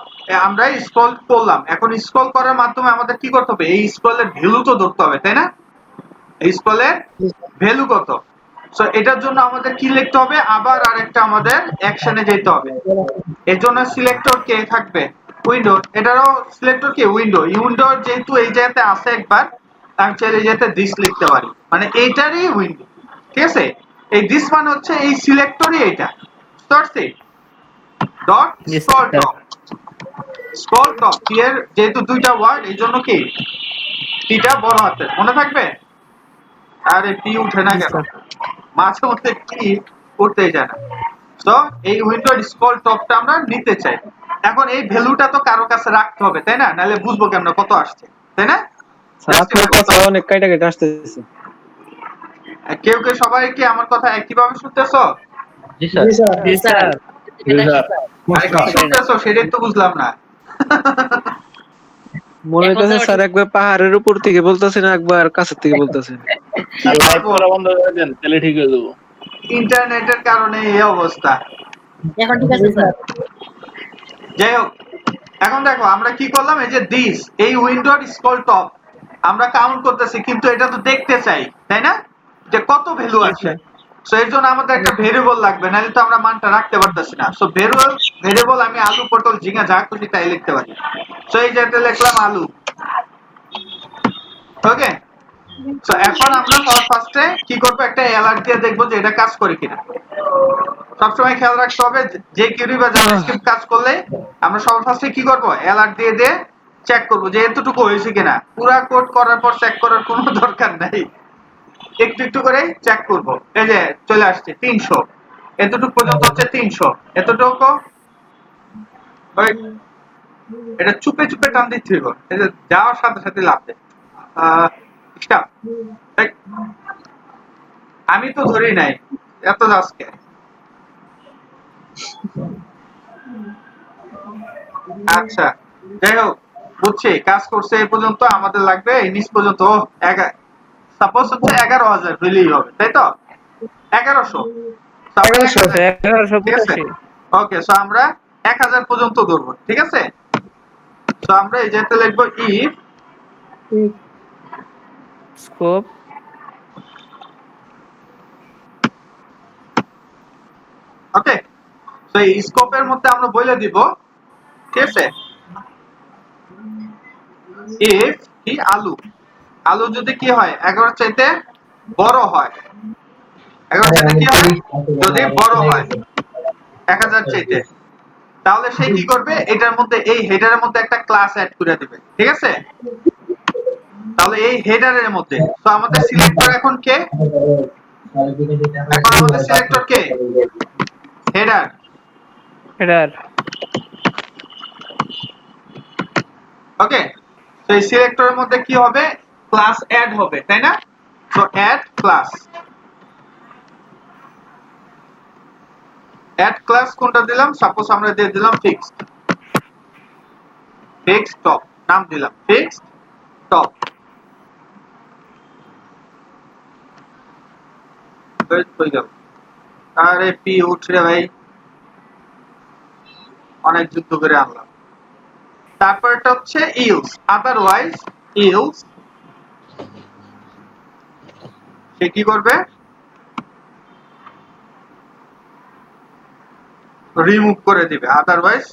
আমরা স্ক্রল করলাম, এখন স্ক্রল করার মাধ্যমে আমাদের কি করতে হবে? এই স্ক্রলের ভ্যালু তো ধরতে হবে, তাই না? এই স্ক্রলের ভ্যালু কত? সো এটার জন্য আমাদের কি লিখতে হবে? আবার আরেকটা আমাদের অ্যাকশনে যেতে হবে। এর জন্য সিলেক্টর কে থাকবে? উইন্ডো, এটারও সিলেক্টর কে? উইন্ডো। উইন্ডোর যেহেতু এই জায়গাতে আছে একবার, আমি চাইলে এই জায়গাতে দিস লিখতে পারি, মানে এইটারই উইন্ডো, ঠিক আছে? এই দিস মানে হচ্ছে এই সিলেক্টরই এইটা, বুঝতে পারছি? Dot scroll top, scroll top টি এর যেহেতু দুইটা ওয়ার্ড এই জন্য কি টিটা বড় হাতের মনে থাকবে। আরে পি উঠে না কেন মাঝে মধ্যে কি করতেই যায় না। তো এই উইন্ডোর স্ক্রল টপটা আমরা নিতে চাই। এখন এই ভ্যালুটা তো কারো কাছে রাখতে হবে তাই না, নাহলে বুঝবো কেমন কত আসছে তাই না। আপনার কথা অনেক কাইটা কেটে আসতেছে। কেউ কেউ সবাই কি আমার কথা একইভাবে শুনতেছো? জি স্যার। জি স্যার। আরে কি শুনতেছো সেটাই তো বুঝলাম না। মনে হইতেছে স্যার একবার পাহাড়ের উপর থেকে বলতেছেন একবার কাছের থেকে বলতেছেন। লাইভ করা বন্ধ করে দেন তাহলে ঠিক হয়ে যাবো। ইন্টারনেটের কারণে এই অবস্থা। এখন ঠিক আছে স্যার। যাই হোক, এখন দেখো আমরা কি করলাম, এই যে দিস এই উইন্ডোর স্ক্রল টপ আমরা কাউন্ট করতেছি, কিন্তু এটা তো দেখতে চাই তাই না যে কত ভ্যালু আছে। সো এর জন্য আমাদের একটা ভেরিয়েবল লাগবে, নাহলে তো আমরা মানটা রাখতে পারতেছি না। সো ভেরিয়েবল আমি আলু পটল ঝিঙা যা খুশি তাই লিখতে পারি। সো এই যেটা লিখলাম আলু। ওকে, সো এখন আমরা সবার ফার্স্টে কি করব, একটা অ্যালার্ট দিয়ে দেখবো যে এটা কাজ করে কিনা। সবসময় খেয়াল রাখতে হবে যে কিউরি বা জাভাস্ক্রিপ্ট কাজ করলে আমরা সবার ফার্স্টে কি করব, অ্যালার্ট দিয়ে দিয়ে চেক করব যে এতটুকু হয়েছে কিনা। পুরো কোড করার পর চেক করার কোনো দরকার নাই, একটু একটু করে চেক করব। এই যে চলে আসছে 300, এতটুকু পর্যন্ত হচ্ছে 300, এতটুকু ওই এটা চুপে চুপে টান দিতে হবে। এই যে যাওয়ার সাথে সাথে লাভ দেয়। স্টপ। আমি তো ধরি নাই এত আজকে। আচ্ছা যাই হোক, বুঝছি কাজ করছে এই পর্যন্ত, আমাদের লাগবে এই নিচ পর্যন্ত। সাপোজ হচ্ছে 11,000 হইলেই হবে তাই তো, 1100 ঠিক আছে। ওকে, সো আমরা 1000 পর্যন্ত ধরবো ঠিক আছে। তো আমরা এই যেটা লিখবো ইফ স্কোপ ওকে। তো এই স্কোপের মধ্যে আমরা বলে দিব ঠিক আছে, ইফ কি আলু, আলু যদি কি হয় 11 চাইতে বড় হয়, 11 চাইতে কি হয় যদি বড় হয় 1000 চাইতে, তাহলে সে কি করবে, এটার মধ্যে এই হেডারের মধ্যে একটা ক্লাস অ্যাড করে দিবে ঠিক আছে। তাহলে এই হেডারের মধ্যে তো আমাদের সিলেক্টর এখন কে, এখন আমাদের সিলেক্টর কে, হেডার। হেডার ওকে, তো এই সিলেক্টরের মধ্যে কি হবে, ক্লাস অ্যাড হবে তাই না। তো অ্যাড ক্লাস, অ্যাড ক্লাস কোনটা দিলাম, সাপোজ আমরা দিয়ে দিলাম ফিক্সড, ফিক্সড টপ নাম দিলাম ফিক্সড টপ। হয়ে গেল। আরে পি উঠরে ভাই, অনেক যুদ্ধ করে আনলাম। তারপরটা হচ্ছে ইউজ, আদারওয়াইজ ইউজ সে কি করবে, রিমুভ করে দিবে, আদারওয়াইজ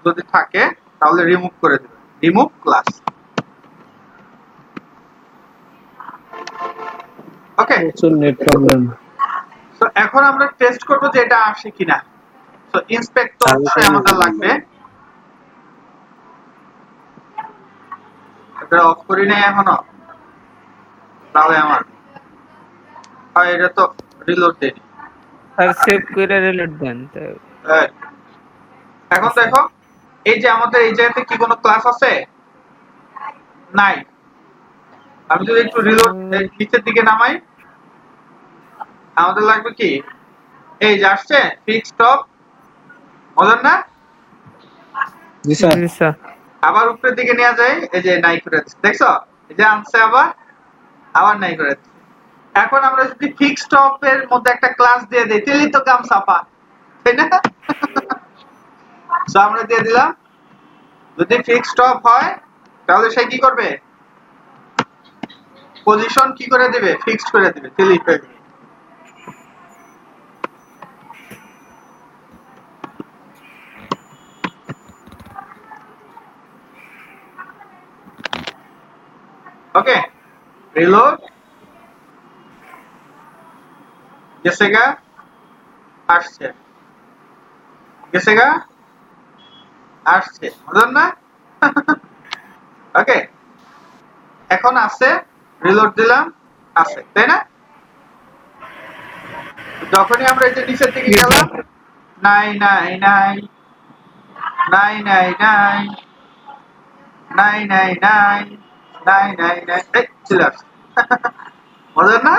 যদি থাকে তাহলে রিমুভ করে দিবে, রিমুভ ক্লাস। ওকে, নেট প্রবলেম। তো এখন আমরা টেস্ট করব যে এটা আসে কিনা। তো ইন্সপেক্টর অবশ্যই আমাদের লাগবে, এটা অফ করি নাই এখনো, তাহলে আমার এটা তো রিলোড দেয়নি। আর সেভ করে রিলোড দেন। এখন দেখো এই যে আমাদের এই জায়গাতে কি কোনো ক্লাস আছে নাই। আমি যদি একটু রিলোড নিচের দিকে নামাই, আমাদের লাগবে কি, এই যে আসছে ফিক্সড টপ, বলেন না। জি স্যার। আবার উপরের দিকে নিয়ে যায়, এই যে নাই করে দিচ্ছে দেখছো, এই যে আনছে আবার নাই করে দিচ্ছে। এখন আমরা যদি ফিক্সড টপ এর মধ্যে একটা ক্লাস দিয়ে দেই তাহলেই তো কাম সাফা তাই না। সো আমরা দিয়ে দিলাম, যদি ফিক্সড টপ হয় তাহলে সে কি করবে, পজিশন কি করে দিবে, ফিক্সড করে দিবে, তাহলেই হয়ে গেল। ওকে, রিলোড গেছে গা, আসছে গেছে গা, আসছে, বুঝলেন না? ওকে, এখন আছে, রিলোড দিলাম, আছে, তাই না? যখনই আমরা এই যে নিচের দিকে গেলাম, নাই নাই নাই নাই নাই নাই নাই নাই নাই নাই নাই নাই, এই চলে আসছে। বুঝলেন না?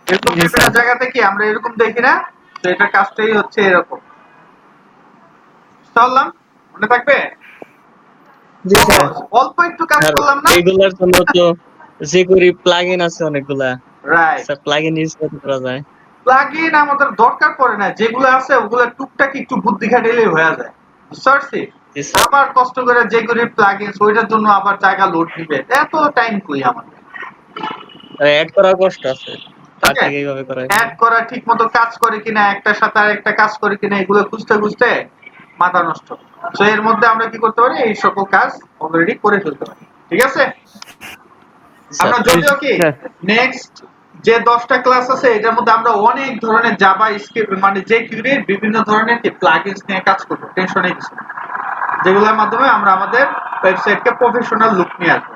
এরকম বিভিন্ন জায়গাতে কি আমরা এরকম দেখি না? তো এটার কাজটাই হচ্ছে এরকম। চললাম, মনে থাকবে? অল্প একটু কাজ করলাম না? এইগুলোর জন্য তো jQuery প্লাগইন আছে অনেকগুলা, রাইট, স্যার প্লাগইন ইউজ করা যায়। প্লাগইন আমাদের দরকার পড়ে না, যেগুলো আছে ওগুলো টুকটাক একটু বুদ্ধি খাটাইলেই হয়ে যায়। বুঝতে আবার কষ্ট করে jQuery প্লাগইন ওইটার জন্য আবার জায়গা লোড নিবে, এত টাইম কই আমাদের? অ্যাড করার কষ্ট আছে, তার থেকে এইভাবে করা যায়। অ্যাড করা ঠিক মতো কাজ করে কিনা, একটার সাথে আরেকটা কাজ করে কিনা, এগুলো খুঁজতে খুঁজতে মাথা নষ্ট। তো এর মধ্যে আমরা কি করতে পারি, এই সকল কাজ অলরেডি করে ফেলতে পারি। ঠিক আছে, আমরা যদিও কি নেক্সট যে 10টা ক্লাস আছে এটার মধ্যে আমরা অনেক ধরনের জাভা স্ক্রিপ্ট মানে jQuery বিভিন্ন ধরনের কি প্লাগইনস নিয়ে কাজ করব, টেনশন নেই কিছু, যেগুলোর মাধ্যমে আমরা আমাদের ওয়েবসাইটকে প্রফেশনাল লুক নিয়ে আসবো।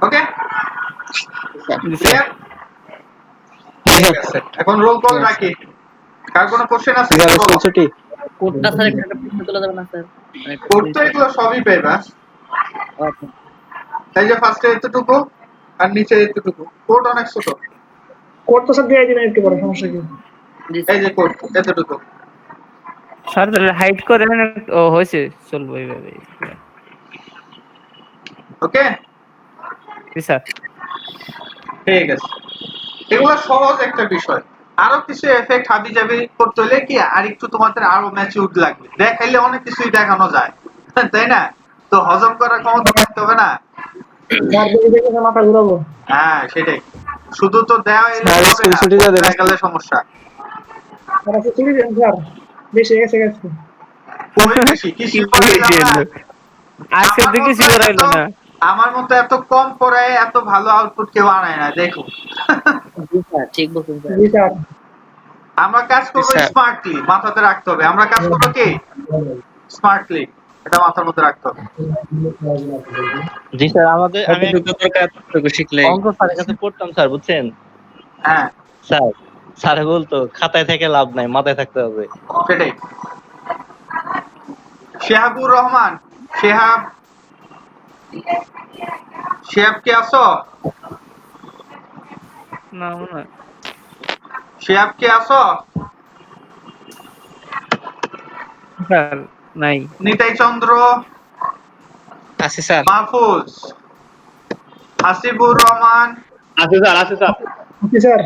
ওকে, এখন রোল কল রাখি। কার কোনো কোশ্চেন আছে? কোডটা স্যার একটা প্রশ্ন তোলা যাবে না স্যার? কোড তো এগুলো সবই পেবা। এই যে ফার্স্টে এতটুকু আর নিচে এতটুকু, কোড অনেক ছোট। কোড তো স্যার দিয়ে দিবেন একটু পরে, সমস্যা কি? এই যে কোড এতটুকু। স্যার হাইড করে ও হয়েছে, চলবো এইভাবে। ওকে স্যার, ঠিক আছে, এগুলো সহজ একটা বিষয়। আরো কিছু এফেক্ট হাবি যাবি করতে হলে কি আর একটু তোমাদের আরো ম্যাচিউর লাগবে, দেখাইলে অনেক কিছুই দেখানো যায়, তাই না? তো হজম করার ক্ষমতা থাকতে হবে না? মাথা ঘুরাবো। হ্যাঁ সেটাই, শুধু তো দেওয়া গেলে সমস্যা। বেশি গেছে গেছে আজকে তো কিছু করাইলো না। আমার মতো এত কম পড়ায় এত ভালো আউটপুট কেউ আনায় না, দেখো। ঠিক বলছেন স্যার। আমরা কাজ করবো স্মার্টলি, মাথাতে রাখতে হবে। আমরা কাজ করবো কি স্মার্টলি, এটা মাথার মধ্যে রাখতে হবে। জি স্যার, আমাদের আমি শিখলে অঙ্ক স্যারের কাছে পড়তাম স্যার, বুঝছেন? হ্যাঁ স্যার, স্যার বলতো খাতায় থেকে লাভ নাই, মাথায় থাকতে হবে। সেটাই। শেহাবুর রহমান, শেহাব কি আছো? না না, শেহাব কি আছো? স্যার নাই। নিতাই চন্দ্র আছে স্যার। মাহফুজ, হাসিবুর রহমান আছে স্যার, আছে স্যার। স্যার